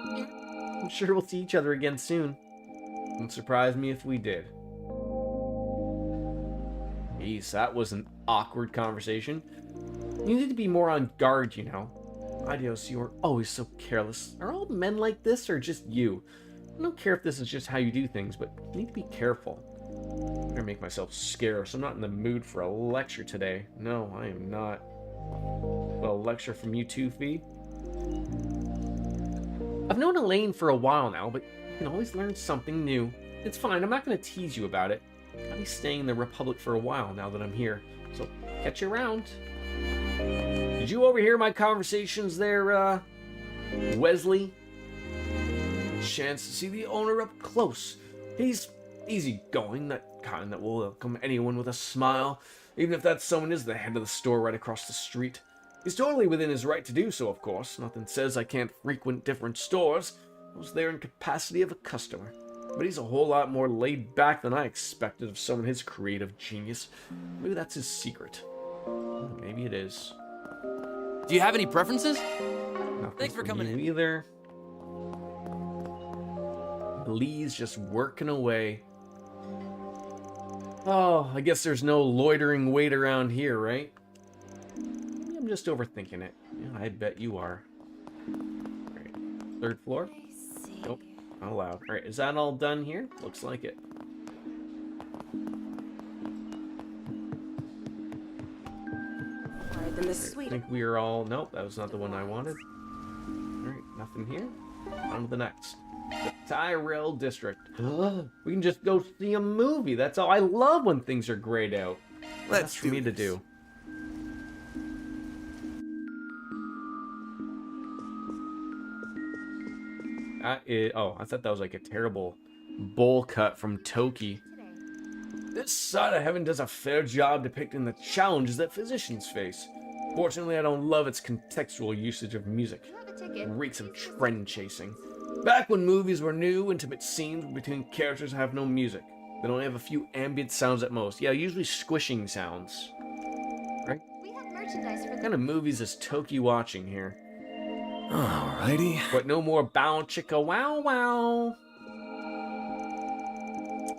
I'm sure we'll see each other again soon. Wouldn't surprise me if we did. Jeez, that was an awkward conversation. You need to be more on guard, you know. Adios, you are always so careless. Are all men like this, or just you? I don't care if this is just how you do things, but you need to be careful. I'm gonna make myself scarce. I'm not in the mood for a lecture today. No, I am not. Well, a lecture from you too, Fee? I've known Elaine for a while now, but you can always learn something new. It's fine, I'm not gonna tease you about it. I'll be staying in the Republic for a while now that I'm here, so catch you around. Did you overhear my conversations there, Wesley? Chance to see the owner up close. He's easygoing, that kind that will welcome anyone with a smile, even if that someone is the head of the store right across the street. He's totally within his right to do so, of course. Nothing says I can't frequent different stores. I was there in capacity of a customer. But he's a whole lot more laid back than I expected of someone his creative genius. Maybe that's his secret. Maybe it is. Do you have any preferences? Nothing Thanks for coming in. Either. Lee's just working away. Oh, I guess there's no loitering wait around here, right? Maybe I'm just overthinking it. Yeah, I bet you are. Alright, third floor? Nope, not allowed. Alright, is that all done here? Looks like it. Alright, then the suite. I think we are all... Nope, that was not the one I wanted. Alright, nothing here. On to the next. The Tyrell District. We can just go see a movie. That's all. I love when things are grayed out. That's for me to do. Oh, I thought that was like a terrible bowl cut from Toki. This side of heaven does a fair job depicting the challenges that physicians face. Fortunately, I don't love its contextual usage of music. It reeks of trend chasing. Back when movies were new, intimate scenes between characters have no music. They only have a few ambient sounds at most. Yeah, usually squishing sounds. Right? What kind of movies is Toki watching here? Alrighty. But no more bow chicka wow wow.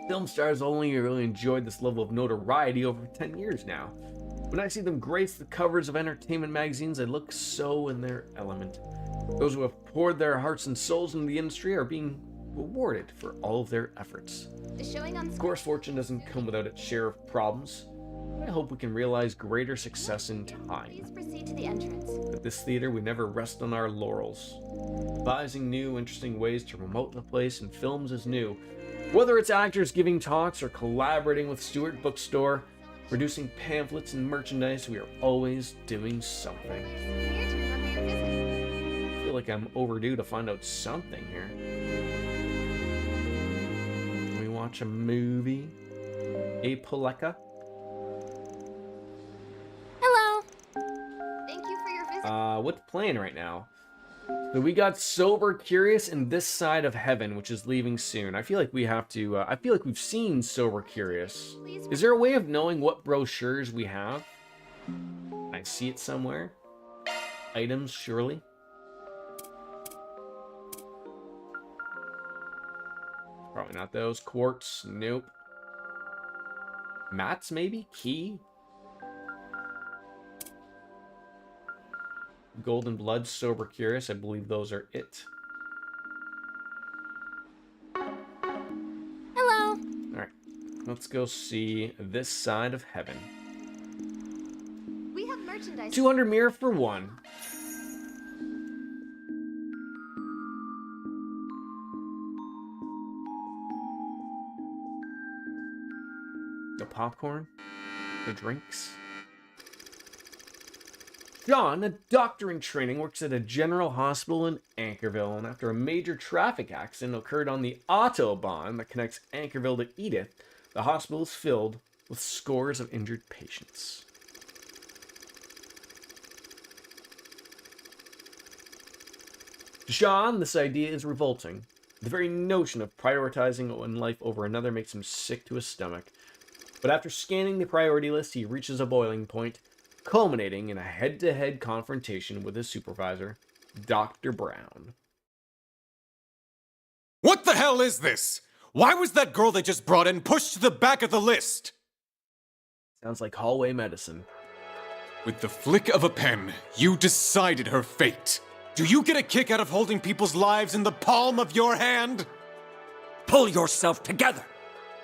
Film stars only really enjoyed this level of notoriety over 10 years now. When I see them grace the covers of entertainment magazines, they look so in their element. Those who have poured their hearts and souls into the industry are being rewarded for all of their efforts. Of course, fortune doesn't come without its share of problems. I hope we can realize greater success in time. Please proceed to the entrance. At this theater, we never rest on our laurels. Devising new, interesting ways to promote the place in films is new. Whether it's actors giving talks or collaborating with Stewart Bookstore, producing pamphlets and merchandise, we are always doing something. I feel like I'm overdue to find out something here. Can we watch a movie? A Poleka? Hello. Thank you for your visit. What's playing right now? So we got Sober Curious and This Side of Heaven, which is leaving soon. I feel like we have to, I feel like we've seen Sober Curious. Is there a way of knowing what brochures we have? Can I see it somewhere? Items, surely? Probably not those. Quartz, nope. Mats, maybe? Key? Golden Blood, Sober Curious, I believe those are it. Hello. Alright, let's go see This Side of Heaven. We have merchandise. 200 mirror for one. The popcorn, the drinks. John, a doctor in training, works at a general hospital in Anchorville, and after a major traffic accident occurred on the Autobahn that connects Anchorville to Edith, the hospital is filled with scores of injured patients. To Sean, this idea is revolting. The very notion of prioritizing one life over another makes him sick to his stomach. But after scanning the priority list, he reaches a boiling point. culminating in a head-to-head confrontation with his supervisor, Dr. Brown. What the hell is this? Why was that girl they just brought in pushed to the back of the list? Sounds like hallway medicine. With the flick of a pen, you decided her fate. Do you get a kick out of holding people's lives in the palm of your hand? Pull yourself together.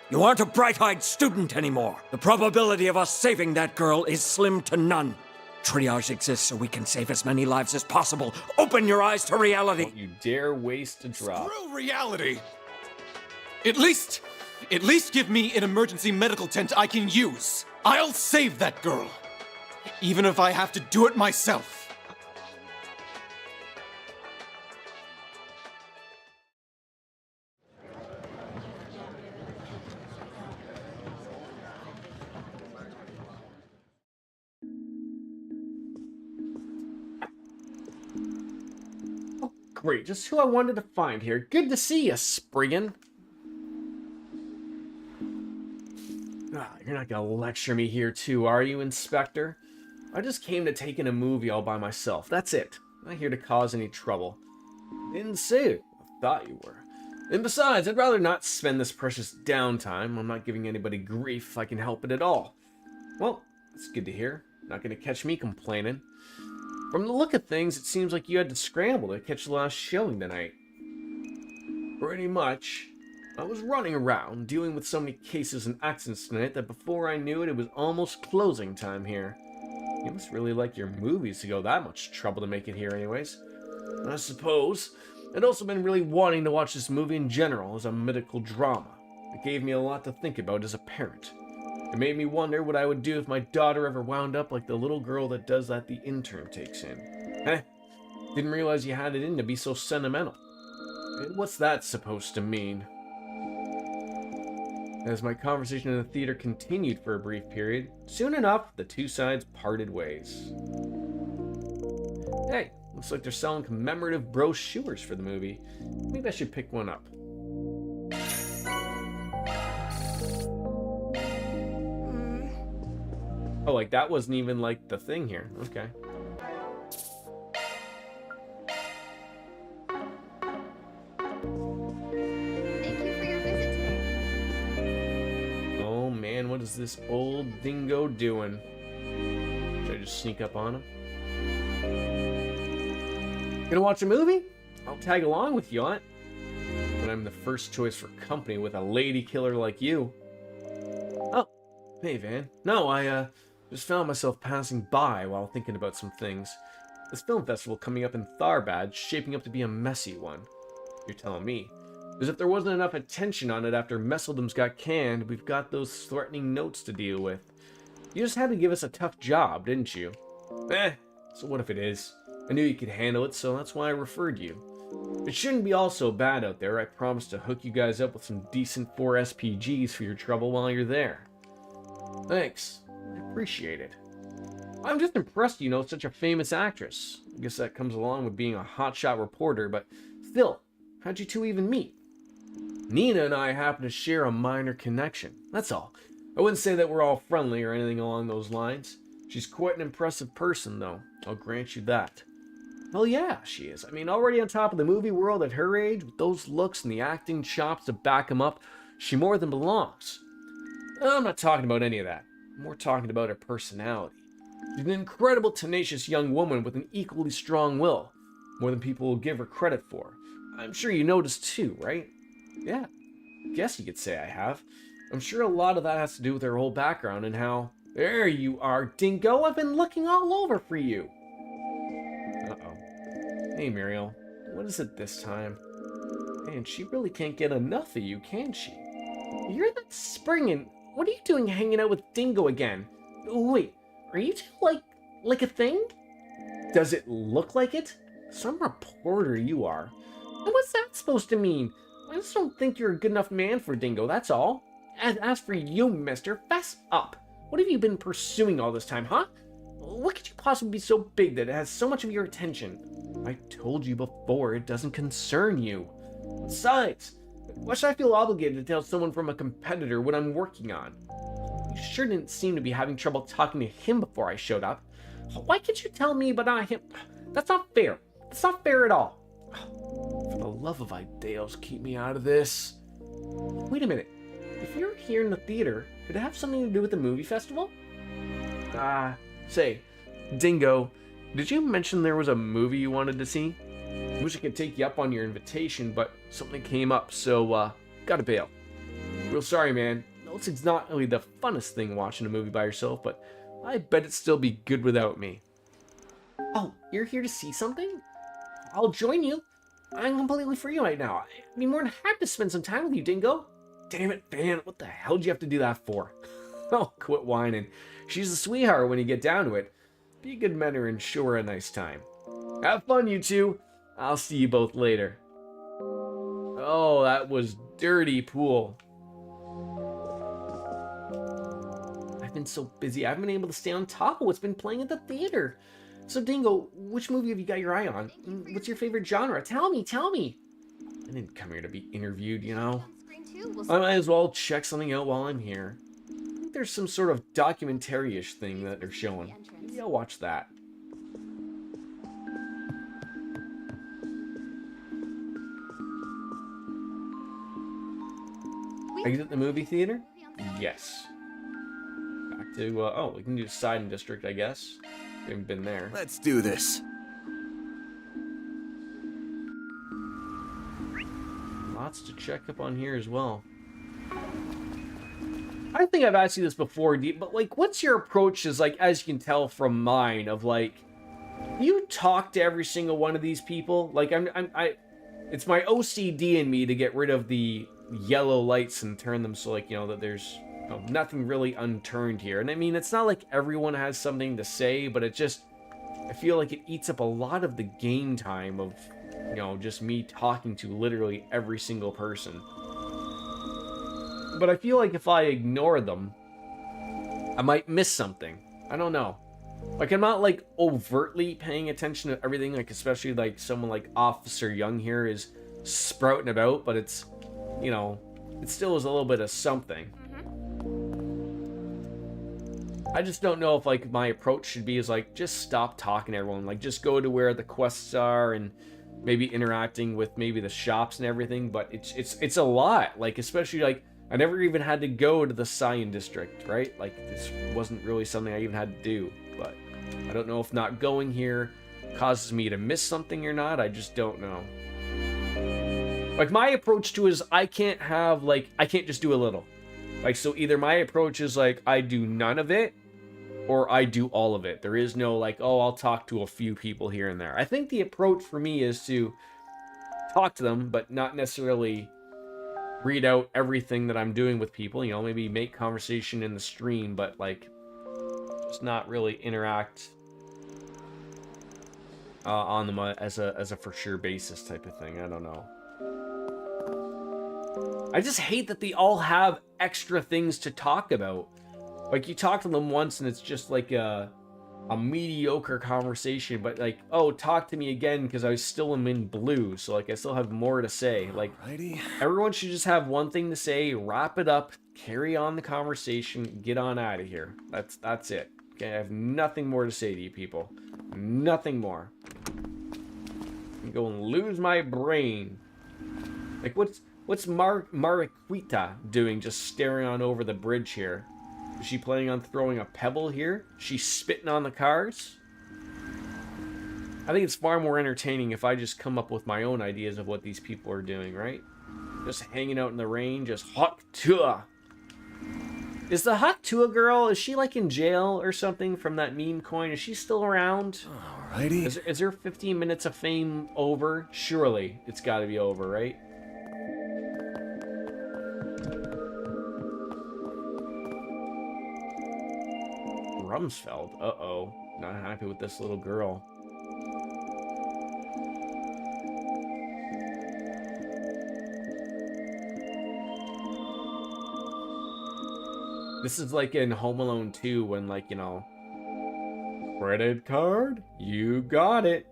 You aren't a bright-eyed student anymore. The probability of us saving that girl is slim to none. Triage exists so we can save as many lives as possible. Open your eyes to reality. Don't you dare waste a drop. Screw reality. At least give me an emergency medical tent I can use. I'll save that girl. Even if I have to do it myself. Great, just who I wanted to find here. Good to see you, Spriggan. You're not gonna lecture me here too, are you, Inspector? I just came to take in a movie all by myself. That's it. Not here to cause any trouble. Didn't say it. I thought you were. And besides, I'd rather not spend this precious downtime. I'm not giving anybody grief if I can help it at all. Well, that's good to hear. Not gonna catch me complaining. From the look of things, it seems like you had to scramble to catch the last showing tonight. Pretty much. I was running around, dealing with so many cases and accidents tonight that before I knew it was almost closing time here. You must really like your movies to go that much trouble to make it here anyways. I suppose. I'd also been really wanting to watch this movie in general as a medical drama. It gave me a lot to think about as a parent. It made me wonder what I would do if my daughter ever wound up like the little girl that does that the intern takes in. Didn't realize you had it in to be so sentimental. And what's that supposed to mean? As my conversation in the theater continued for a brief period, soon enough, the two sides parted ways. Hey, looks like they're selling commemorative brochures for the movie. Maybe I should pick one up. Oh, like that wasn't even like the thing here. Okay. Thank you for your visit today. Oh man, what is this old dingo doing? Should I just sneak up on him? Gonna watch a movie? I'll tag along with you on it. But I'm the first choice for company with a lady killer like you. Oh, hey Van. No, I just found myself passing by while thinking about some things. This film festival coming up in Tharbad's shaping up to be a messy one. You're telling me. As if there wasn't enough attention on it after Messeldum's got canned, we've got those threatening notes to deal with. You just had to give us a tough job, didn't you? So what if it is? I knew you could handle it, so that's why I referred you. It shouldn't be all so bad out there. I promised to hook you guys up with some decent 4 SPGs for your trouble while you're there. Thanks. I appreciate it. I'm just impressed you know such a famous actress. I guess that comes along with being a hotshot reporter, but still, how'd you two even meet? Nina and I happen to share a minor connection, that's all. I wouldn't say that we're all friendly or anything along those lines. She's quite an impressive person, though. I'll grant you that. Well, yeah, she is. I mean, already on top of the movie world at her age, with those looks and the acting chops to back him up, she more than belongs. I'm not talking about any of that. I'm more talking about her personality. She's an incredible, tenacious young woman with an equally strong will. More than people will give her credit for. I'm sure you noticed too, right? Yeah, guess you could say I have. I'm sure a lot of that has to do with her whole background and how... There you are, Dingo! I've been looking all over for you! Uh-oh. Hey, Muriel. What is it this time? Man, she really can't get enough of you, can she? You're that Spriggan. What are you doing hanging out with Dingo again? Wait, are you two like a thing? Does it look like it? Some reporter you are. And what's that supposed to mean? I just don't think you're a good enough man for Dingo, that's all. And as for you, mister, fess up. What have you been pursuing all this time, huh? What could you possibly be so big that it has so much of your attention? I told you before, it doesn't concern you. Besides, why should I feel obligated to tell someone from a competitor what I'm working on? You sure didn't seem to be having trouble talking to him before I showed up. Why can't you tell me but not him? That's not fair. That's not fair at all. For the love of Ideals, keep me out of this. Wait a minute. If you're here in the theater, could it have something to do with the movie festival? Say, Dingo, did you mention there was a movie you wanted to see? Wish I could take you up on your invitation, but something came up, so, gotta bail. Real sorry, man. No, it's not really the funnest thing watching a movie by yourself, but I bet it'd still be good without me. Oh, you're here to see something? I'll join you. I'm completely free right now. I'd be more than happy to spend some time with you, Dingo. Damn it, Van, what the hell did you have to do that for? Oh, quit whining. She's a sweetheart when you get down to it. Be a good mentor and show her a nice time. Have fun, you two. I'll see you both later. Oh, that was dirty pool. I've been so busy, I haven't been able to stay on top of what's been playing at the theater. So, Dingo, which movie have you got your eye on? What's your favorite genre? Tell me, tell me. I didn't come here to be interviewed, you know. I might as well check something out while I'm here. I think there's some sort of documentary-ish thing that they're showing. Maybe I'll watch that. Exit the movie theater? Yes. Back to, oh, we can do side and district, I guess. We haven't been there. Let's do this. Lots to check up on here as well. I think I've asked you this before, but, like, what's your approach is, like, as you can tell from mine, of, like, you talk to every single one of these people? Like, it's my OCD in me to get rid of the yellow lights and turn them so, like, you know, that there's nothing really unturned here. And I mean, it's not like everyone has something to say, but it just, I feel like it eats up a lot of the game time of, you know, just me talking to literally every single person. But I feel like if I ignore them, I might miss something. I don't know. Like, I'm not, like, overtly paying attention to everything, like, especially, like, someone like Officer Young here is sprouting about, but it's, you know, it still is a little bit of something. I just don't know if, like, my approach should be is, like, just stop talking to everyone. Like, just go to where the quests are and maybe interacting with maybe the shops and everything. But it's a lot. Like, especially, like, I never even had to go to the Cyan District, right? Like, this wasn't really something I even had to do. But I don't know if not going here causes me to miss something or not. I just don't know. Like, my approach to it is I can't have, like, I can't just do a little. Like, so either my approach is, like, I do none of it, or I do all of it. There is no, like, oh, I'll talk to a few people here and there. I think the approach for me is to talk to them, but not necessarily read out everything that I'm doing with people. You know, maybe make conversation in the stream, but, like, just not really interact on them as a for sure basis type of thing. I don't know. I just hate that they all have extra things to talk about. Like, you talk to them once and it's just like a mediocre conversation, but like, oh, talk to me again because I still am in blue, so like I still have more to say. Like, everyone should just have one thing to say, wrap it up, carry on the conversation, get on out of here. That's it. Okay, I have nothing more to say to you people. Nothing more. I'm going to lose my brain. Like, what's Mariquita doing just staring on over the bridge here? Is she planning on throwing a pebble here? She's spitting on the cars? I think it's far more entertaining if I just come up with my own ideas of what these people are doing, right? Just hanging out in the rain, just Hawk Tua. Is the Hawk Tua girl, is she like in jail or something from that meme coin? Is she still around? Alrighty. Is her 15 minutes of fame over? Surely it's got to be over, right? Rumsfeld. Uh-oh. Not happy with this little girl. This is like in Home Alone 2 when, like, you know, credit card? You got it.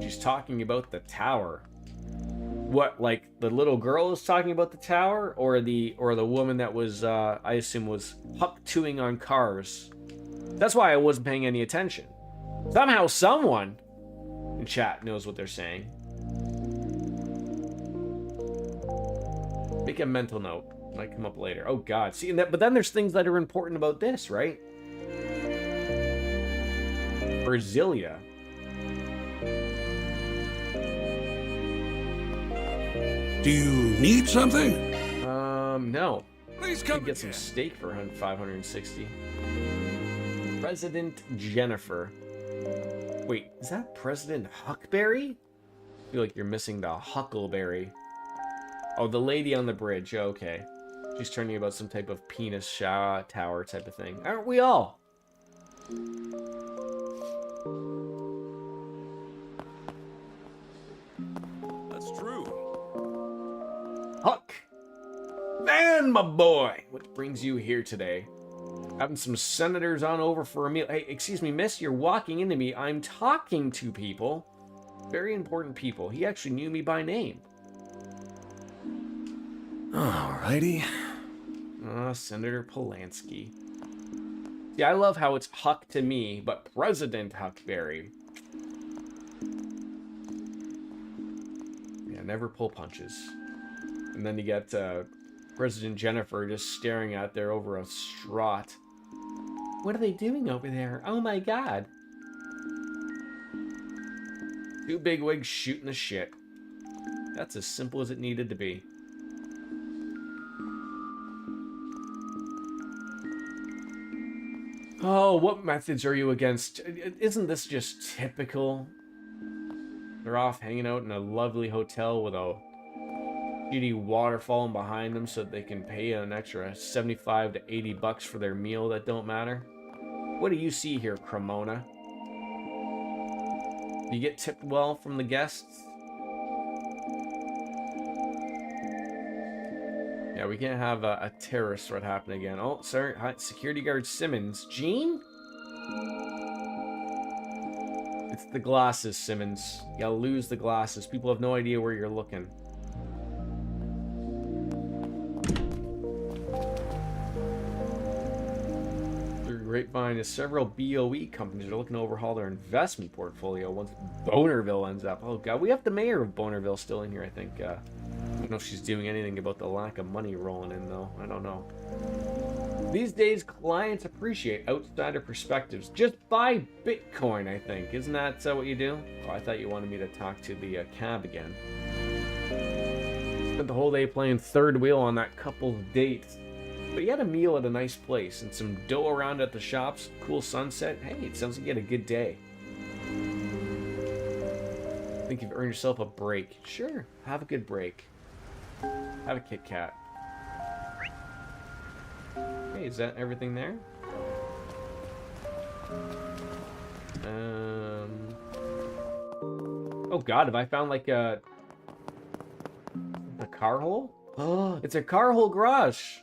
She's talking about the tower. What, like the little girl is talking about the tower, or the woman that was I assume was huck-toing on cars? That's why I wasn't paying any attention. Somehow someone in chat knows what they're saying. Make a mental note. Might come up later. Oh god. See, but then there's things that are important about this, right? Brasilia. Do you need something? No. Please Could come get some steak for 560. President Jennifer. Wait, is that President Huckberry? I feel like you're missing the Huckleberry. Oh, the lady on the bridge. Okay. She's turning about some type of penis shower tower type of thing. Aren't we all? That's true. Huck! Man, my boy! What brings you here today? Having some senators on over for a meal. Hey, excuse me, miss, you're walking into me. I'm talking to people. Very important people. He actually knew me by name. Alrighty. Senator Polanski. See, I love how it's Huck to me, but President Huckberry. Yeah, never pull punches. And then you get President Jennifer just staring out there over a straught. What are they doing over there? Oh my god. Two bigwigs shooting the shit. That's as simple as it needed to be. Oh, what methods are you against? Isn't this just typical? They're off hanging out in a lovely hotel with a shitty waterfall behind them so that they can pay an extra 75 to 80 bucks for their meal that don't matter. What do you see here, Cremona? Do you get tipped well from the guests? Yeah, we can't have a terrorist threat happen again. Oh, sorry. Hi, security guard Simmons. Gene? It's the glasses, Simmons. You gotta lose the glasses. People have no idea where you're looking. The grapevine is several BOE companies are looking to overhaul their investment portfolio once Bonerville ends up. Oh god, we have the mayor of Bonerville still in here, I think. I don't know if she's doing anything about the lack of money rolling in, though. I don't know. These days, clients appreciate outsider perspectives. Just buy Bitcoin, I think. Isn't that what you do? Oh, I thought you wanted me to talk to the cab again. Spent the whole day playing third wheel on that couple's date. But you had a meal at a nice place and some dough around at the shops, cool sunset. Hey, it sounds like you had a good day. I think you've earned yourself a break. Sure, have a good break. Have a Kit Kat. Hey, is that everything there? Oh god, have I found like a car hole? Oh, it's a car hole garage.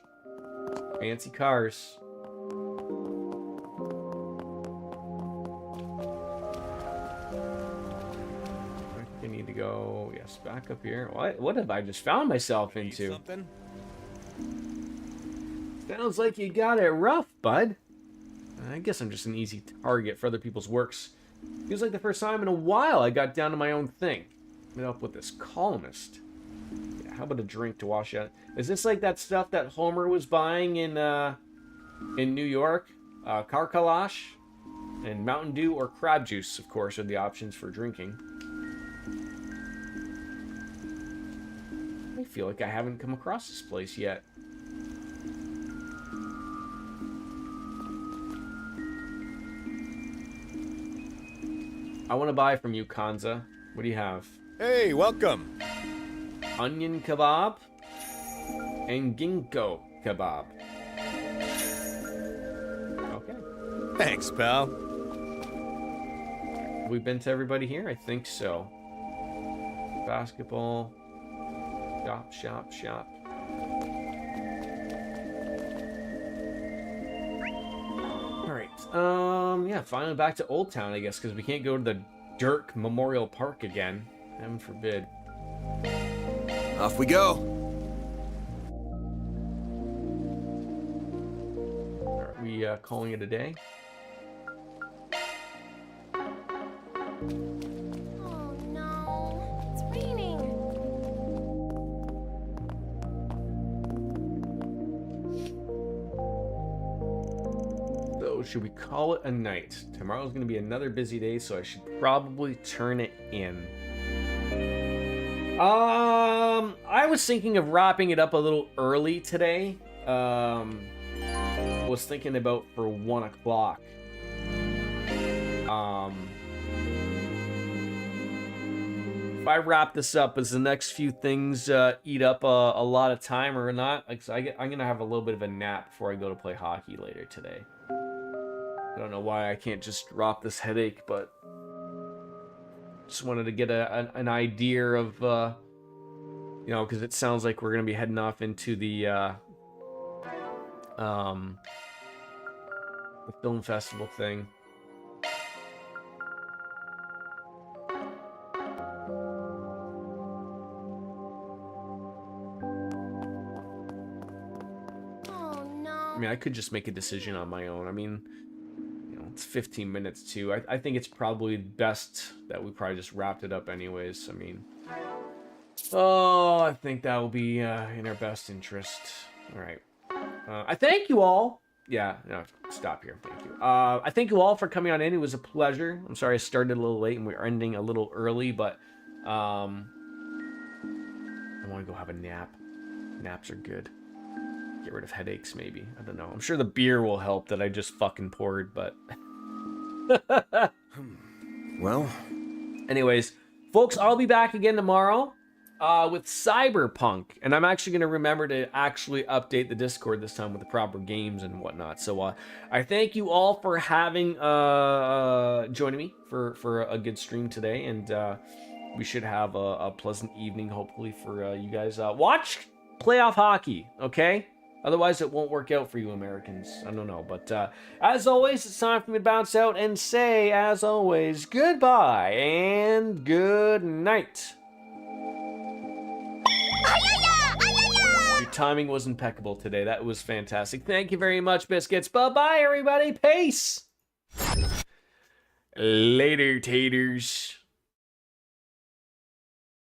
Fancy cars. I need to go, yes, back up here. What have I just found myself into? Sounds like you got it rough, bud. I guess I'm just an easy target for other people's works. Feels like the first time in a while I got down to my own thing. Met up with this columnist. Yeah, how about a drink to wash out? Is this like that stuff that Homer was buying in New York? Car Kalash? And Mountain Dew or crab juice, of course, are the options for drinking. I feel like I haven't come across this place yet. I want to buy from you, Kanza. What do you have? Hey, welcome. Onion kebab and ginkgo kebab. Okay. Thanks, pal. Have we been to everybody here? I think so. Basketball. Shop, shop, shop. Alright, yeah, finally back to Old Town, I guess, because we can't go to the Dirk Memorial Park again. Heaven forbid. Off we go. Are we calling it a day? Oh no, it's raining. So should we call it a night? Tomorrow's going to be another busy day, so I should probably turn it in. I was thinking of wrapping it up a little early today. Was thinking about for 1 o'clock. If I wrap this up, as the next few things eat up a lot of time or not, like, so I'm gonna have a little bit of a nap before I go to play hockey later today. I don't know why I can't just drop this headache, but just wanted to get an idea of, you know, because it sounds like we're gonna be heading off into the film festival thing. Oh no. I mean, I could just make a decision on my own. I mean, you know, it's 15 minutes too. I think it's probably best that we probably just wrapped it up anyways. I mean, oh, I think that will be in our best interest. All right. I thank you all. Yeah, no, stop here. Thank you. I thank you all for coming on in. It was a pleasure. I'm sorry I started a little late and we're ending a little early, but I want to go have a nap. Naps are good. Get rid of headaches, maybe. I don't know. I'm sure the beer will help that I just fucking poured, but... Well... Anyways, folks, I'll be back again tomorrow with Cyberpunk. And I'm actually going to remember to actually update the Discord this time with the proper games and whatnot. So I thank you all for having... joining me for a good stream today. And we should have a pleasant evening, hopefully, for you guys. Watch playoff hockey, okay? Otherwise, it won't work out for you Americans. I don't know. But as always, it's time for me to bounce out and say, as always, goodbye and good night. Your timing was impeccable today. That was fantastic. Thank you very much, Biscuits. Bye-bye, everybody. Peace. Later, taters.